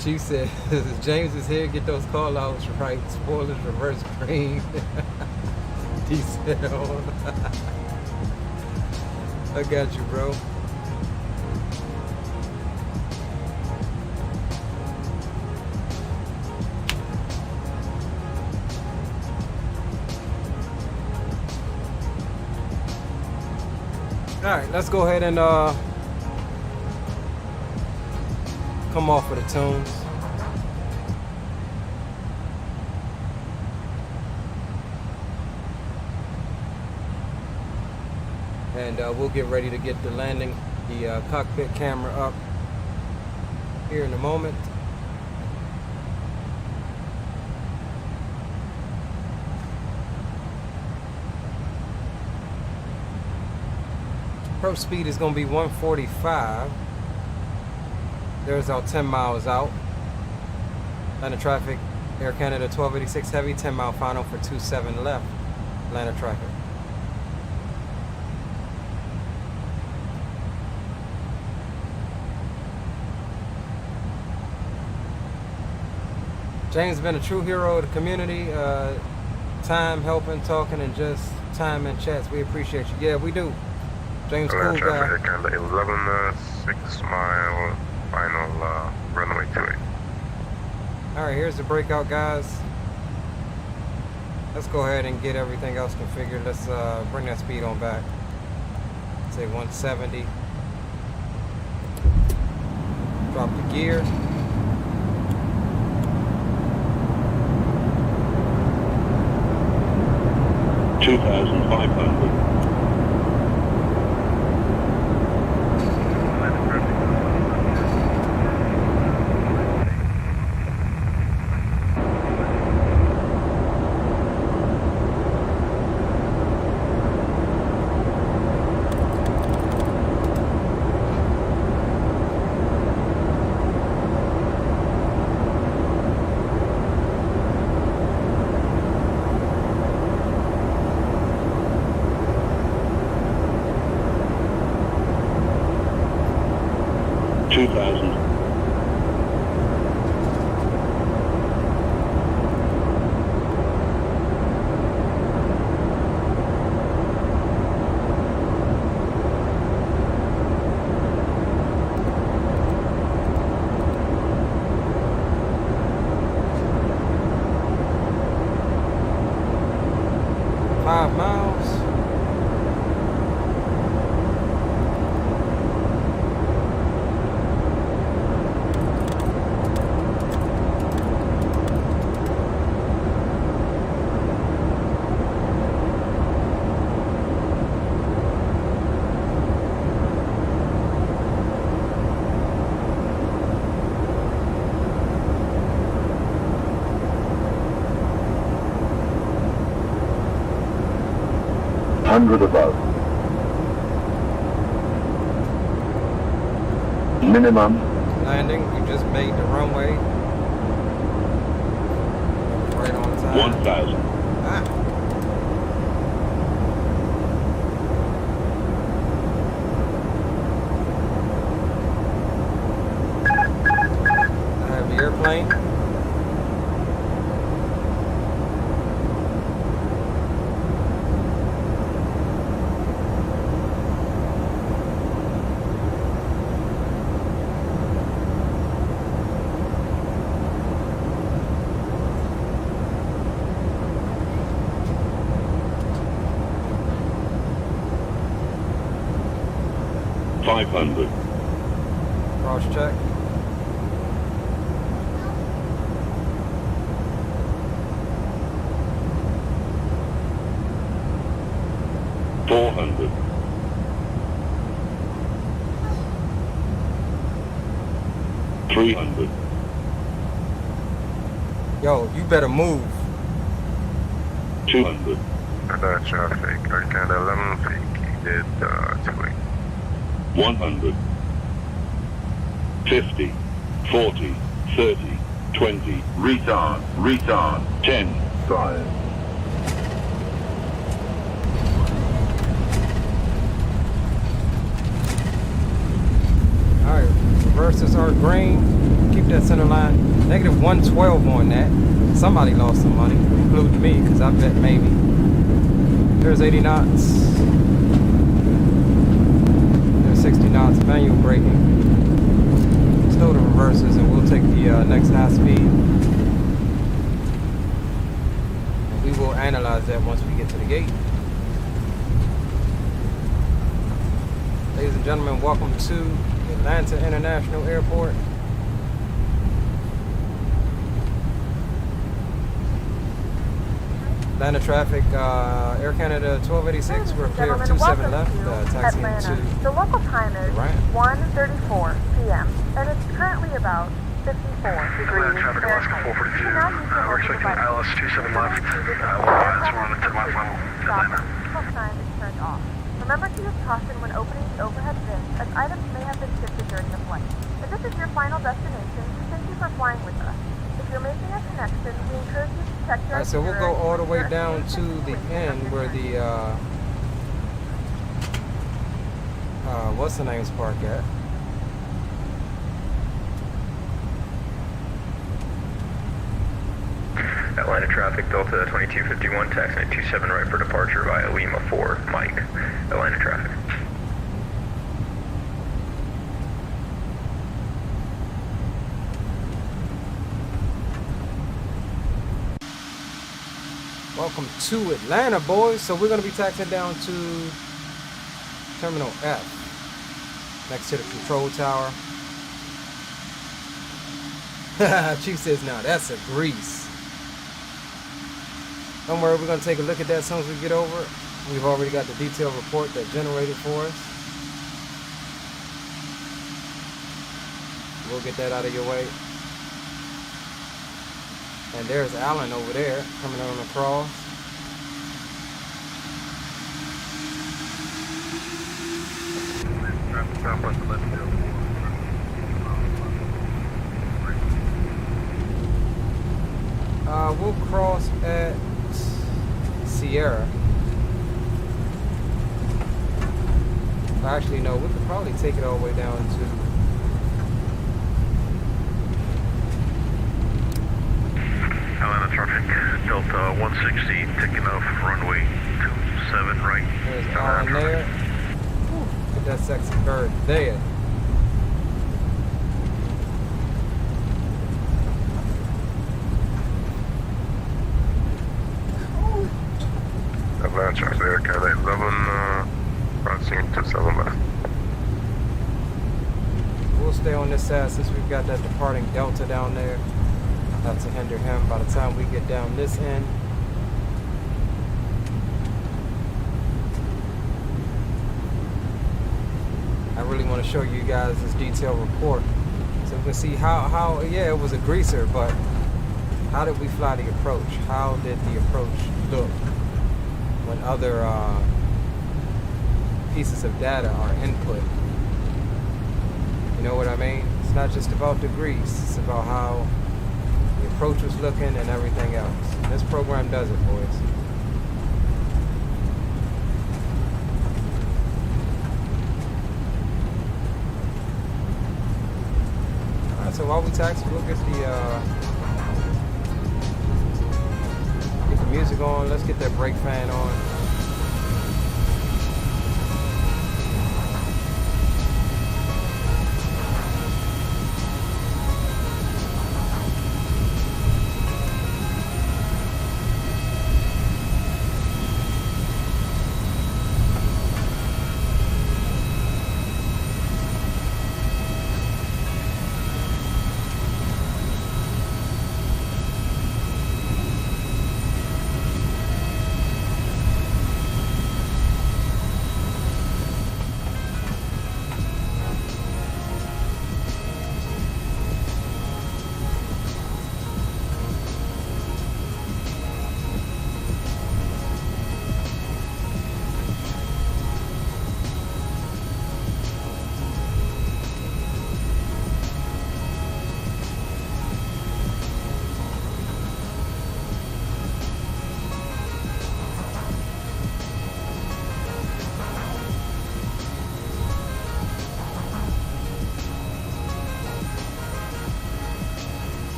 Chief said, James is here, get those call outs right. Spoilers, reverse green. Diesel. I got you, bro. Alright, let's go ahead and come off of the tunes. And we'll get ready to get the landing, the cockpit camera up here in a moment. Approach speed is going to be 145. There's our 10 miles out. Atlanta traffic, Air Canada 1286 Heavy, 10 mile final for 27 left. Atlanta traffic. James has been a true hero of the community. Time helping, talking, and just time in chats. We appreciate you. Yeah, we do. James, cool guy. Air Canada 11, 6 mile. Final runway 28. Alright, here's the breakout, guys. Let's go ahead and get everything else configured. Let's bring that speed on back. Say 170. Drop the gear. $2,500. 100 above. Minimum. Landing, we just made the runway. Right on time. 1,000. Ah. I have the airplane. Cross check. $400. 300. Yo, you better move. 200. Traffic, Arcana 11, vacated 280. 100. 50. 40. 30. 20. Retard. Retard. 10. 5. Alright, reverses are green. Keep that center line. Negative 112 on that. Somebody lost some money, including me, because I bet maybe. There's 80 knots. There's 60 knots. Manual braking. Slow the reverses, and we'll take the next high speed. And we will analyze that once we get to the gate. Ladies and gentlemen, welcome to Atlanta International Airport. Atlanta traffic, Air Canada 1286, we're clear of 27 left, taxiing Atlanta. to The local time is Right. 1:34 p.m. and it's currently about 54 degrees Traffic Alaska Fahrenheit. 442. You cannot use your We're expecting mobile ILS device. 27 left. We're We're on the 10 mile final, Atlanta. Stop sign is turned off. Remember to use caution when opening the overhead bins, as items may have been shifted during the flight. If this is your final destination, we thank you for flying with us. If you're making a connection, we encourage you to check your Alright, so we'll go all the way down to the end where the, what's the name's park at? Atlanta traffic, Delta 2251, taxi at 27 right for departure via Lima 4, Mike. Atlanta traffic. Welcome to Atlanta, boys. So we're going to be taxiing down to Terminal F, next to the control tower. Chief says, now that's a grease. Don't worry, we're going to take a look at that as soon as we get over it. We've already got the detailed report that generated for us. We'll get that out of your way. And there's Alan over there coming on across. We'll cross at Sierra. Actually, no, we could probably take it all the way down to Atlanta traffic, Delta 160, taking off runway 27 right. There's Alan there. Whew, look at that sexy bird there. Atlanta traffic, Air Canada 11, crossing 27 left. We'll stay on this side since we've got that departing Delta down there. Not to hinder him by the time we get down this end. I really want to show you guys this detailed report so we can see how yeah, it was a greaser, but how did we fly the approach? How did the approach look when other pieces of data are input. You know what I mean? It's not just about the grease, it's about how the approach was looking and everything else. And this program does it, boys. Alright, so while we taxi, we'll get the music on. Let's get that brake fan on.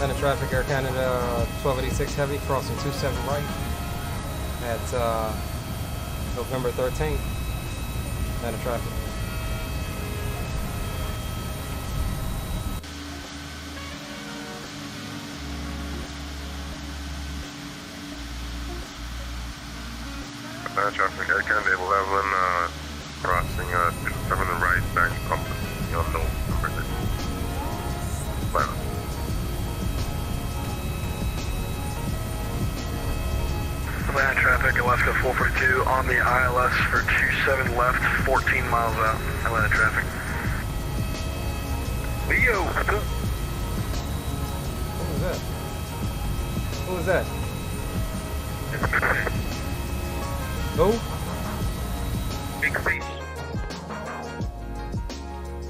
Atlanta traffic, Air Canada 1286 heavy, crossing 27 right at November 13th. Atlanta traffic. Atlanta traffic, Air Canada 11, crossing 27 right, bearing compass, unknown number 6. Atlanta. Atlanta traffic, Alaska 442 on the ILS for 27 left, 14 miles out. Atlanta traffic. Leo! What was that? Who was that? Who? Big face.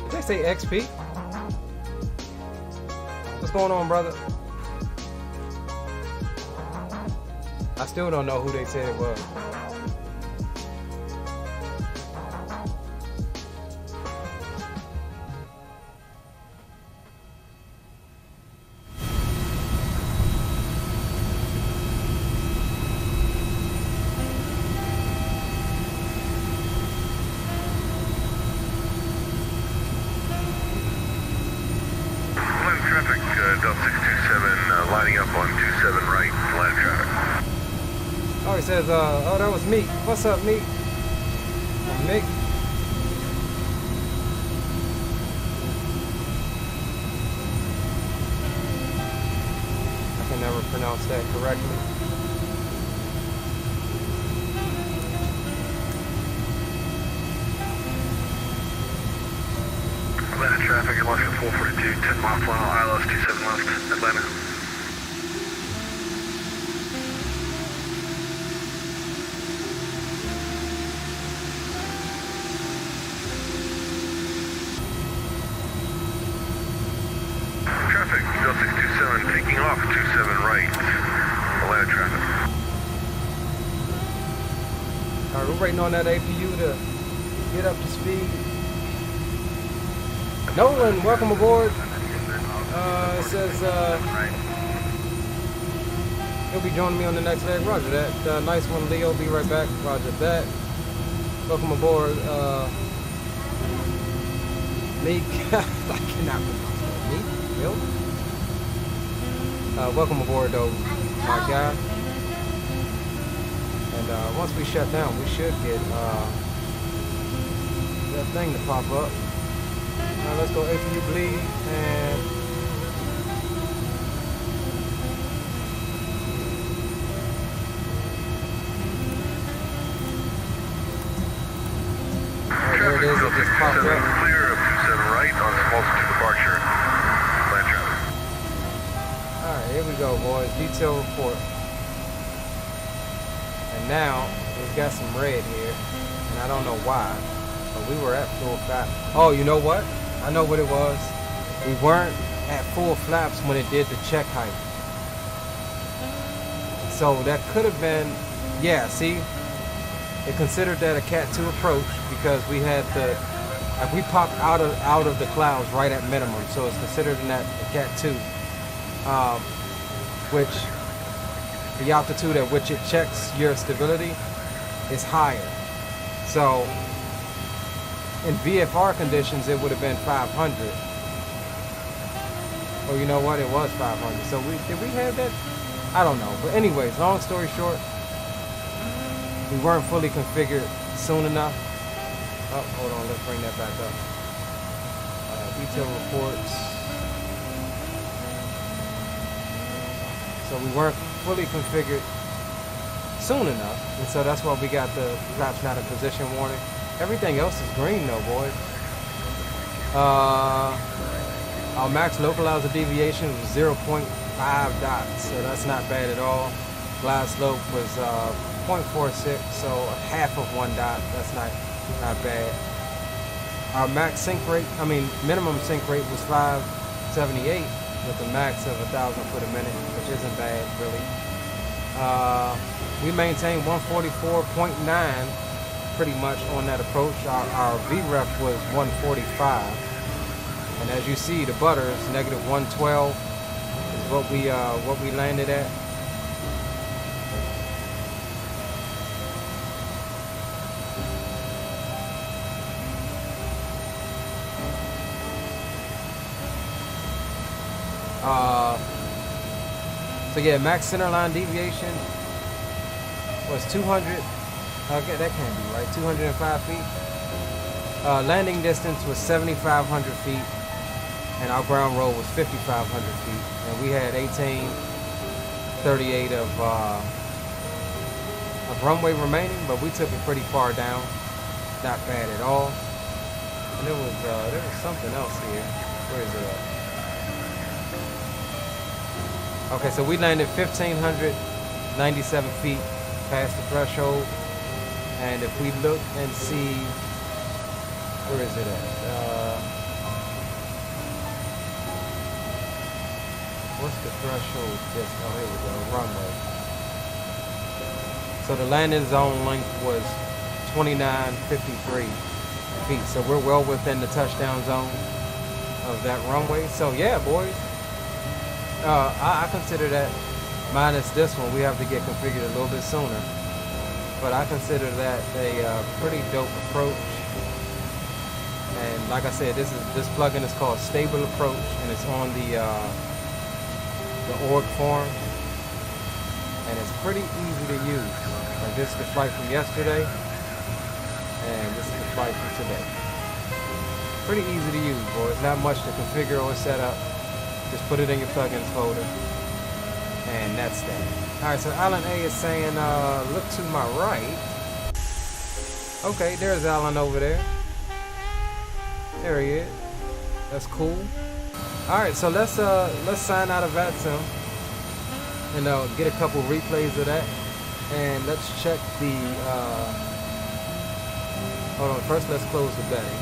Did they say XP? What's going on, brother? I still don't know who they said it was. Atlanta traffic, Delta 627, lining up on 27 right, Atlanta traffic. Oh, he says, oh, that was Meek. What's up, Meek? Oh, Meek. I can never pronounce that correctly. Atlanta traffic, Alaska 442, 10 mile final, ILS 27 left, Atlanta. Traffic, Delta 627, taking off 27 right, Atlanta traffic. Alright, we're waiting on that APU to get up to speed. Nolan, welcome aboard. It says he'll be joining me on the next leg. Roger that. Nice one, Leo. Be right back. Roger that. Welcome aboard, Meek. I cannot pronounce that. Meek? Bill? Welcome aboard, though, my guy. And once we shut down, we should get that thing to pop up. Let's go APU bleed and there it is, it just popped up. Clear of 27 right on small to departure, Atlanta traffic. Alright, here we go, boys. Detail report. And now we've got some red here, and I don't know why, but we were at full flap. Oh, you know what? I know what it was. We weren't at full flaps when it did the check height. So that could have been, yeah, see? It considered that a Cat 2 approach because we had the, like we popped out of the clouds right at minimum. So it's considered in that a Cat 2, which the altitude at which it checks your stability is higher. So in VFR conditions, it would have been 500. Oh, you know what? It was 500. So did we have that? I don't know. But anyways, long story short, we weren't fully configured soon enough. Oh, hold on. Let's bring that back up. Detail reports. So we weren't fully configured soon enough, and so that's why we got the flaps not in position warning. Everything else is green though, boys. Our max localizer deviation was 0.5 dots, so that's not bad at all. Glide slope was 0.46, so a half of 1 dot. That's not bad. Our max sync rate, minimum sync rate was 578 with a max of 1,000 foot a minute, which isn't bad really. We maintained 144.9 pretty much on that approach. Our VREF was 145, and as you see, the butter is negative 112 is what we landed at. So yeah, max centerline deviation was 200. Okay, that can't be right. 205 feet. Landing distance was 7,500 feet, and our ground roll was 5,500 feet. And we had 1838 of runway remaining, but we took it pretty far down. Not bad at all. And there was something else here. Where is it at? Okay, so we landed 1,597 feet past the threshold, and if we look and see, where is it at? What's the threshold? Oh, here we go, runway. So the landing zone length was 2,953 feet, so we're well within the touchdown zone of that runway. So yeah, boys. I consider that, minus this one, we have to get configured a little bit sooner. But I consider that a pretty dope approach. And like I said, this plugin is called Stable Approach, and it's on the org form, and it's pretty easy to use. Like this is the flight from yesterday, and this is the flight from today. Pretty easy to use, boys. Not much to configure or set up. Just put it in your plugins folder, and that's that. Alright, so Alan A is saying, look to my right. Okay, there's Alan over there. There he is. That's cool. Alright, so let's sign out of VATSIM and get a couple replays of that. And let's check the, hold on, first let's close the betting.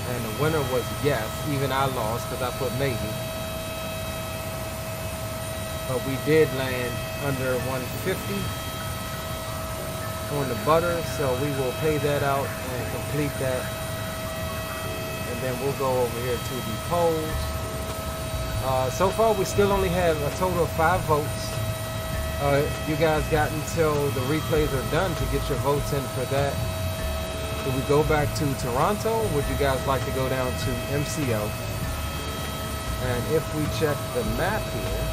And the winner was yes, even I lost because I put maybe. But we did land under 150 on the butter, so we will pay that out and complete that. And then we'll go over here to the polls. So far we still only have a total of 5 votes. You guys got until the replays are done to get your votes in for that. Do we go back to Toronto, or would you guys like to go down to MCO? And if we check the map here,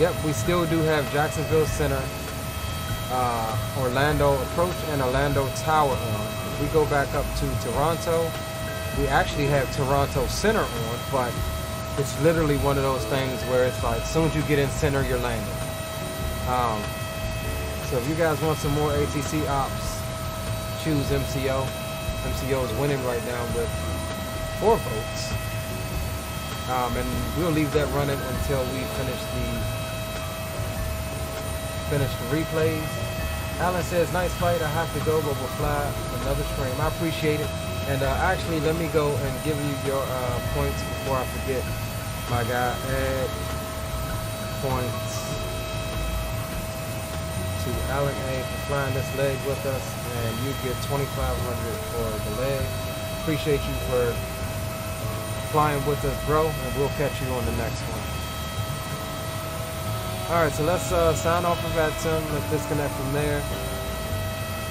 yep, we still do have Jacksonville Center, Orlando Approach, and Orlando Tower on. If we go back up to Toronto, we actually have Toronto Center on, but it's literally one of those things where it's like, as soon as you get in center, you're landing. So if you guys want some more ATC ops, choose MCO. MCO is winning right now with 4 votes. And we'll leave that running until we finish finish the replays. Alan says, nice flight, I have to go, but we'll fly another stream. I appreciate it. And actually, let me go and give you your points before I forget. My guy, add points to Alan A for flying this leg with us, and you get 2,500 for the leg. Appreciate you for flying with us, bro, and we'll catch you on the next one. Alright, so let's sign off of Atom. Let's disconnect from there.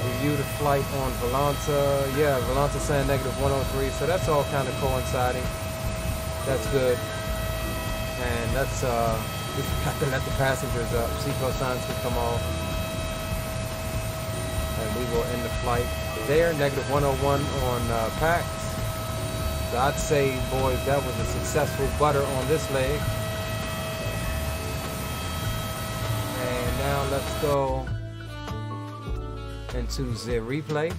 Review the flight on Volanta. Yeah, Volanta saying -103, so that's all kind of coinciding. That's good. And that's we have to let the passengers up. Seatbelt signs can come off. And we will end the flight there. -101 on PAX. So I'd say, boys, that was a successful butter on this leg. And now let's go into the replay.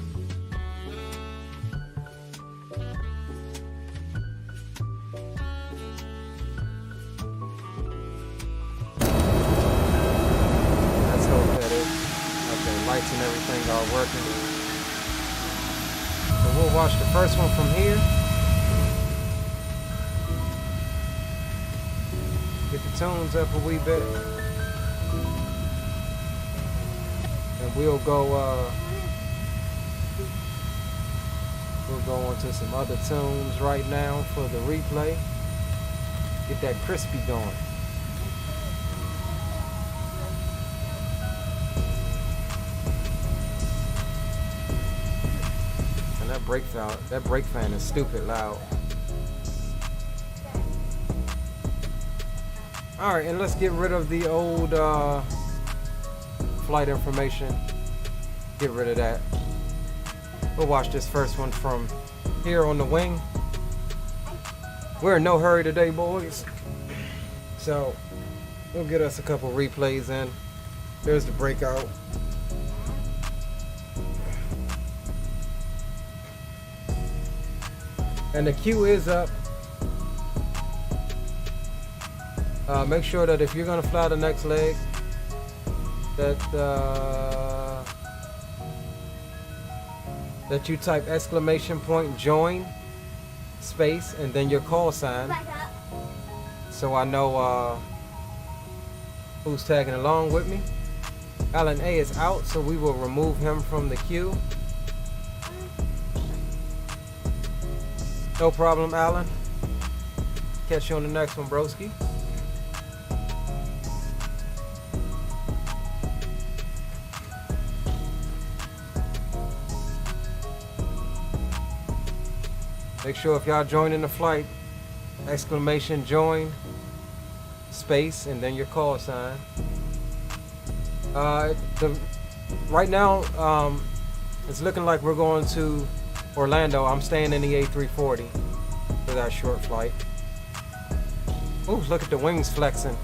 Let's hope that it, okay, lights and everything are working. So we'll watch the first one from here. Get the tunes up a wee bit. And we'll go into some other tunes right now for the replay. Get that crispy going. And that brake fan is stupid loud. Alright, and let's get rid of the old flight information. Get rid of that. We'll watch this first one from here on the wing. We're in no hurry today, boys. So we'll get us a couple replays in. There's the breakout. And the queue is up. Make sure that if you're gonna fly the next leg, that you type ! join space and then your call sign, so I know who's tagging along with me. Alan A is out, so we will remove him from the queue. No problem, Alan. Catch you on the next one, broski. Make sure if y'all joining the flight, ! join space and then your call sign. Right now, it's looking like we're going to Orlando. I'm staying in the A340 for that short flight. Ooh, look at the wings flexing.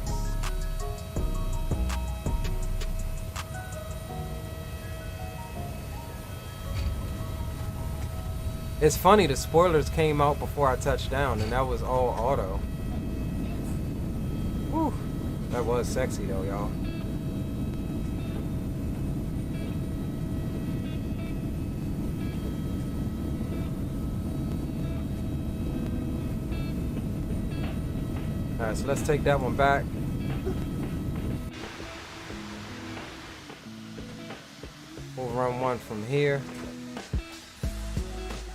It's funny, the spoilers came out before I touched down, and that was all auto. Whew, that was sexy though, y'all. Alright, so let's take that one back. We'll run one from here.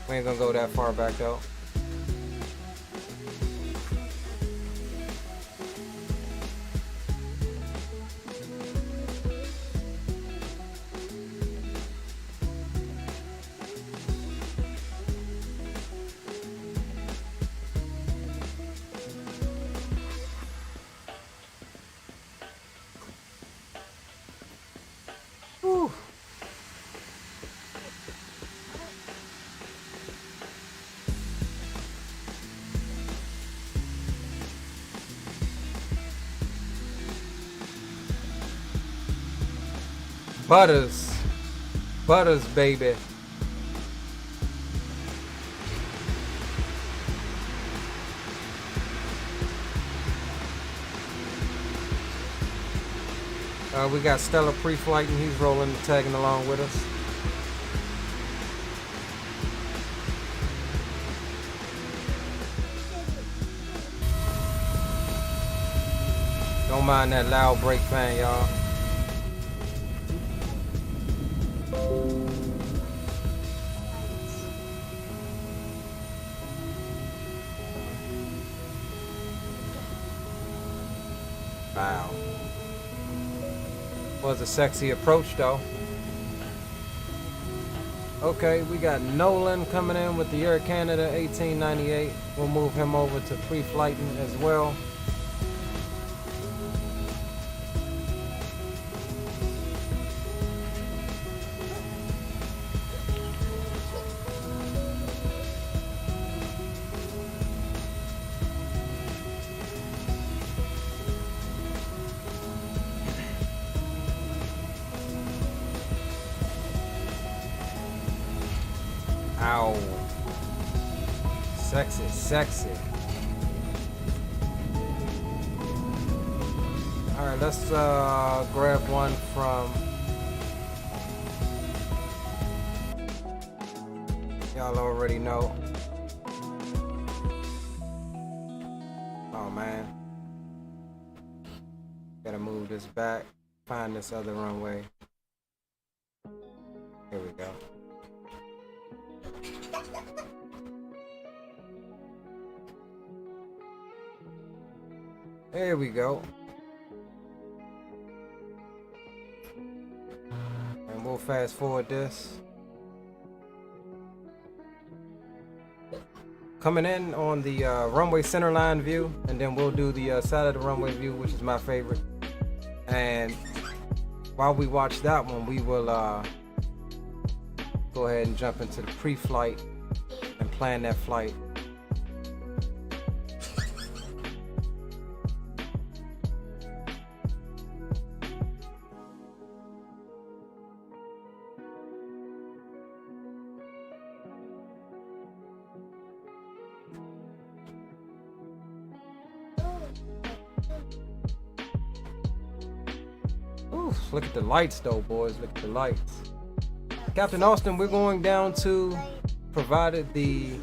We ain't gonna go that far back though. Whew. Butters, baby. We got Stella pre-flight and he's rolling and tagging along with us. Don't mind that loud brake fan, y'all. Wow. Was a sexy approach though. Okay, we got Nolan coming in with the Air Canada 1898. We'll move him over to pre-flighting as well. Ow. Sexy, sexy. Alright, let's grab one from... Y'all already know. Oh man. Gotta move this back. Find this other runway. Here we go. There we go. And we'll fast forward this. Coming in on the runway centerline view, and then we'll do the side of the runway view, which is my favorite. And while we watch that one, we will go ahead and jump into the pre-flight and plan that flight. Look at the lights though, boys. Look at the lights. Captain Austin, we're going down to, provided the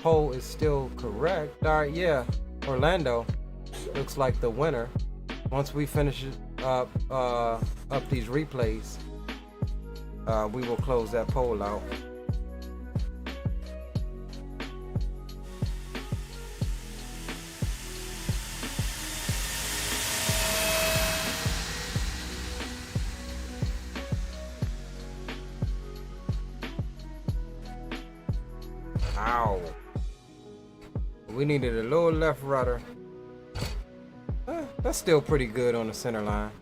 poll is still correct. Alright, yeah. Orlando looks like the winner. Once we finish it up these replays, we will close that poll out. Ow. We needed a little left rudder. That's still pretty good on the center line.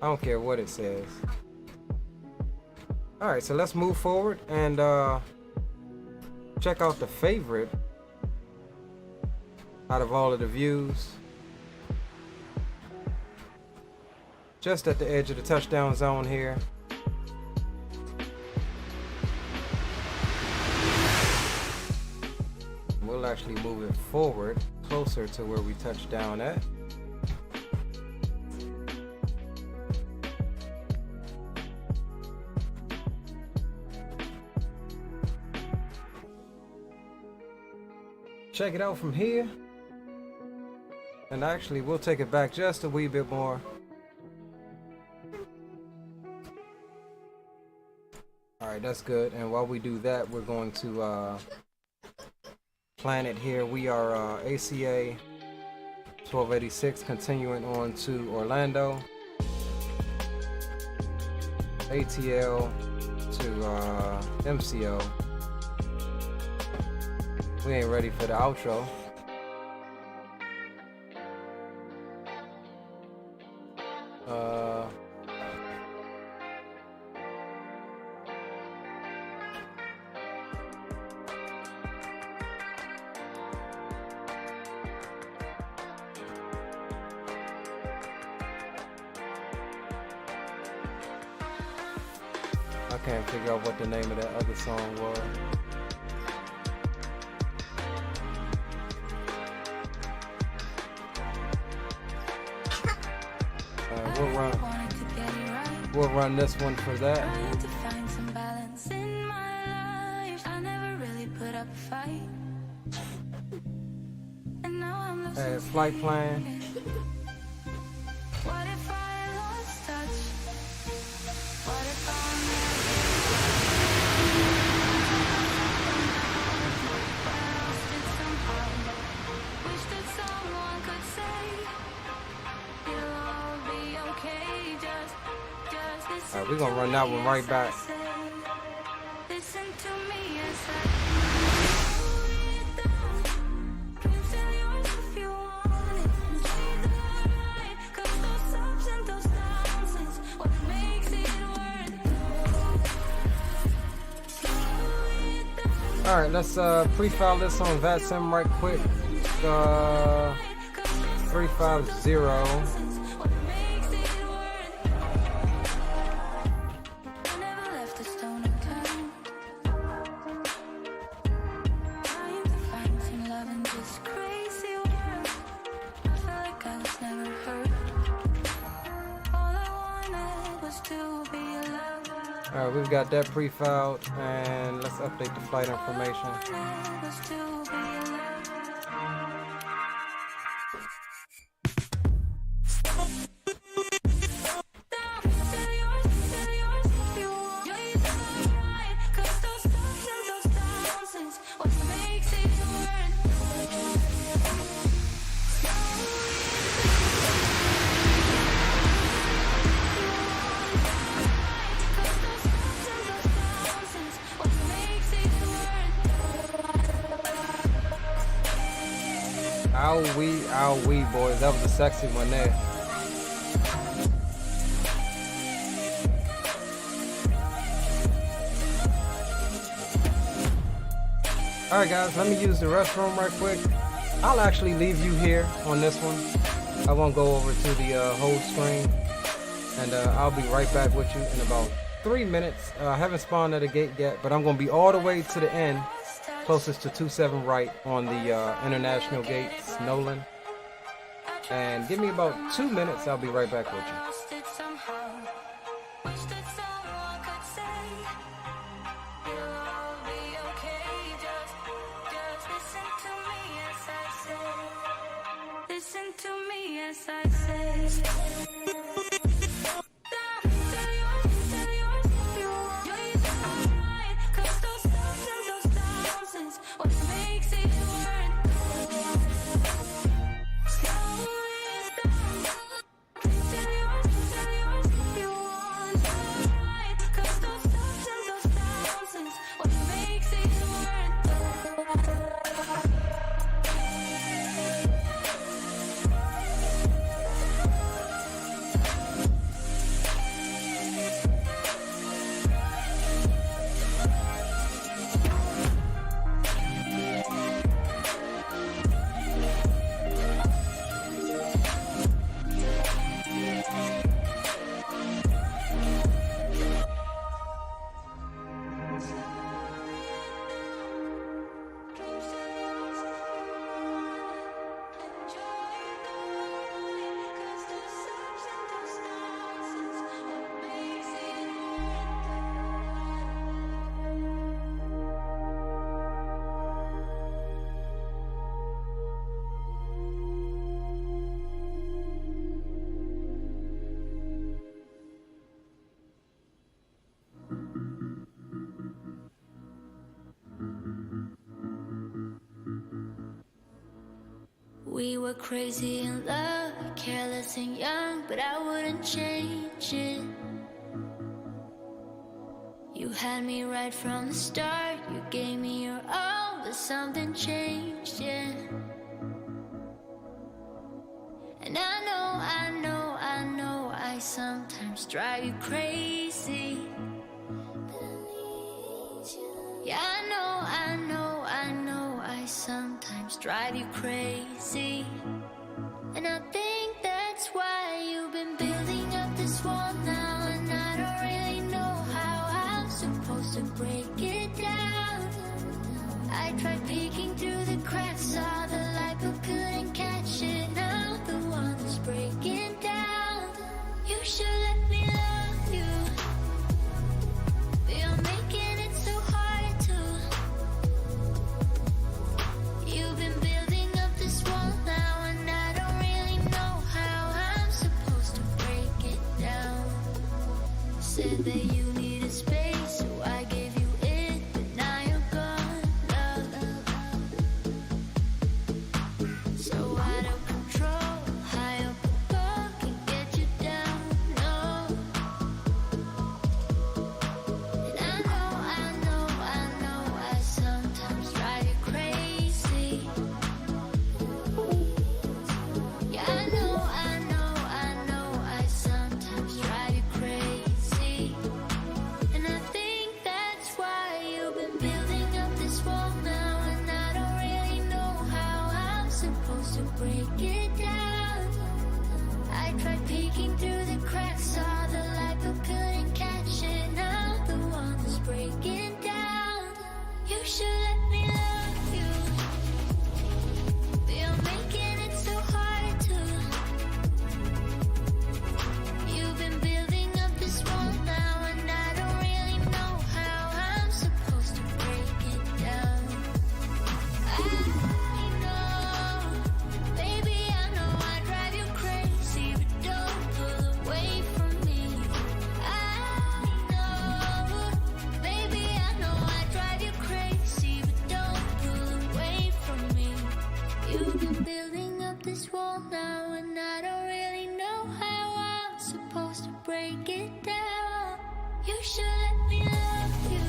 I don't care what it says. Alright, so let's move forward and check out the favorite out of all of the views. Just at the edge of the touchdown zone here. We'll actually move it forward closer to where we touched down at. Check it out from here. And actually we'll take it back just a wee bit more. Alright, that's good. And while we do that, we're going to plan it here. We are ACA 1286 continuing on to Orlando. ATL to MCO. We ain't ready for the outro. I can't figure out what the name of that other song was. we'll run this one for that. Hey, flight plan. Alright, we're gonna run that one right back. Alright, let's pre-file this on VATSIM right quick. 350. Alright, we've got that pre-filed, and let's update the flight information. Owie, boys, that was a sexy one there. Alright guys, let me use the restroom right quick. I'll actually leave you here on this one. I won't go over to the whole screen. And I'll be right back with you in about 3 minutes. I haven't spawned at a gate yet, but I'm going to be all the way to the end, closest to 27 right on the international gates, Nolan. And give me about 2 minutes, I'll be right back with you. Listen to me as I say. We were crazy in love, careless and young, but I wouldn't change it. You had me right from the start, you gave me your all, but something changed, yeah. And I know, I sometimes drive you crazy. Yeah, I know, I sometimes drive you crazy. And I think that's why you've been building up this wall now. And I don't really know how I'm supposed to break it down. I tried peeking through the cracks, saw the light but couldn't catch it. Now the one that's breaking down. should let me love you. You're making it so hard to. You've been building up this wall now, and I don't really know how I'm supposed to break it down. Said that you needed space, so I gave you it, but now you're gone. So out of control, high up above, can get you down. No. And I know, I sometimes drive you crazy. Yeah, I know, I sometimes drive you crazy. And I think that's why you've been building up this wall now, and I don't really know how I'm supposed to break it down. I tried peeking through the cracks, saw the light but couldn't catch it. Now the one that's breaking down. You should let me love you. You're making it so hard to. You've been building up this wall now, and I don't really know how I'm supposed to break it down. I know, baby, I know I drive you crazy, but don't pull away from me. I know, baby, I know I drive you crazy, but don't pull away from me. You've been building up this wall now, and I don't really know how I'm supposed to break it down. You should let me love you.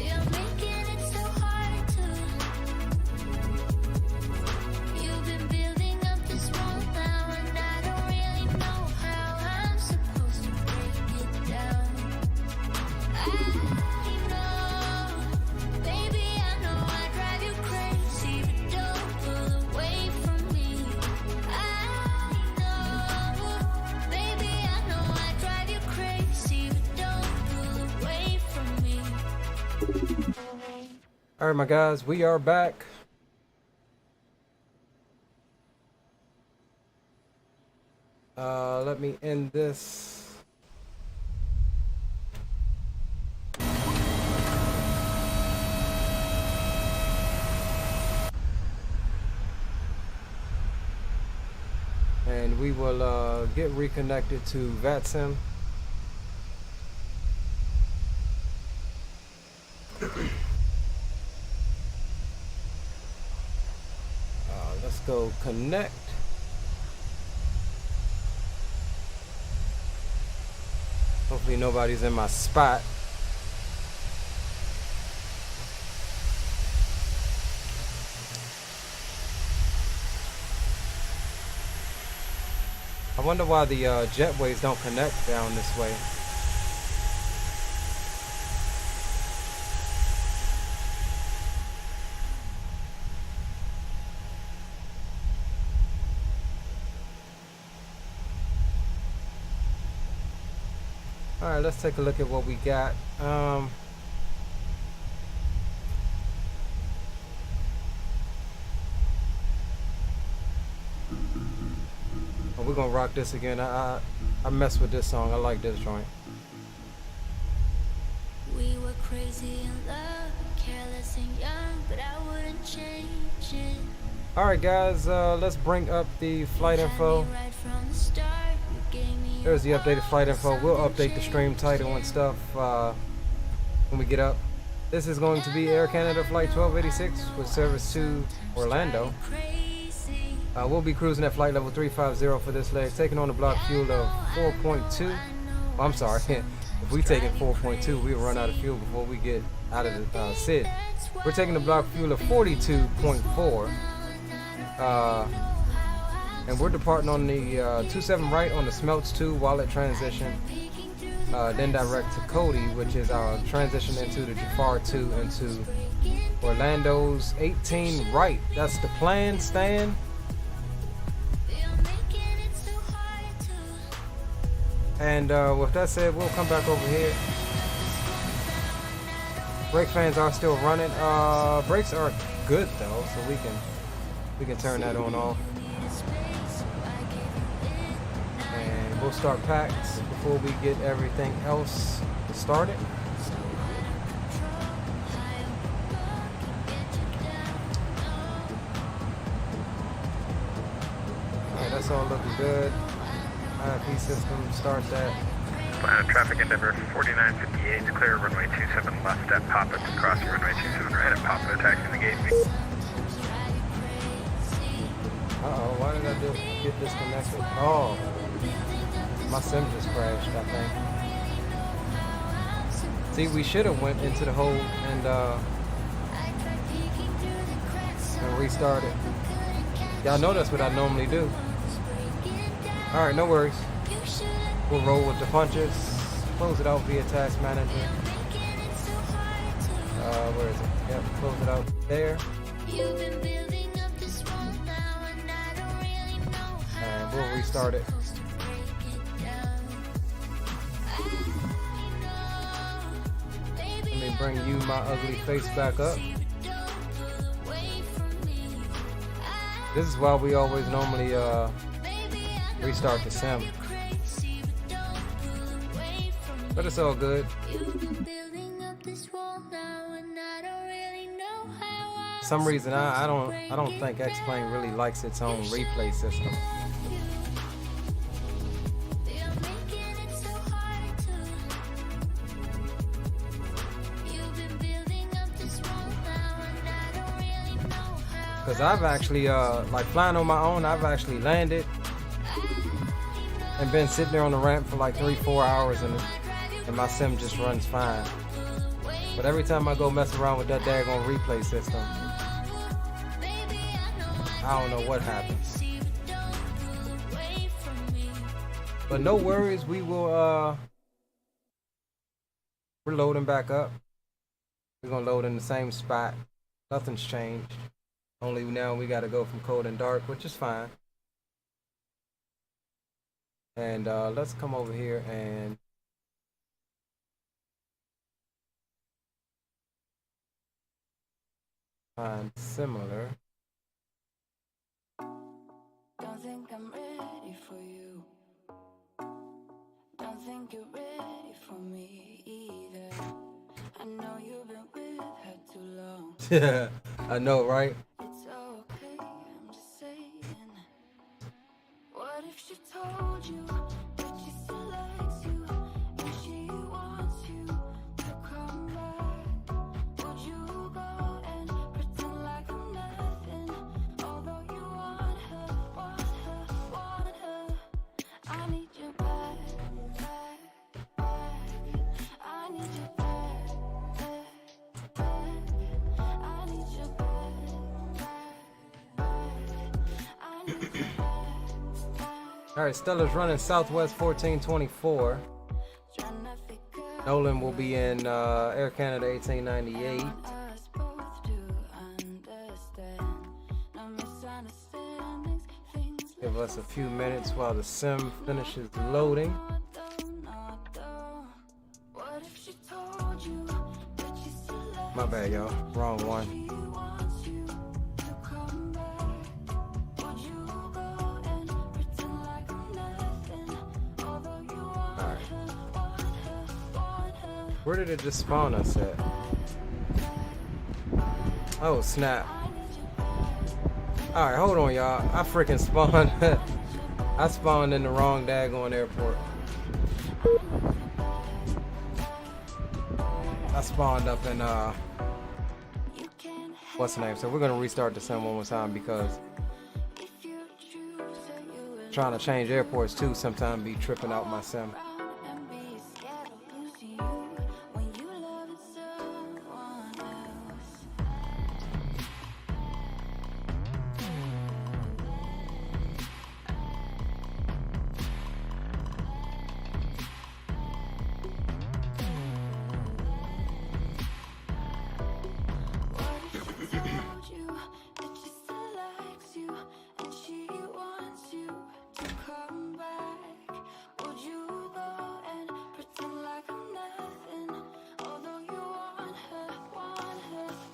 You're making it so hard to. You've been building up this wall now, and I don't really know how I'm supposed to break it down. I know, baby, I know I drive you crazy, but don't pull away from me. I know, baby, I know I drive you crazy, but don't pull away from me. All right, my guys, we are back. Let me end this. And we will get reconnected to VATSIM. Let's go connect. Hopefully nobody's in my spot. I wonder why the jetways don't connect down this way. All right, let's take a look at what we got. Well, we're gonna rock this again. I mess with this song. I like this joint. We were crazy in love, careless and young, but I wouldn't change it. All right, guys, let's bring up the flight info. Right from the start, you gave me There's the updated flight info. We'll update the stream title and stuff when we get up. This is going to be Air Canada Flight 1286 with service to Orlando. We'll be cruising at flight level 350 for this leg, taking on a block fuel of 4.2. Oh, I'm sorry. If we take it 4.2, we'll run out of fuel before we get out of the SID. We're taking the block fuel of 42.4. And we're departing on the 27 right on the Smelts 2 Wallet transition. Then direct to Cody, which is our transition into the Jafar 2 into Orlando's 18 right. That's the plan, Stan. And with that said, we'll come back over here. Brake fans are still running. Brakes are good though, so we can turn that on off. And We'll start packs before we get everything else started. Alright, that's all looking good. IFE system, start that. Traffic endeavor 4958 is clear, runway 27 left at Papa, crossing runway 27 right at Papa, taxiing the gate. Uh-oh, why did I get disconnected? Oh, my sim just crashed, I think. See, we should have went into the hole and restarted. Y'all know that's what I normally do. Alright, no worries. We'll roll with the punches. Close it out via task manager. Where is it? Yep, close it out there. And we'll restart it. Let me bring you my ugly face back up. This is why we always normally restart the sim. But it's all good. For some reason I don't think X-Plane really likes its own replay system. Cause I've actually like flying on my own, I've actually landed and been sitting there on the ramp for like 3-4 hours and my sim just runs fine. But every time I go mess around with that daggone replay system, I don't know what happens. But no worries, we will we're loading back up. We're gonna load in the same spot. Nothing's changed. Only now we gotta go from cold and dark, which is fine. And let's come over here and find similar. Don't think I'm ready for you. Don't think you're ready for me either. I know you've been with her too long. Yeah, I know, right? It's okay, I'm just saying. What if she told you that she still likes you and she wants you to come back? Would you go and pretend like I'm nothing? Although you want her, want her, want her. I need you back, back, back. I need you back, back, back. I need you back, back, back. I need you back. Alright, Stella's running Southwest 1424. Nolan will be in Air Canada 1898. Give us a few minutes while the sim finishes loading. My bad, y'all. Wrong one. Where did it just spawn us at? Oh, snap. Alright, hold on, y'all. I freaking spawned. I spawned in the wrong daggone airport. I spawned up in, what's the name? So we're going to restart the sim one more time because trying to change airports too sometimes be tripping out my sim.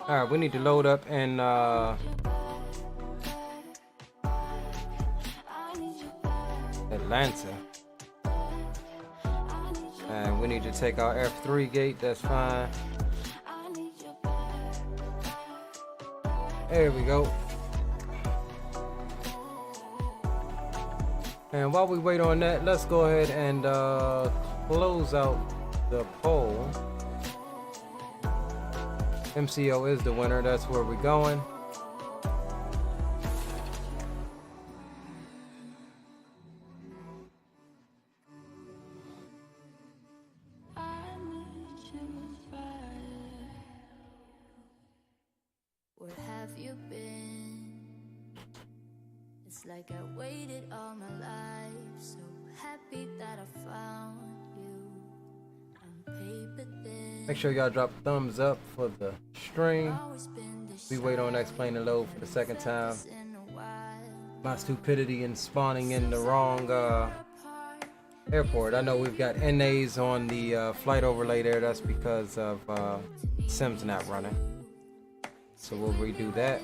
Alright, we need to load up in Atlanta. And we need to take our F3 gate, that's fine. There we go. And while we wait on that, let's go ahead and close out the poll. MCO is the winner, that's where we're going. Where have you been? It's like I waited all my life, so happy that I found you. On paper thin. Make sure y'all drop a thumbs up for the stream. We wait on X-Plane to load for the second time. My stupidity in spawning in the wrong airport. I know we've got NAs on the flight overlay there. That's because of Sims not running. So we'll redo that.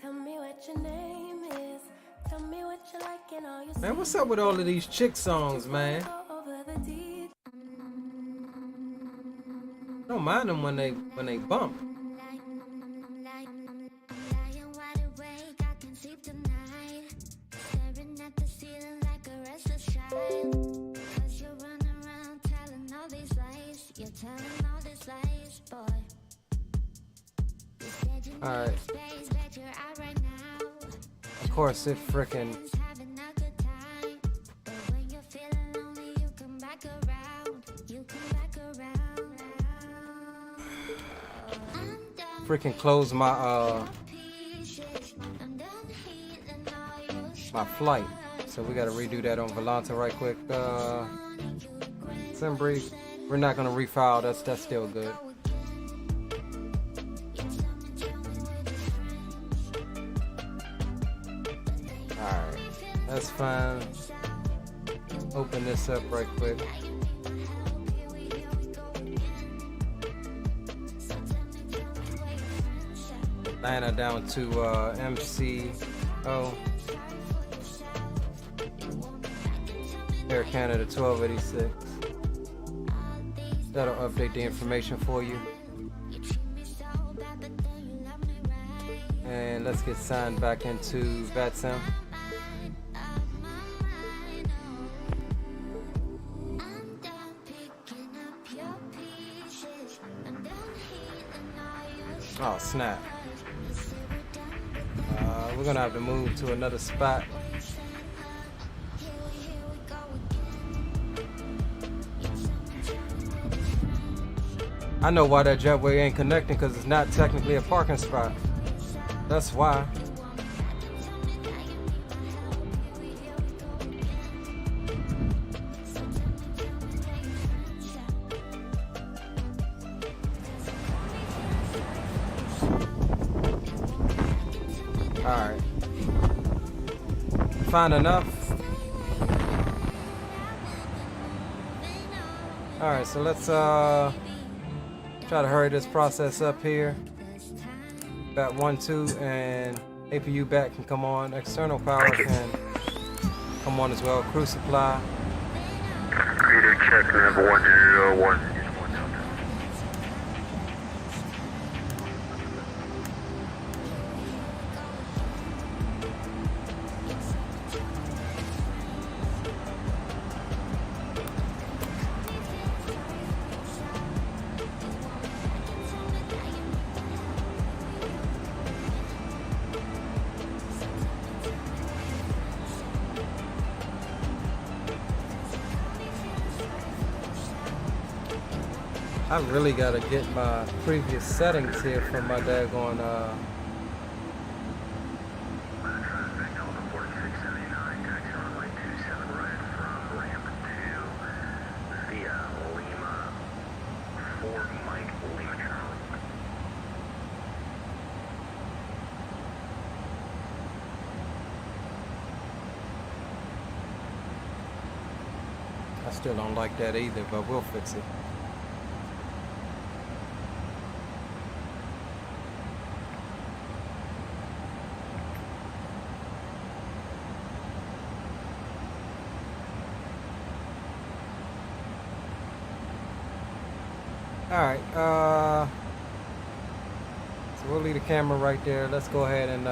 Tell me what your name is. Tell me what you like and all your Man, what's up with all of these chick songs, man? Don't mind them when they bump. Alright. Of course it frickin' closed my my flight. So we gotta redo that on Volanta right quick. Simbri, we're not gonna refile, that's still good. Alright, that's fine. Open this up right quick. Atlanta down to MCO. Air Canada 1286. That'll update the information for you. And let's get signed back into VATSIM. Oh snap. We're gonna have to move to another spot. I know why that jetway ain't connecting, because it's not technically a parking spot. That's why. Alright. Fine enough. Alright, so let's try to hurry this process up here. Bat 1, 2, and APU back can come on. External power can come on as well. Crew supply. Creator check number 101. I really gotta get my previous settings here from my daggone Still don't like that either, but we'll fix it. Alright, so we'll leave the camera right there. Let's go ahead and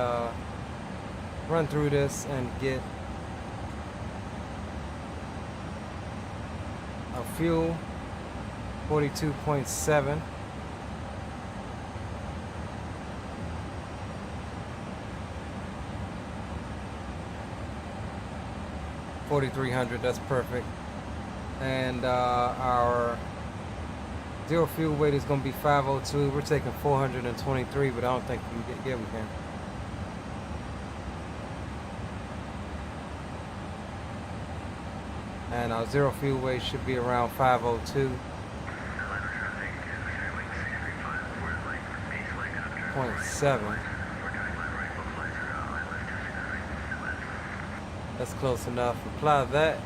run through this and get a fuel 42.7. $4,300, that's perfect. And our zero fuel weight is going to be 502. We're taking 423, but I don't think we can. Yeah, we can. And our zero fuel weight should be around 502. 0.7. That's close enough. Apply that.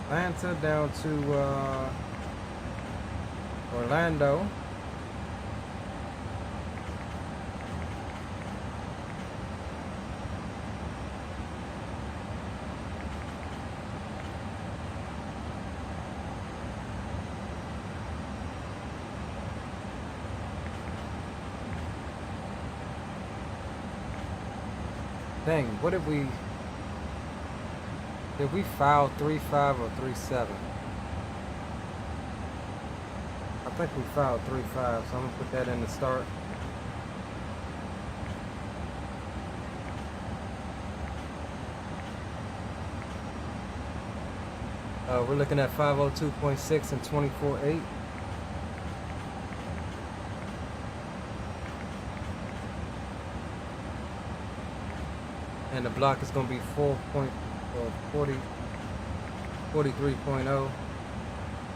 Atlanta down to Orlando. Dang, what did we file 3.5 or 3.7? I think we filed 3.5, so I'm gonna put that in the start. We're looking at 502.6 and 24.8. And the block is going to be 43.0.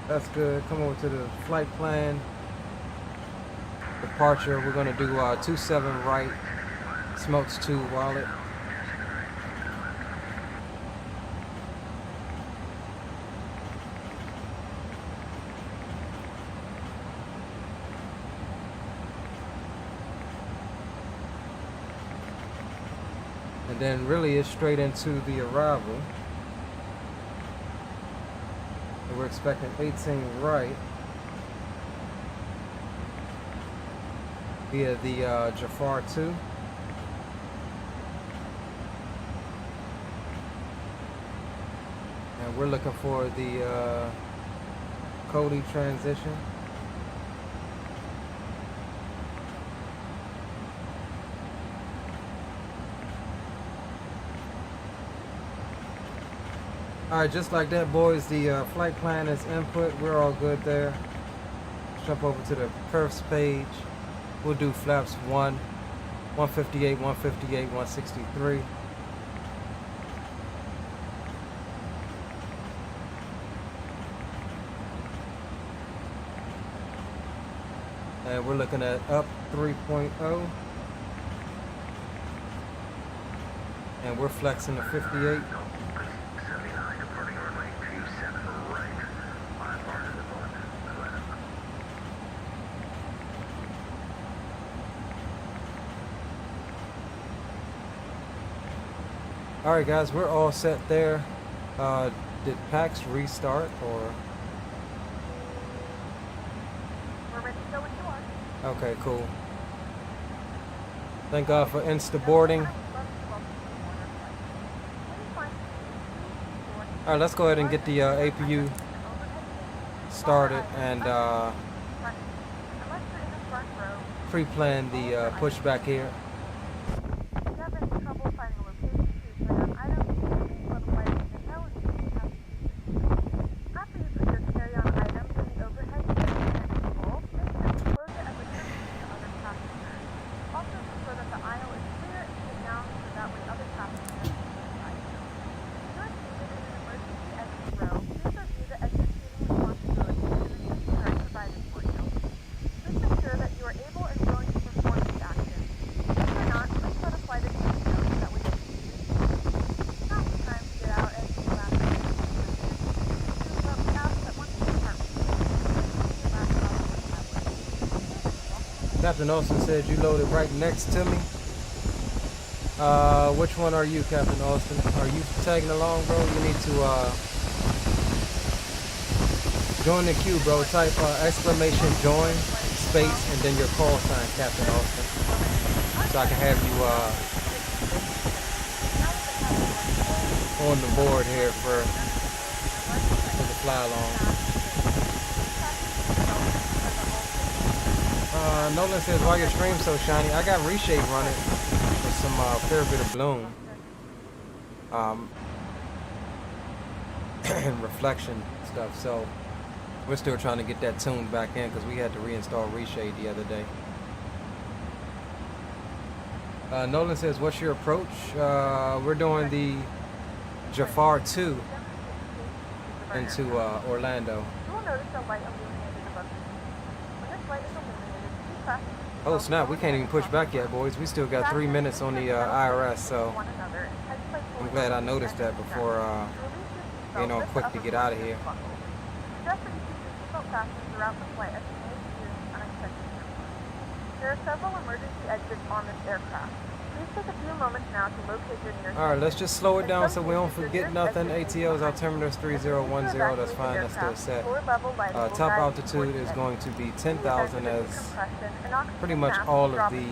That's good. Come over to the flight plan. Departure, we're going to do 27 right, Smokes 2 wallet. And then really it's straight into the arrival. And we're expecting 18 right via the Jafar 2. And we're looking for the Cody transition. Alright, just like that, boys, the flight plan is input. We're all good there. Let's jump over to the perfs page. We'll do flaps 1, 158, 158, 163. And we're looking at up 3.0. And we're flexing to 58. Alright guys, we're all set there. Did PAX restart or? We're ready to go when you are. Okay, cool. Thank God for insta boarding. Alright, let's go ahead and get the APU started and pre-plan the pushback here. Please Captain Austin said you loaded right next to me. Which one are you, Captain Austin? Are you tagging along, bro? You need to join the queue, bro. Type exclamation join, space, and then your call sign, Captain Austin. So I can have you on the board here for the fly along. Nolan says, why your stream so shiny? I got reshape running with some fair bit of bloom and reflection stuff. So we're still trying to get that tuned back in because we had to reinstall reshade the other day. Nolan says, what's your approach? We're doing the Jafar 2 into Orlando. You will notice a light illuminated above you. When this light is illuminated, please fast. Oh snap, we can't even push back yet, boys. We still got 3 minutes on the IRS, so I'm glad I noticed that before being all quick to get out of here. Suggest that you keep your seatbelt fastened throughout the flight as you may experience unexpected turbulence. There are several emergency exits on this aircraft. Please take a few moments now to locate your nearest. Alright, let's just slow it down so we don't forget nothing. ATL's altimeter 3010, that's fine, that's still set. Top altitude is going to be 10,000 as pretty much all of the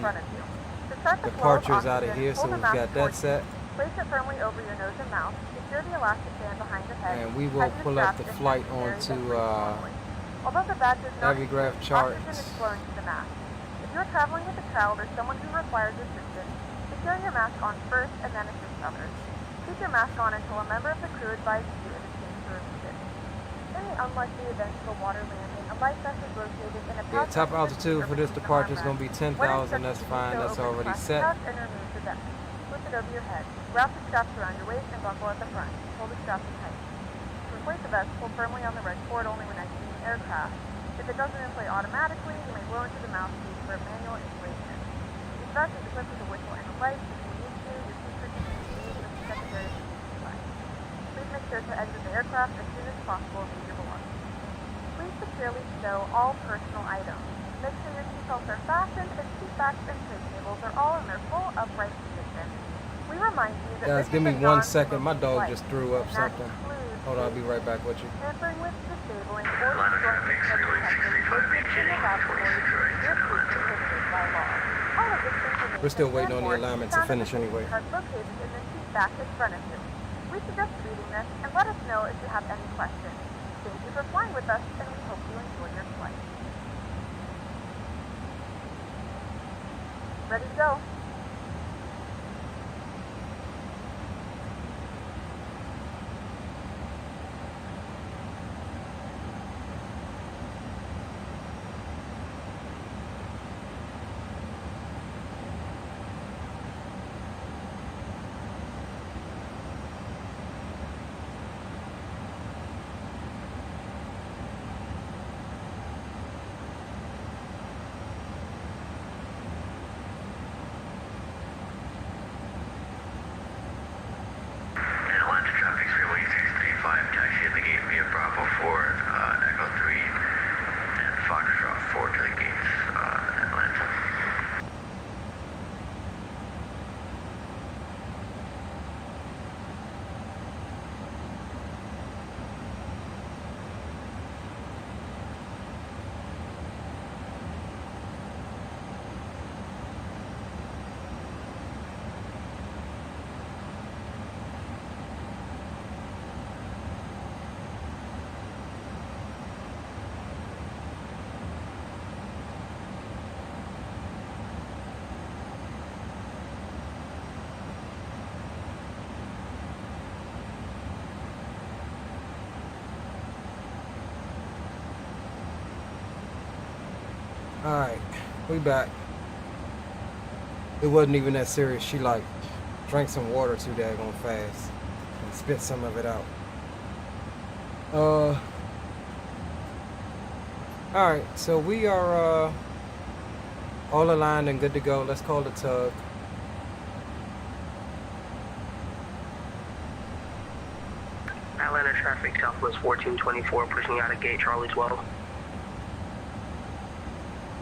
departures out of here, so we've got that set. Place it firmly over your nose and mouth. Secure the elastic band behind your head. And we will pull up the flight onto Avigraph charts. If you are traveling with a child or someone who requires assistance, secure your mask on first and then assist others. Keep your mask on until a member of the crew advises you it is safe to remove it. In the unlikely event of a water landing, a life vest is located in a yeah, top altitude for this departure is going to be 10,000. That's fine. That's already set. And remove the vest. Flip it over your head. Wrap the straps around your waist and buckle at the front. Hold the straps tight. To inflate the vest, pull firmly on the red cord only when exiting the aircraft. If it doesn't inflate automatically, you may blow into the mouthpiece for a manual inflation. This vest is equipped with a whistle and a light. If you need to, your secret can be used as a secondary safety device. Please make sure to exit the aircraft as soon as possible and leave your belongings. Please securely stow all personal items. Make sure your seatbelts are fastened and seat backs and tray tables are all in their full upright position. We remind you that guys, give me 1 second. My dog just threw up something. Hold on, I'll be right back with you. Tampering with, disabling, or destroying the law. We're still waiting on the alignment to finish anyway. Located in the seat back in front of you. We suggest reading this and let us know if you have any questions. Thank you for flying with us, and we hope you enjoy your flight. Ready to go. Alright, we back. It wasn't even that serious. She like drank some water too daggone fast and spit some of it out. Alright, so we are all aligned and good to go. Let's call the tug. Atlanta traffic, Southwest 1424, pushing out of gate Charlie 12.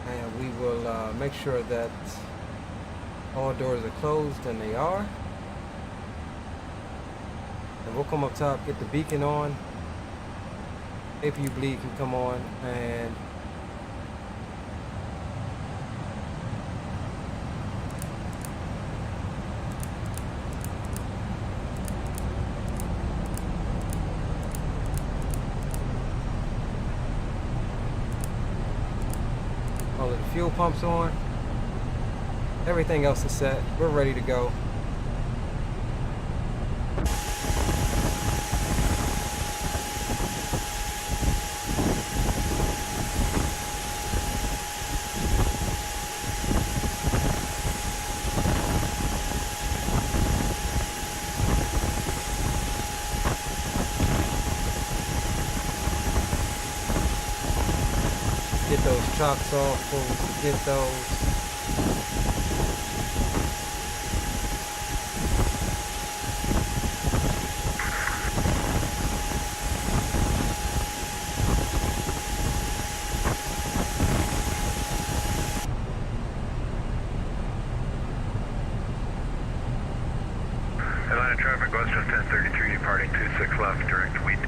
And we will make sure that all doors are closed, and they are. And we'll come up top, get the beacon on. APU bleed can come on, and all of the fuel pumps on. Everything else is set. We're ready to go. Get those chocks off before we forget those. Atlanta traffic, Western 1033, departing 26 left, direct We2.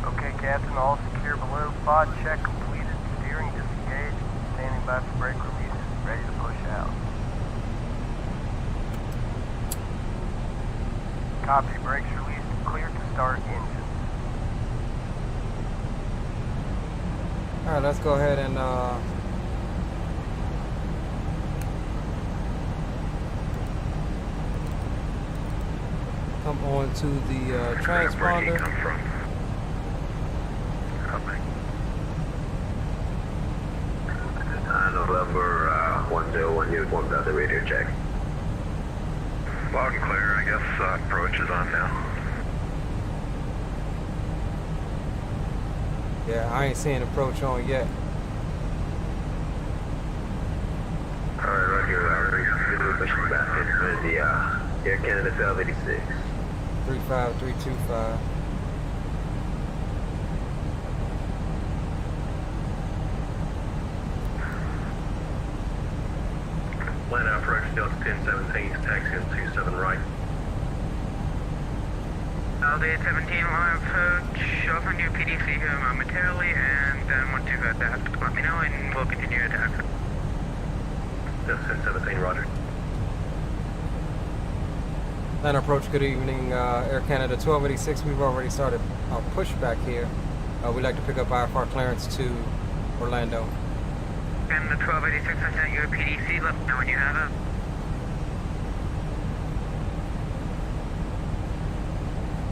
Okay, Captain, all secure below. Pod check completed. Steering disengaged. Standing by for brake release. Ready to push out. Copy. Brakes released. Clear to start engine. All right, let's go ahead and come on to the transponder. Come from. November 101, you informed about the radio check. Loud and clear, I guess approach is on now. Yeah, I ain't seeing approach on yet. Alright, right here, we're pushing back into the Air Canada 1286. 35325. Atlanta approach Delta 1017, taxi on 27 right. Delta 817, line approach, off on your PDC here momentarily, and then once you've got that, let me know and we'll continue to taxi. Delta 1017, roger. Atlanta approach, good evening, Air Canada 1286. We've already started our pushback here. We'd like to pick up IFR clearance to Orlando. And the 1286, I sent you a PDC, let me know when you have it.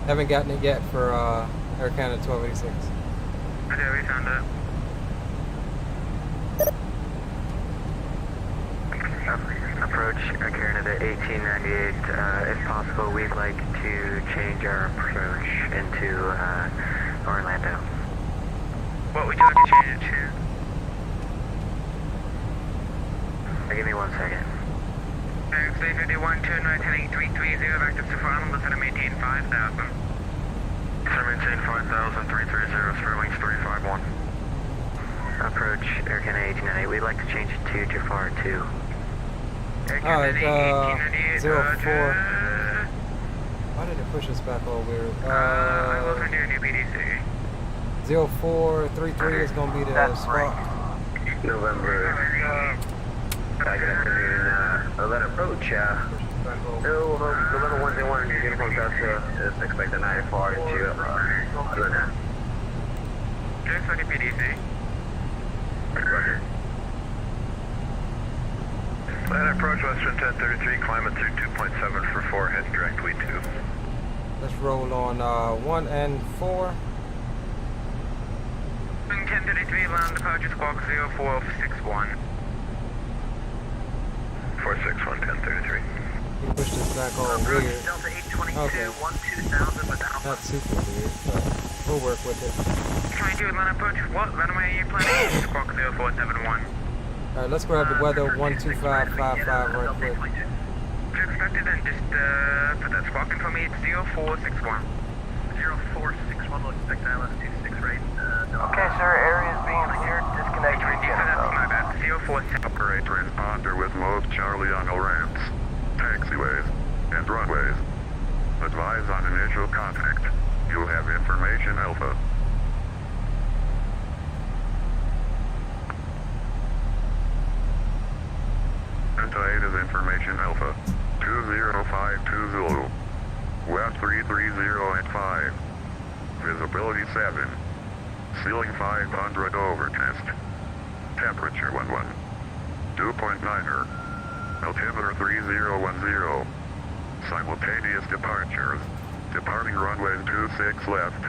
Haven't gotten it yet for Air Canada 1286. Okay, we found it. Approach Air Canada 1898. If possible, we'd like to change our approach into Orlando. What would you like to change it to? Give me 1 second. Thanks, 851, turn right heading 330, back to Safran, let's maintain 5,000. Maintain 5,000, 330, Sterling 351. Approach Air Canada 1898. We'd like to change it to Jafar 2. Air Alright, Canada 1898, 04. Why did it push us back all weird? we'll send you a new PDC. 0433 is going to be the spot. November. Good afternoon. That approach, November 101, uniform Delta is expected 94 to Atlanta. Just for the PDC. Roger. Atlanta approach Western 1033, climbing through 2.7 for 4, heading direct We2. Let's roll on 1 and 4. 1033, land departure squawk 0461. 461, 1033. You pushed us back all weird. Delta 822, Okay. 12000 with Alpha. Not super weird, but we'll work with it. 22 Atlanta approach, what runway are you planning? Squawk 0471. Alright, let's grab the weather 12555 right quick. you expected, and just put that squawk in for me. It's 0461. 0461, we'll expect ILS 26 right. Okay, sir, area is being cleared. Disconnect your That's my bad. 0461. Operator responder with most Charlie on all ramps, taxiways, and runways. Advise on initial contact. You have information Alpha. Delta 8 is information Alpha. 2052 Zulu. West 330 at 5. Visibility 7. Ceiling 500 overcast. Temperature 11. Dew point 9er. Altimeter 3010. Simultaneous departures. Departing runways 26 left,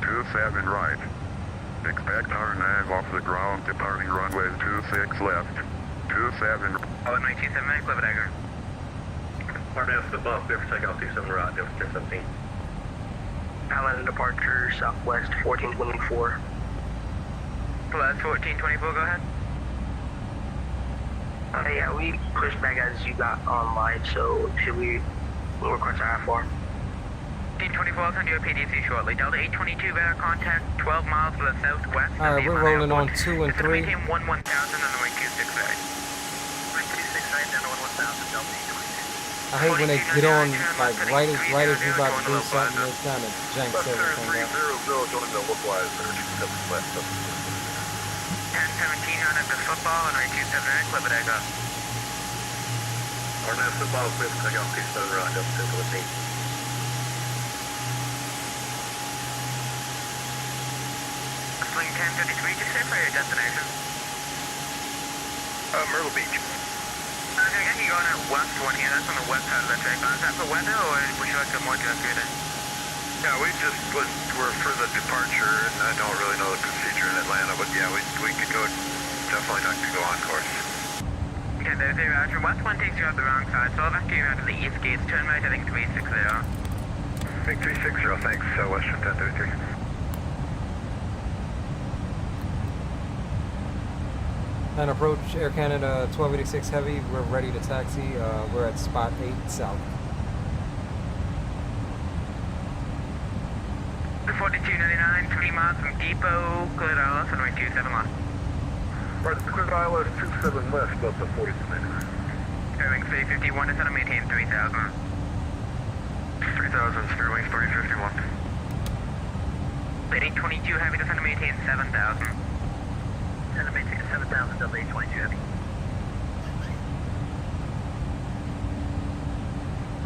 27 right. Expect our nav off the ground departing runways 26 left, 27 right. Runway 27, clear dagger. RNF the above, clear for takeoff 27 right, Delta 1017. Island departure southwest 1424. Plus 1424, go ahead. Yeah, we pushed back as you got online, so should we request our I-4? 1424, I'll send you a PDC shortly. Delta 822, better contact 12 miles to the southwest. Alright, we're rolling on 2 and 3. Maintain 11,000 on the way 26 right. Runway 26 right, down to 11,000, Delta 822. I hate when they get on, like, right as you about to do something, it kind of janks everything up. 300, joining the localize, 27 left. 1017 on at the football, and 278, clear dagger. RNF the above, clear for takeoff 27 right, Delta 1017. Sling 1053, just say for your destination. Myrtle Beach. I think you're going at west one here, that's on the west side of the track. Is that for weather, or would you like to more just good? Yeah, we're for the departure, and I don't really know the procedure in Atlanta, but yeah, we could go, definitely not to go on course. Okay, there's a roger. West one takes you out the wrong side, so I'll evacuate you out to the east gates. Turn right, I think 360. I think 360, thanks, Western 1033. And approach Air Canada 1286 Heavy. We're ready to taxi. We're at spot 8 south. 4299, 3 miles from depot. Cleared ILS on runway 27 left. Right, cleared ILS 27 left, Delta 4299. Airwing 351, descend and maintain 3000. 3000, Spearwing 3051. 822 heavy, descend and maintain 7000. Descend and maintain 7000, Delta 822 heavy.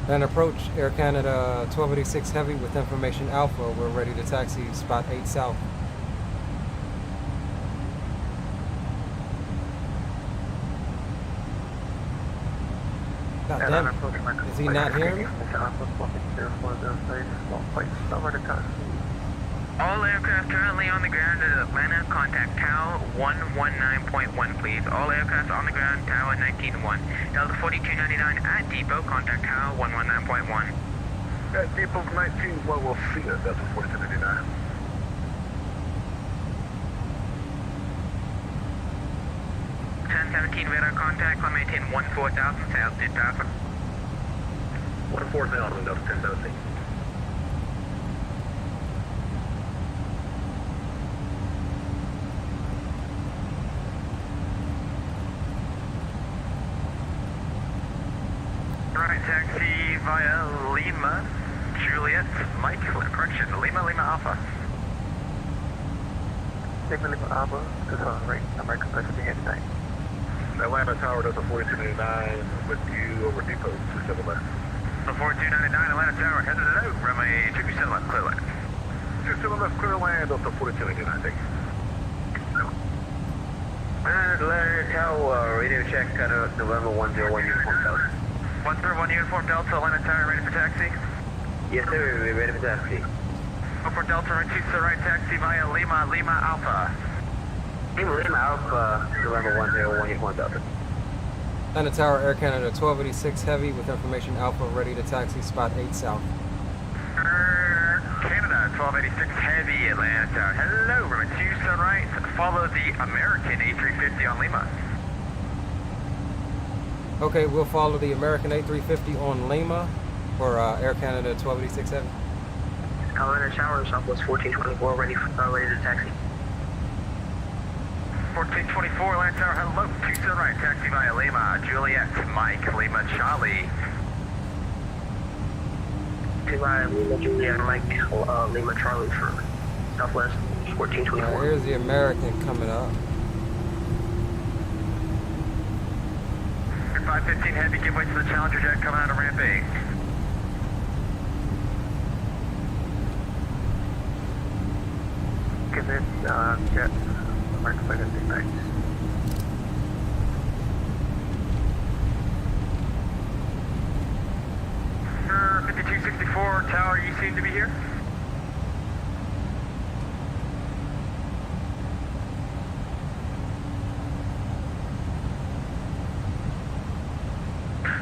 And approach Air Canada 1286 Heavy with information Alpha. We're ready to taxi spot 8 south. God damn it. Is he not hearing me? All aircraft currently on the ground at Atlanta, contact Tower 119.1 please. All aircraft on the ground, Tower 19-1. Delta 4299 at depot, contact Tower 119.1. At depot 19, well, we'll see you, Delta 4299. Radar contact, climb maintain 14,000, say altitude passing. 14,000, Delta 1017. Right, taxi via Lima, Juliet, Mike, correction, Lima Alpha. Lima Alpha, this is right, American Pacific here tonight. Atlanta Tower, Delta 4299, with you over depot 27 left. The 4299, Atlanta Tower, hello, runway 27 left, clear land. 27 left, clear land, Delta 4299, thank you. Atlanta Tower, radio check, November 101 uniform Delta. 101 uniform Delta, Atlanta Tower, ready for taxi? Yes sir, we're ready for taxi. For Delta, right to the right, taxi via Lima Alpha. Lima Alpha, November 101 uniform Delta. Atlanta Tower, Air Canada 1286 Heavy with information Alpha, ready to taxi spot 8 south. Canada 1286 Heavy, Atlanta Tower. Hello, runway 27 right, follow the American A350 on Lima. Okay, we'll follow the American A350 on Lima for Air Canada 1286-7. Atlanta Tower, Southwest 1424, ready to taxi. 1424, Atlanta Tower, hello, 27 right, taxi via Lima, Juliet, Mike, Lima, Charlie. Taxi via Lima, Juliet, Mike, Lima, Charlie for Southwest 1424. Here's the American coming up. 515 Heavy, give way to the Challenger jet coming out of ramp 8. Give it, jet, mark 556. 5264, Tower, you seem to be here?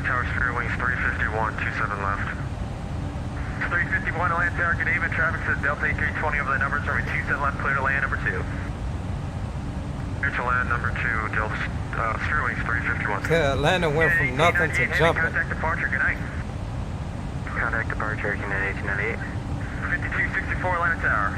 Tower Spirit Wings 351, 27 left. 351 to land tower, good evening. Traffic says Delta 8320 over the numbers, runway 27 left, clear to land number 2. Clear to land number 2, Delta Spirit Wings 351. Atlanta went from nothing to jumping. Contact departure, good night. Contact departure, Canada 1898. 5264 Atlanta Tower.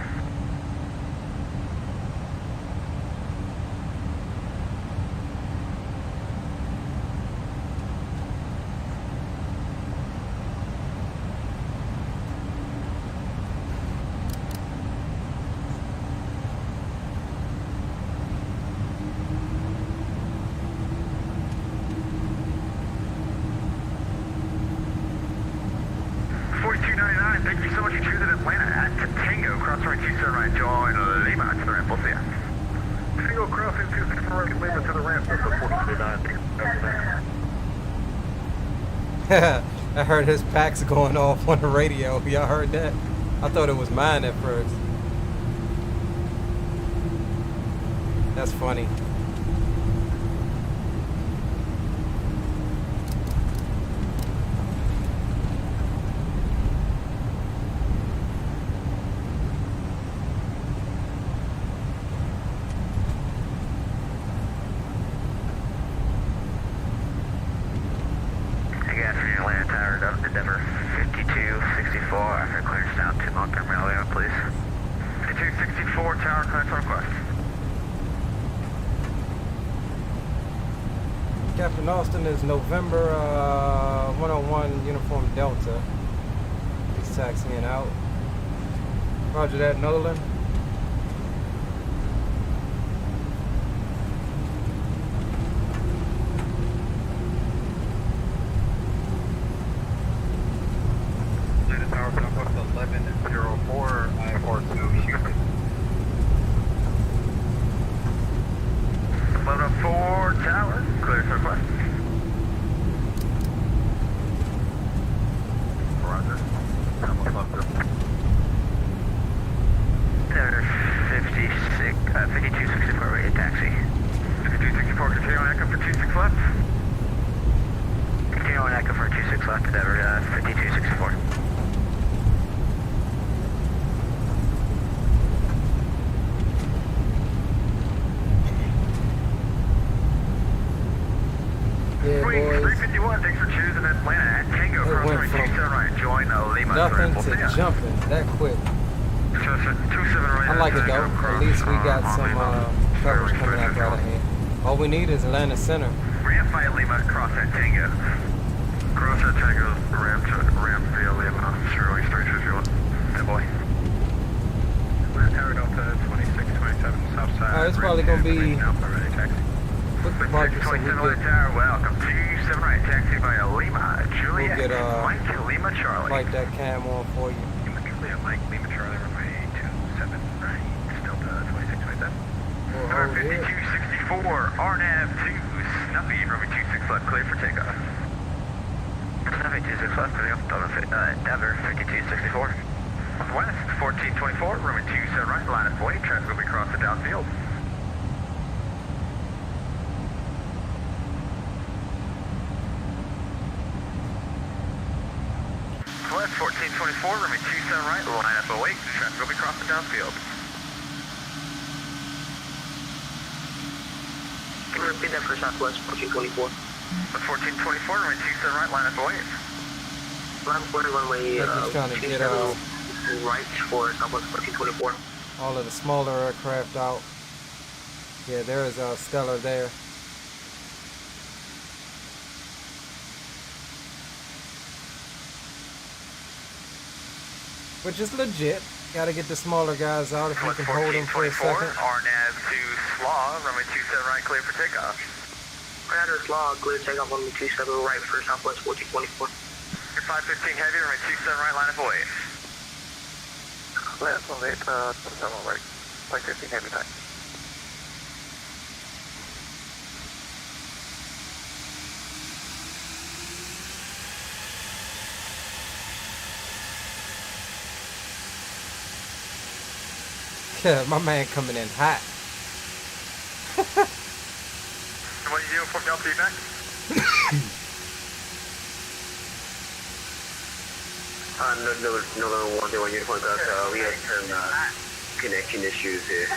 Thank you so much. You choose at Atlanta at Tango, cross runway 27 right, join Lima to the ramp. We'll see ya. Tango crossing 26 right, Lima to the ramp, Delta 1429. I heard his packs going off on the radio. Y'all heard that? I thought it was mine at first. That's funny. Denver 5264, after clearance down to Montgomery, Alabama, please. 5264, tower, clearance request. Captain Austin is November 101 Uniform Delta. He's taxiing out. Roger that, Nolan. Tower Southwest 1104, I-42 Houston. 1104 tower, clearance request. Roger. There, 5264, ready to taxi. 5264, continue on Echo for 26 left. Continue on Echo for 26 left, Denver, 5264. Yeah, Wings boys. 351, thanks for choosing Atlanta at Tango, It cross went runway from 27 right, join Lima. nothing We'll see to ya. jumping that quick. 27 right, I like it though. Tango, At least we got on some Lima. coverage coming out right ahead. All we need is Atlanta Center. Ramp via Lima, cross at Tango. Cross at Tango, ramp via Lima, Spirit Wings 351. Good boy. Tower Delta 2627, south side. Alright, it's probably gonna be Alpha, ready taxi. quick departure so we 27 get tower, welcome to 7 right, taxi via Lima, Juliet, get, Mike, Lima, Charlie. light that cam on for you. Lima, Juliet, Mike, Lima, Charlie, runway 27 right, Delta 2627. We'll Number hold it. 5264, RNAV 2, Snuffy, runway 26 left, clear for takeoff. Snuffy 26 left, clear off, Denver 5264. West, 1424, runway 27 right, line of way, traffic will be crossing downfield. West, 1424, runway 27 right, line up 08, traffic will be crossing downfield. Can you repeat that for Southwest 1424? 1424, runway 27 right, line up for wave. Line up for runway Just trying to get right for Southwest 1424. all of the smaller aircraft out. Yeah, there is a Stellar there. Which is legit. Gotta get the smaller guys out if you can hold them for a second. RNAV to SLAW, runway 27 right, clear for takeoff. Radar SLAW, clear takeoff runway 27 right for Southwest 1424. Your 515 heavy, runway 27 right, line up wave. Last one, 27 right. 515 heavy time. Yeah, my man coming in hot. What are you doing for me? I'll feedback. November 101 uniform got, we had some connection issues here.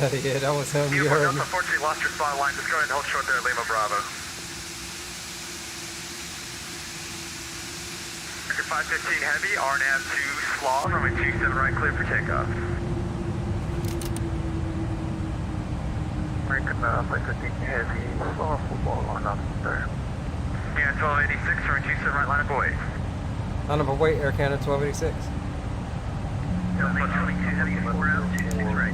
Yeah, that was him. You Uniform heard me. Delta, unfortunately lost your spot line. Just go ahead and hold short there, Lima Bravo. Your 515 heavy, RNAV to SLAW, runway 27 right, clear for takeoff. American 515 heavy, slow football on up there. Yeah, 1286, runway 27 right, line up wave. Line up away, Air Canada 1286. Delta 22 heavy, 4 out, 26 right.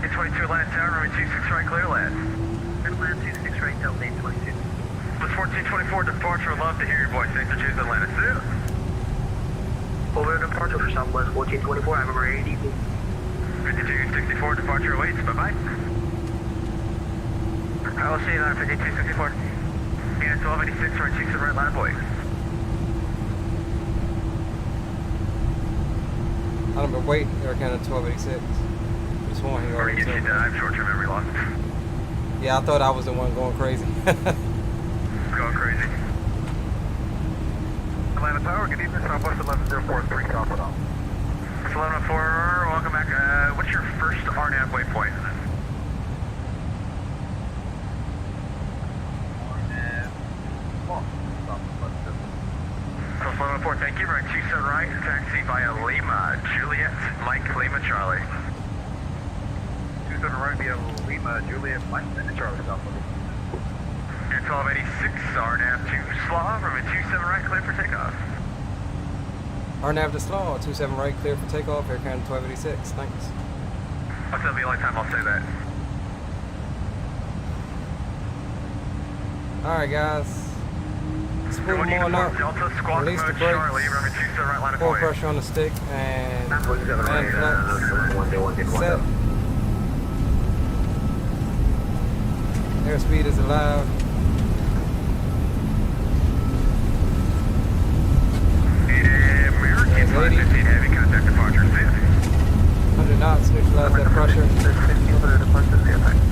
Get 22 Atlanta Tower, runway 26 right, clear land. Atlanta 26 right, Delta 822. Plus 1424 departure, love to hear your voice. Thanks for choosing Atlanta. See ya. Over departure for Southwest 1424, have a great evening. 5264 departure awaits, bye-bye. I will see you on 5264. Yeah, 1286, right, 27 right, line of boy. Line up wait, Air Canada 1286. Just one he already took. I have short-term memory loss. Yeah, I thought I was the one going crazy. Going crazy. Atlanta Tower, good evening, Southwest 1104, 3 copper down. It's 1104, welcome back. What's your first RNAV waypoint? So 1104, thank you. Right, 27 right, taxi via Lima, Juliet, Mike, Lima, Charlie. 27 right via Lima, Juliet, Mike, and Charlie Southwest. Air 1286, RNAV to SLAW, runway 27 right, clear for takeoff. RNAV to SLAW, 27 right, clear for takeoff, Air Canada 1286. Thanks. That'll be the only time I'll say that. Alright, guys. Let's move them on up. Delta, squawk Release the mode, brakes. Charlie, runway 27 right, line of Full boy. pressure on the stick and land flex. Set. Airspeed is allowed. American 515 heavy, contact departure, see ya. 100 knots, neutralize that pressure. 1500 departure, see ya, thanks.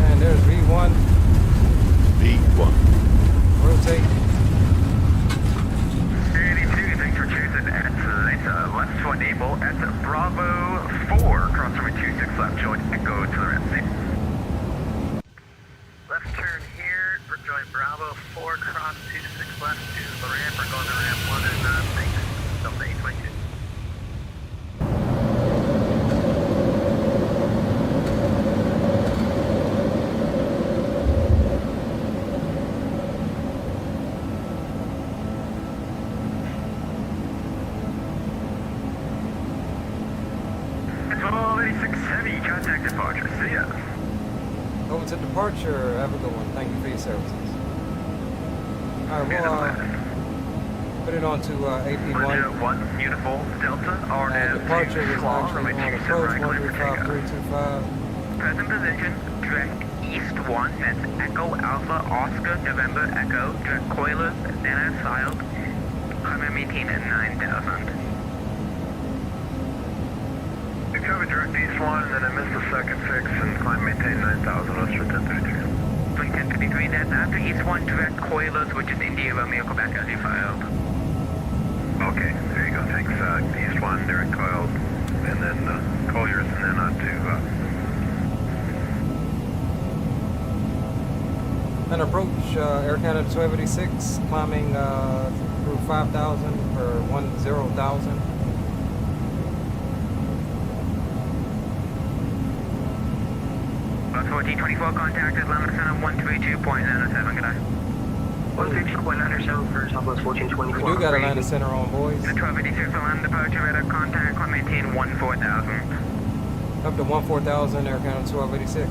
And there's V1. V1. Rotate. 82, thanks for choosing Atlanta. Left to enable at Bravo 4, cross runway 26 left, join Echo to the ramp, see. Left turn here, join Bravo 4, cross 26 left to the ramp, we're going to ramp 1 and thanks, Delta 822. Heavy, contact departure, see ya. Over to departure. Have a good one. Thank you for your services. Alright, we'll put it on to AP1. 1, beautiful, Delta, RNAV departure was SLAW, actually runway on 27 approach right, clear for takeoff. 135325. Present position, direct east 1, that's Echo Alpha Oscar November Echo, direct coilers, Nana Siled, climb and maintain at 9,000. You covered direct east 1, and then I missed the second fix and climb maintain 9000, that's for 1033. Swing 10 23, that's after East 1 direct coilers, which is India Romeo Quebec as you filed. Okay, there you go. Thanks. East 1, direct coils, and then Colliers, and then on to... And approach Air Canada 1286, climbing through 5,000 for 10,000. Bus 1424, contact Atlanta Center 132.97, good eye. 132.97 for Southwest 1424. We do got Atlanta Center on, boys. The 1286 Atlanta departure, radar contact, climb maintain 14,000. Up to 14,000, Air Canada 1286.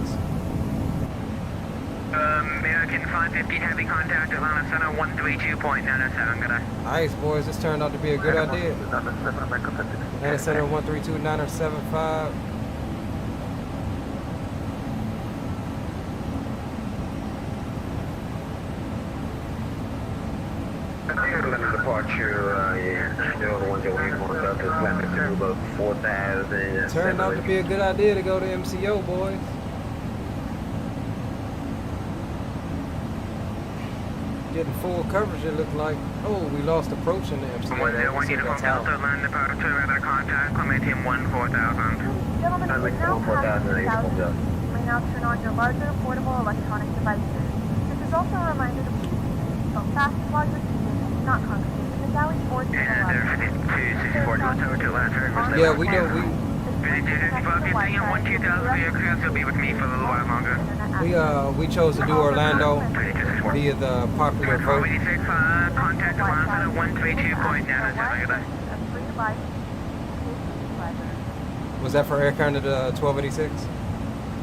American 515 heavy contact, Atlanta Center 132.97, good eye. Nice, boys. This turned out to be a good idea. Atlanta Center 132.975. Departure, yeah, still the ones that we want to climb to about 4,000. Turned out to be a good idea to go to MCO, boys. Getting full coverage, it looked like. Oh, we lost approach in the MCO. 101 uniform Delta, Atlanta departure, radar contact, climb maintain 14,000. Gentlemen, I'd like we now 4,000 have and 2,000. 8,000. You may now turn on your larger portable electronic devices. This is also a reminder to please keep your seatbelt fastened while you're seated and do not congregate in the galley or to the left. And there, 5264, Delta to Atlanta. Yeah, we know. 5265, you're on 1-2000 for your crews, you'll be with me for a little while longer. We chose to do Orlando via the popular vote. 1286, contact Atlanta Center 132.97, good eye. Was that for Air Canada 1286?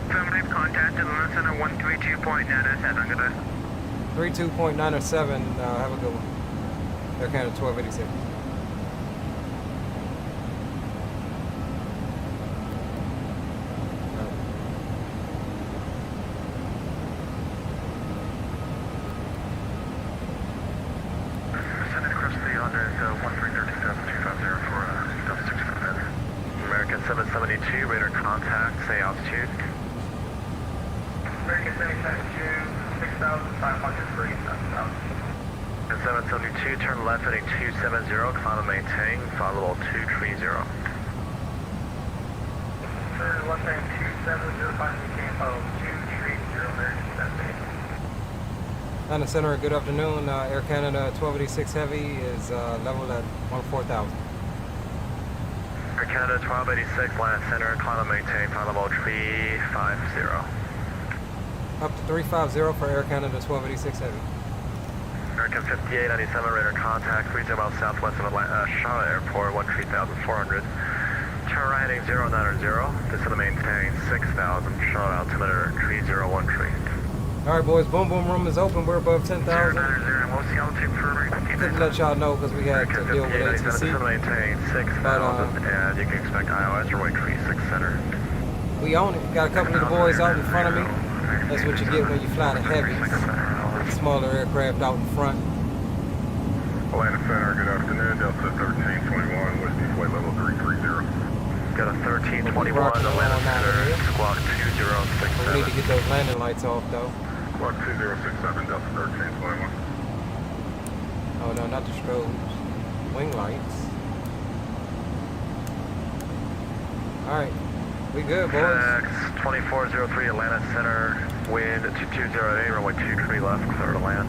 Affirmative, contact Atlanta Center 132.97, good eye. 32.907, have a good one. Air Canada 1286. Send it across the on 1337-250 for Delta 6 American 772, radar contact, say altitude. American 772, 6,500 for East 772, turn left heading 270, climb and maintain, follow 230. Turn left heading 270, climb and maintain, follow 230, American 772. Atlanta Center, good afternoon. Air Canada 1286 Heavy is leveled at 14,000. Air Canada 1286, Atlanta Center, climb and maintain, follow 350. Up to 350 for Air Canada 1286 Heavy. American 5897, radar contact, 30 miles southwest of Atlanta, Charlotte Airport, 13,400. Turn right heading 090, descend and maintain 6,000, Charlotte altimeter 3013. Alright, boys, boom boom room is open. We're above 10,000. Couldn't let y'all know because we had to deal with ATC. Maintain 6,000, and you can expect IOS or wait 36 center. We own it. Got a couple of the boys out in front of me. That's what you get when you fly the heavies. Smaller aircraft out in front. Atlanta Center, good afternoon. Delta 1321, West East Flight level 330. Got a 1321, Atlanta Center, squawk 2067. We need to get those landing lights off though. Squawk 2067, Delta 1321. Oh no, not the strobes. Wing lights. Alright. We good, boys. 2403, Atlanta Center, wind 2208, runway 23 left, clear to land.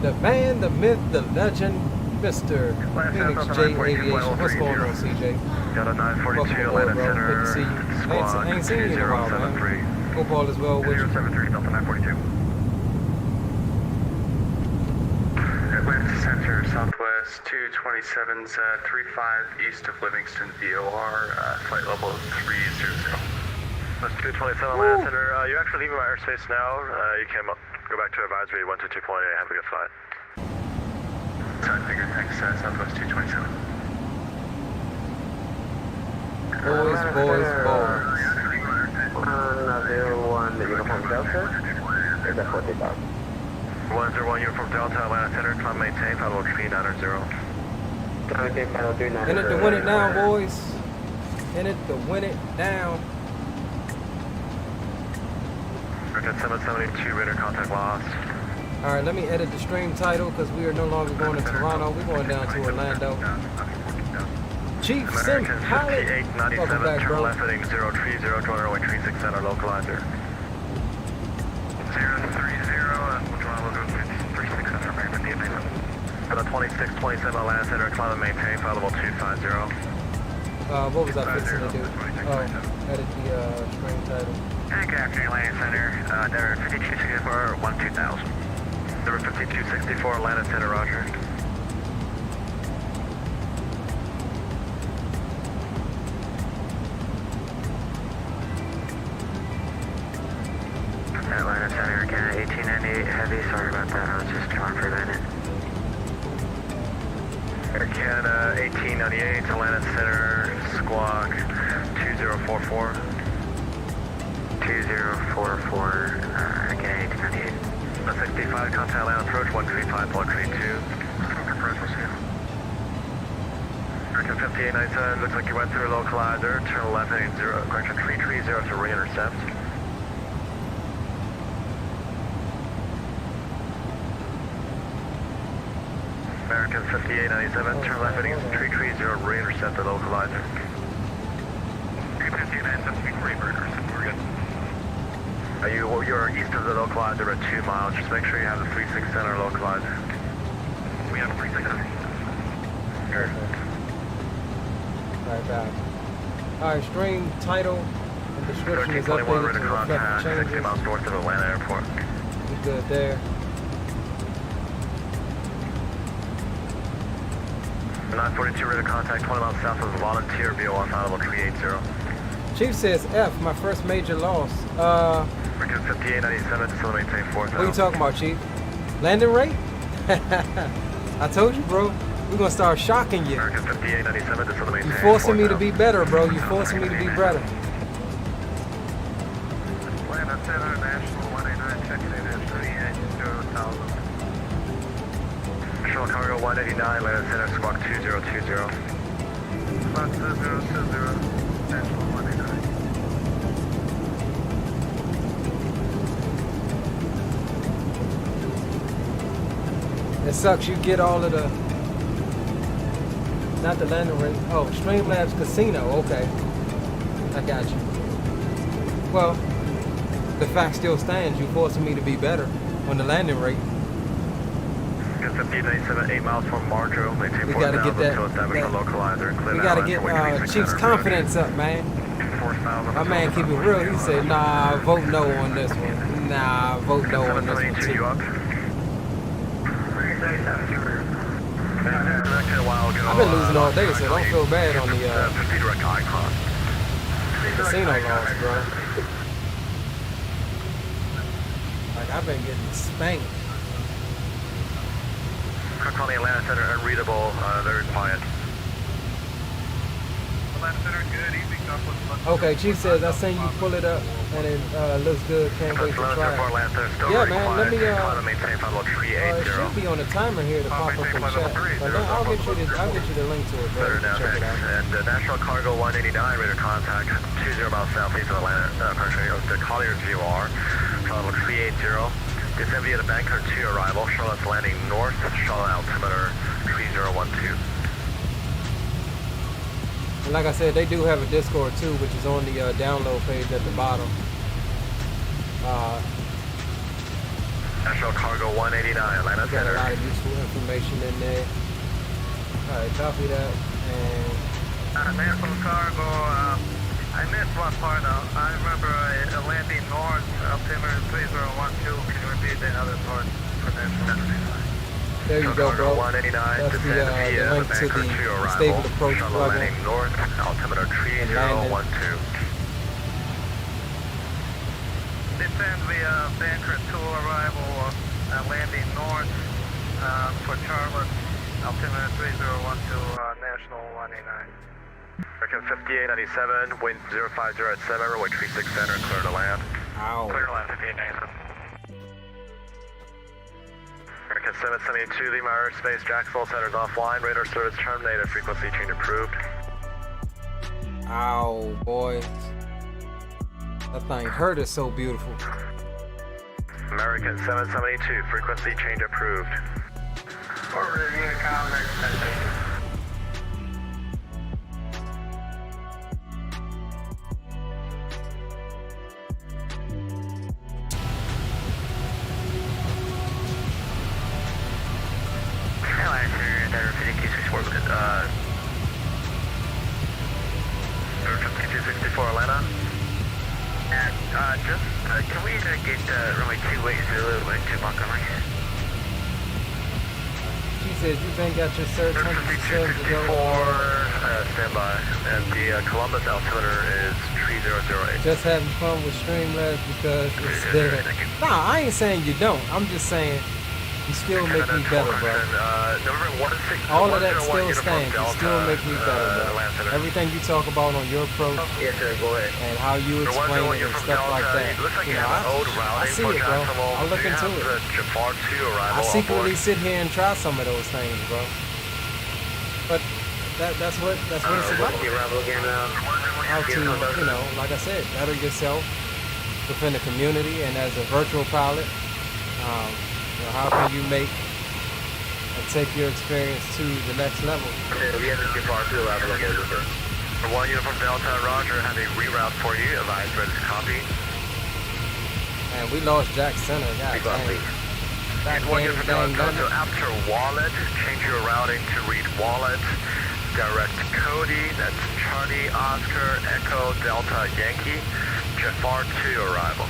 The man, the myth, the legend, Mr. Phoenix J Aviation. What's going on, CJ? Got a 942, Atlanta Center, Good to see you. squawk I ain't seen you in a while, 2073. man. Hope all is well with you. 073, Delta 942. Atlanta Center, Southwest 227's 35 east of Livingston, VOR, flight level 300. That's 227, Atlanta Center. You're actually leaving my airspace now. You can go back to advisory 122.8. Have a good flight. Time figure, thanks, Southwest 227. Boys, boys, boys. 101, uniform Delta. Is that 40,000? 101, uniform Delta, Atlanta Center, climb maintain, follow 390. In it to win it down, boys. In it to win it down. American 772, radar contact lost. All right, let me edit the stream title because we are no longer going to Toronto. We're going down to Orlando. Chief Sim, American pilot. 5897, Welcome back, turn bro. left heading 030, join runway 36 center, localizer. 030, we'll draw a little 36 center, American 5897. For the 2627 Atlanta Center, climb and maintain, flight level 250. What was I fixing to do? Oh, edit the stream title. And good afternoon, Atlanta Center. Number 5264, 12000. Number 5264, Atlanta Center, roger. Atlanta Center, again, 1898 Heavy. Sorry about that. I was just trying for that in. Air Canada 1898, Atlanta Center, squawk 2044. 2044, again, 1898. 65, contact Atlanta approach 135, block 32. Approach, we'll see you. American 5897, looks like you went through a localizer, turn left heading 330 to re-intercept. American 5897, turn left heading 330, re-intercept the localizer. American 5897, we re-intercept, we're good. You're east of the localizer at 2 miles, just make sure you have the 36 center localizer. We have a 36 center. Perfect. Alright, back. Alright, stream title and description is 1321, updated ready to to reflect contact, the 60 changes. miles north of Atlanta Airport. We good there. 942, ready to contact 20 miles south of the Volunteer, VO1 flight level 380. Chief says F, my first major loss. American 5897, still maintain 4000. What are you talking about, Chief? Landing rate? I told you, bro. We're gonna start shocking you. American 5897, still maintain You forcing me to 4000. be better, bro. You forcing me to be better. Atlanta Center, National 189, checking in at 38,000. National Cargo 189, Atlanta Center, squawk 2020. Squawk 2020, National 189. It sucks you get all of the, not the landing rate. Oh, Streamlabs Casino. Okay, I got you. Well, the fact still stands. You forcing me to be better on the landing rate. American 5897, 8 miles from Marjo, maintain We 4000 gotta get that. until establish the localizer. Clear We the gotta island get for runway 36 Chief's center. confidence up, man. 4000. My man keep it real. He said, "Nah, vote no on this one. Nah, vote no on this one 722, you too." up? I've been losing all day, so don't feel bad on the 50 direct icon. casino loss, bro. Like I've been getting spanked. Cook on the Atlanta Center, unreadable, very quiet. Atlanta Center, good evening. Okay, Chief says I seen you pull it up and it looks good. Can't wait to try it. Yeah, man. Let me it should be on the timer here to pop up in chat. But I'll get you the link to it, bro. Check it out. And National Cargo 189, radar contact 20 miles southeast of Atlanta, the Collier's VOR, level 380. Descend via the Banker 2 arrival, Charlotte's landing north, Charlotte altimeter 3012. And like I said, they do have a Discord too, which is on the download page at the bottom. National Cargo 189, Atlanta Got Center. a lot of useful information in there. Alright, copy that. And National Cargo, I missed one part. I remember landing north, altimeter 3012. Can you repeat the other part for National? there you go, bro. 189, That's the link to the stable approach plugin. landing north, altimeter 3012. Descend via Banker 2 arrival, landing north for Charlotte, altimeter 3012, National 189. American 5897, wind 050 at 7, runway 36 center, clear to land. Ow. Clear to land, 5897. American 772, Lima Aerospace, Jacksonville center's offline, radar service terminated, frequency change approved. Ow, boy. That thing hurt is so beautiful. American 772, frequency change approved. Orlando. Can we get runway 280 to Montgomery? She said you been got your cert 164, stand by. And the Columbus altimeter is 3008. Just having fun with Streamlabs because it's there. Nah, I ain't saying you don't. I'm just saying you still make me better, bro. All of that still stands. You still make me better, bro. Everything you talk about on your approach and how you explain it and stuff like that. You know, I see it, bro. I'll look into it. I secretly sit here and try some of those things, bro. But that's what it's about. How to, you know, like I said, better yourself within the community and as a virtual pilot. You know, how can you make and take your experience to the next level? For 1 Uniform Delta, Roger, have a reroute for you. Advise ready to copy. And we lost Jack Center, god dang. And 1 Uniform Delta, so after Wallet, change your routing to read Wallet. Direct Cody, that's Charlie, Oscar, Echo, Delta, Yankee. Jafar 2 arrival.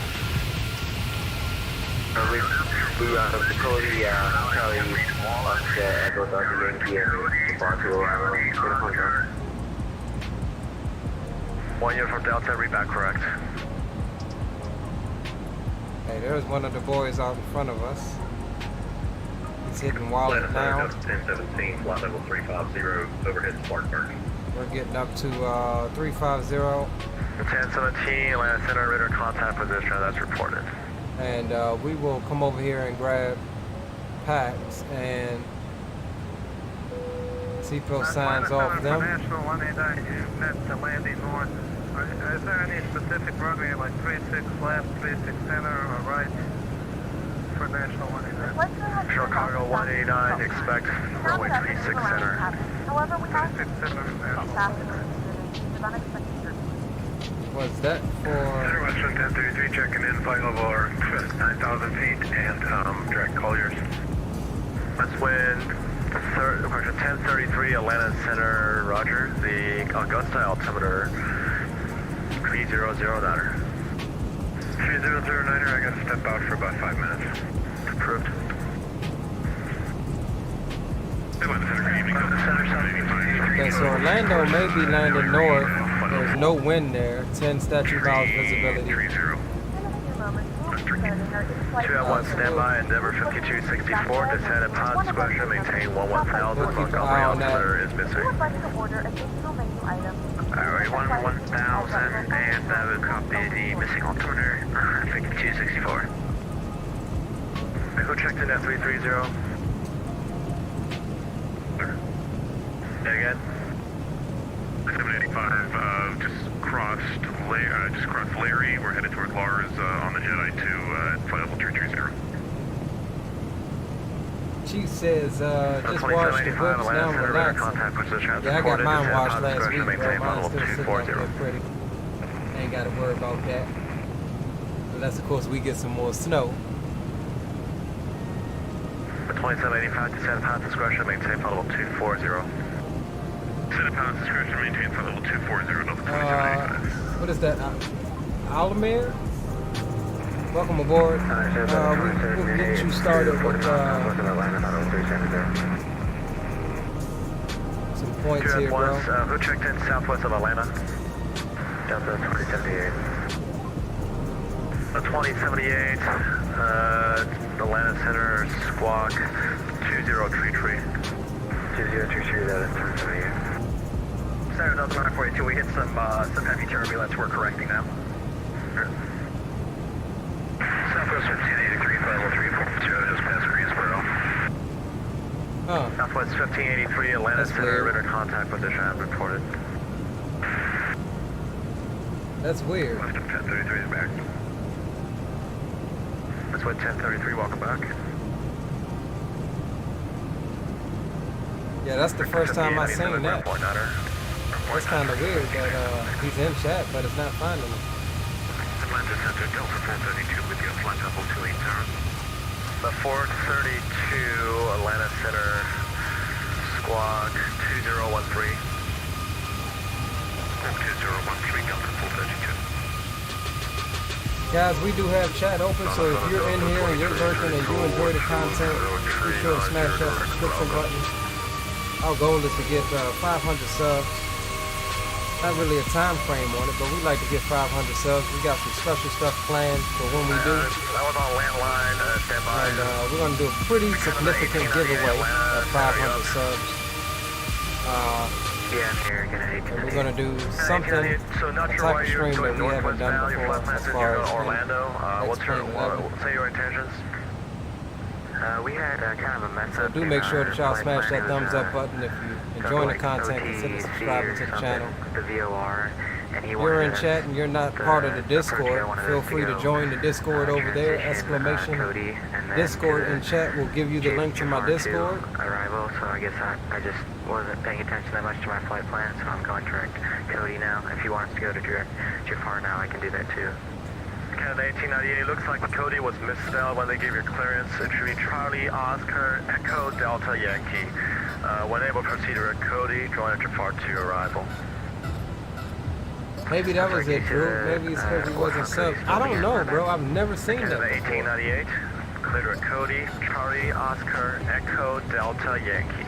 Reroute of Cody, Charlie, Oscar, Echo, Delta, Yankee, and Jafar 2 arrival. 1 Uniform Delta, read back correct. Hey, there's one of the boys out in front of us. He's hitting Wallet now. 1017, flight level 350, overhead Spartanburg. We're getting up to 350. 1017, Atlanta Center, radar contact position, that's reported. And we will come over here and grab packs and seatbelt signs off them. National 189, you met the landing north. Is there any specific runway like 36 left, 36 center, or right for National 189? Chicago 189, expect runway 36 center. However, we have 36 center. Was that for... Western 1033 checking in, flight level or 9,000 feet and direct colliers. That's when 1033 Atlanta Center, Roger. The Augusta altimeter 300 Niner. 300 Niner, I got to step out for about 5 minutes. Approved. Okay, so Orlando may be landing north. There's no wind there. 10 statue miles visibility. 2-1 standby, Endeavor 5264, descend at pod discretion, maintain 11000, Montgomery altimeter is missing. Alright, 1000, and we'll copy the missing altimeter, 5264. Echo checked in at 330. And again? 785, just crossed Larry. We're headed toward Lars on the Jedi to flight level 330. Chief says, just watch the whips now, relax. Yeah, I got mine washed last week, bro. Mine's still sitting up there pretty. Ain't got to worry about that. Unless, of course, we get some more snow. 2785, descend pod discretion, maintain flight level 240. Descend pod discretion, maintain flight level 240, level 2785. What is that? Alamir? Welcome aboard. We'll get you started with some points here, bro. Who checked in southwest of Atlanta? Delta 2078. 2078, Atlanta Center, squawk 2033. 2033, that is 2078. Center Delta 942, we hit some heavy turbulence, we're correcting now. Southwest 1583, flight level 342, just past Greensboro. Oh. Southwest 1583, Atlanta Center, radar contact position has reported. That's weird. Left of 1033 is back. Westwood 1033, welcome back. Yeah, that's the first time I've seen that. It's kind of weird that he's in chat, but it's not finding him. Atlanta Center, Delta 432 with your flight level 280. The 432, Atlanta Center, squawk 2013. 2013, Delta 432. Guys, we do have chat open, so if you're in here and you're lurking and you enjoy the content, be sure to smash that subscription button. Our goal is to get 500 subs. Not really a time frame on it, but we like to get 500 subs. We got some special stuff planned for when we do. That was on landline, standby. And we're going to do a pretty significant giveaway of 500 subs. Yeah, I'm here, and we're going to do something, a type of stream that we haven't done before as far as Orlando. Say your intentions. We had kind of a mess so up. do make sure that y'all smash that thumbs up button if you enjoying the content. Consider subscribing to the channel. If you're in chat and you're not part of the Discord, feel free to join the Discord over there. Exclamation Discord in chat will give you the link to my Discord. Arrival, so I guess I just wasn't paying attention that much to my flight plan, so I'm going direct Cody now. If you want us to go to direct Jafar now, I can do that too. Canada 1898, looks like Cody was misspelled when they gave your clearance. It should be Charlie, Oscar, Echo, Delta, Yankee. When able, proceed to Cody, join at Jafar 2 arrival. Maybe that was it, Drew. Maybe it's because he wasn't sub. I don't know, bro. I've never seen that before. 1898, clear to Cody, Charlie, Oscar, Echo, Delta, Yankee.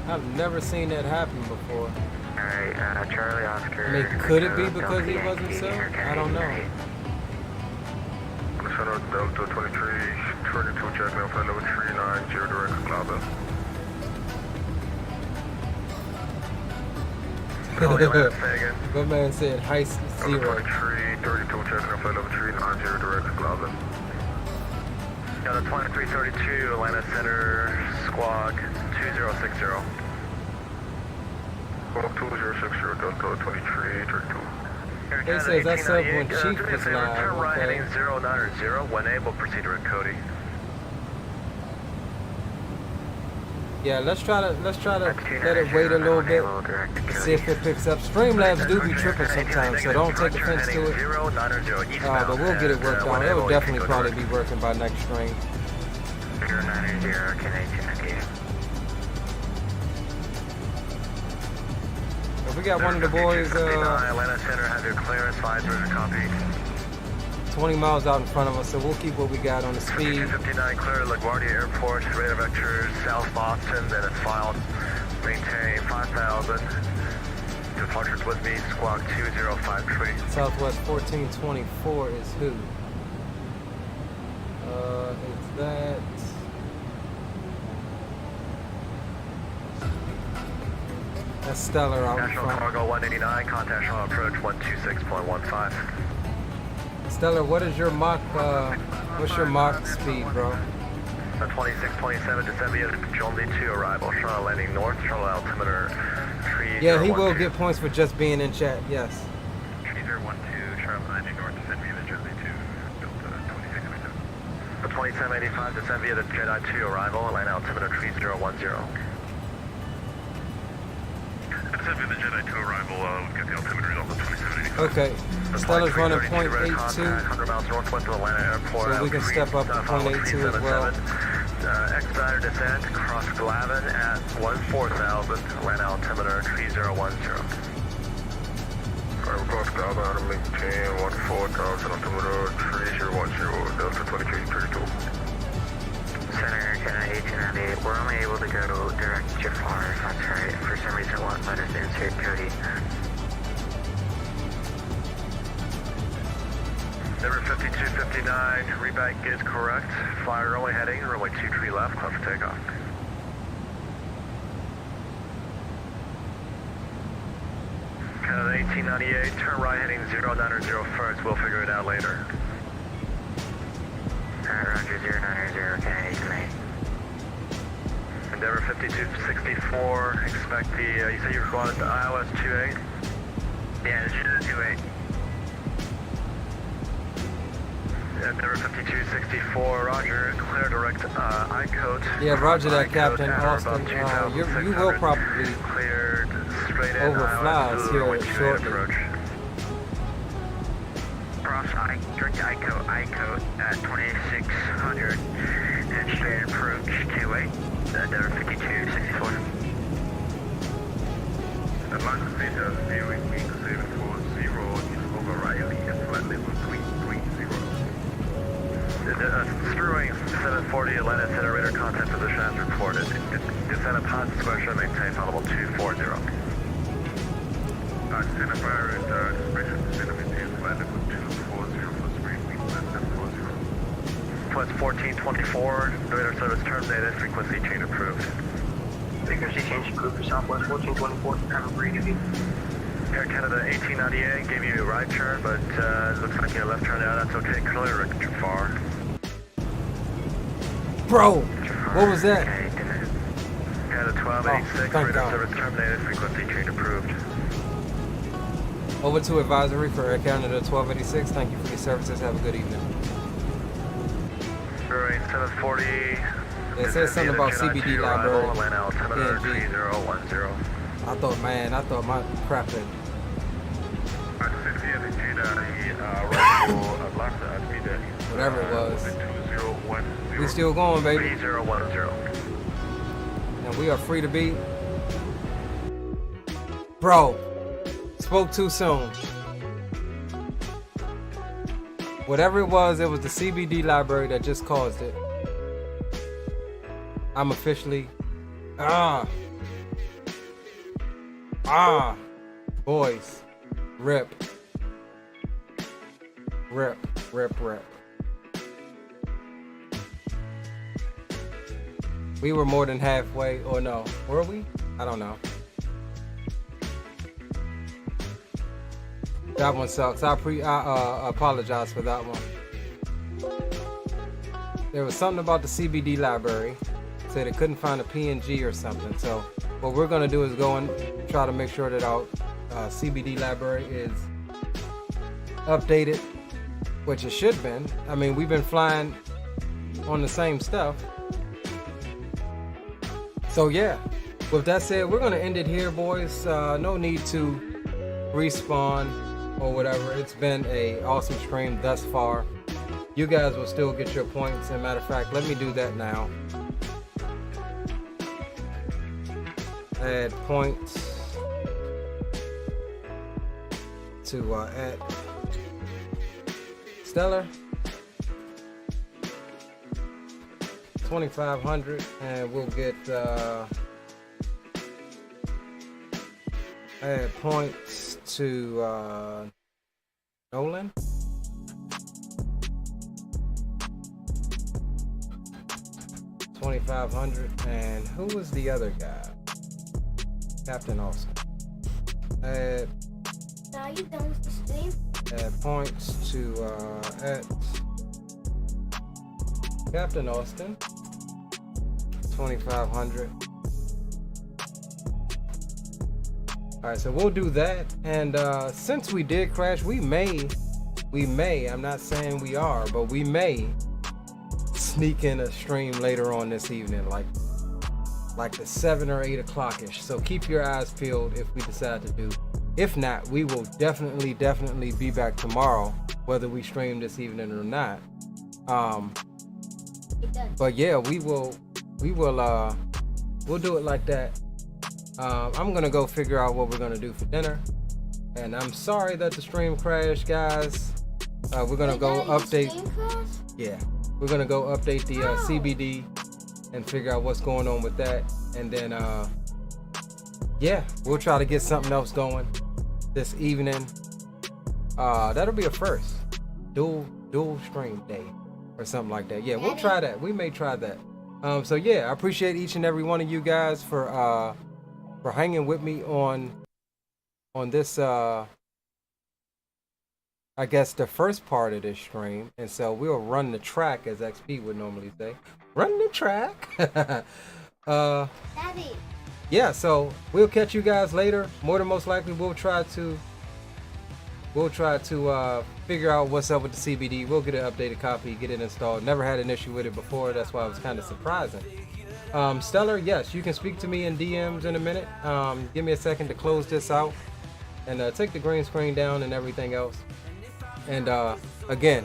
I've never seen that happen before. Alright, Charlie, Oscar. I mean, could it be because he wasn't sub? I don't know. Center Delta 23, 22, check now, flight level 390, direct Cloud. My man said heist 0. 32, check now, flight level 390, direct Cloud. Got a 2332, Atlanta Center, squawk 2060. 2060, Delta 23, 32. He says that's up when Chief was live. Turn right Okay. heading 090, when able, proceed to Cody. Yeah, let's try to let it wait a little bit, see if it picks up. Streamlabs do be tripping sometimes, so don't take offense to it. But we'll get it worked out. It will definitely probably be working by next stream. 090, Canadian. If we got one of the boys, Atlanta Center, have your clearance, 500 copy. 20 miles out in front of us, so we'll keep what we got on the speed. 59 clear LaGuardia Airport, radar vector South Boston, then it's filed. Maintain 5,000. Departures with me, squawk 2053. Southwest 1424 is who? Is that... That's Stellar out in National front. Cargo 189, contact on approach 126.15. Stellar, what is your Mach, what's your Mach speed, bro? 2627, descend via Jonesy 2 arrival, Charlotte landing north, Charlotte altimeter 3012. Yeah, he will get points for just being in chat, yes. 3012, Charlotte landing north, descend via the Jonesy 2, Delta 2627. The 2785, descend via the Jedi 2 arrival, land altimeter 3010. Descend via the Jedi 2 arrival, we've got the altimeters on the 2785. Okay, Stellar's running 0.82, 100 miles northwest of Atlanta Airport. so we can step up to 0.82 as well. Expediter descent, cross Glavin at 14,000, Atlanta altimeter 3010. Alright, we're going to Glavin, out of maintain 14,000, altimeter 3010, Delta 2332. Center, Canada 1898. We're only able to go to direct Jafar, if that's right. For some reason, it won't let us insert Cody. Number 5259, rebank is correct. Flyer runway heading, runway 23 left, clear for takeoff. Canada 1898, turn right heading 090 first, we'll figure it out later. Roger, 090, Canada 1898. Endeavor 5264, expect the, you said you were going to iOS 28? Yeah, this is 28. Endeavor 5264, roger. Clear direct iCode. Yeah, roger that, iCode Captain at Austin. You will probably cleared straight in overfly us here shortly. approach. Cross direct iCode at 2600 and straight approach 28. Endeavor 5264. Atlanta Center, viewing wing 740 is over Riley at flight level 330. Screwing 740 Atlanta Center radar contact position as reported. Descend upon square maintain flight level 240. Center fire and expression center maintain flight level 240 for screen wing 740. Flight 1424, radar service terminated, frequency change approved. Frequency change approved for Southwest 1424. Have a great evening. Air Canada 1898 gave you a right turn, but looks like you had a left turn now. That's okay. Clear too far. Bro, what was that? Canada 1286, thank radar God. service terminated, frequency change approved. Over to advisory for Air Canada 1286. Thank you for your services. Have a good evening. Screwing 740. It says something about CBD library. Atlanta altimeter 3010. I thought my crap in. Whatever it was. We still going, baby. 3010. And we are free to be. Bro, spoke too soon. Whatever it was the CBD library that just caused it. I'm officially boys, rip. We were more than halfway, or no, were we? I don't know. That one sucks. I apologize for that one. There was something about the CBD library. Said it couldn't find a PNG or something. So what we're gonna do is go and try to make sure that our CBD library is updated, which it should have been. I mean, we've been flying on the same stuff. So yeah, with that said, we're gonna end it here, boys. No need to respawn or whatever. It's been a awesome stream thus far. You guys will still get your points. As a matter of fact, let me do that now. Add points to add Stellar 2500, and we'll get add points to Nolan. $2,500, and who was the other guy? Captain Austin. Add points to at Captain Austin. 2,500. Alright, so we'll do that. And since we did crash, we may, I'm not saying we are, but we may sneak in a stream later on this evening, like the 7 or 8 o'clock-ish. So keep your eyes peeled if we decide to do. If not, we will definitely be back tomorrow, whether we stream this evening or not. But yeah, we'll do it like that. I'm gonna go figure out what we're gonna do for dinner, and I'm sorry that the stream crashed, guys. We're gonna go update. Yeah, we're gonna go update the CBD and figure out what's going on with that, and then yeah, we'll try to get something else going this evening. That'll be a first dual stream day or something like that. Yeah, we'll try that. We may try that. So yeah, I appreciate each and every one of you guys for hanging with me on this I guess the first part of this stream. And so we'll run the track, as XP would normally say. Run the track. Yeah, so we'll catch you guys later. More than most likely we'll try to We'll try to figure out what's up with the CBD. We'll get an updated copy, get it installed. Never had an issue with it before. That's why it was kind of surprising. Stellar, yes, you can speak to me in DMs in a minute. Give me a second to close this out and take the green screen down and everything else. And again,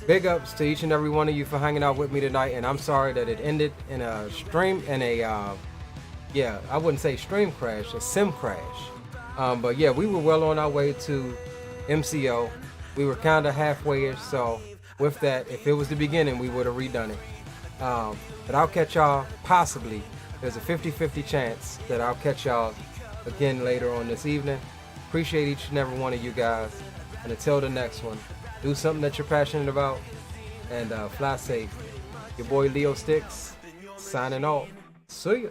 big ups to each and every one of you for hanging out with me tonight. And I'm sorry that it ended in a stream, in a, yeah, I wouldn't say stream crash, a sim crash. But yeah, we were well on our way to MCO. We were kind of halfway-ish, so with that, if it was the beginning, we would have redone it. But I'll catch y'all, possibly, there's a 50-50 chance that I'll catch y'all again later on this evening. Appreciate each and every one of you guys. And until the next one, do something that you're passionate about, and fly safe. Your boy Leo Sticks, signing off. See ya.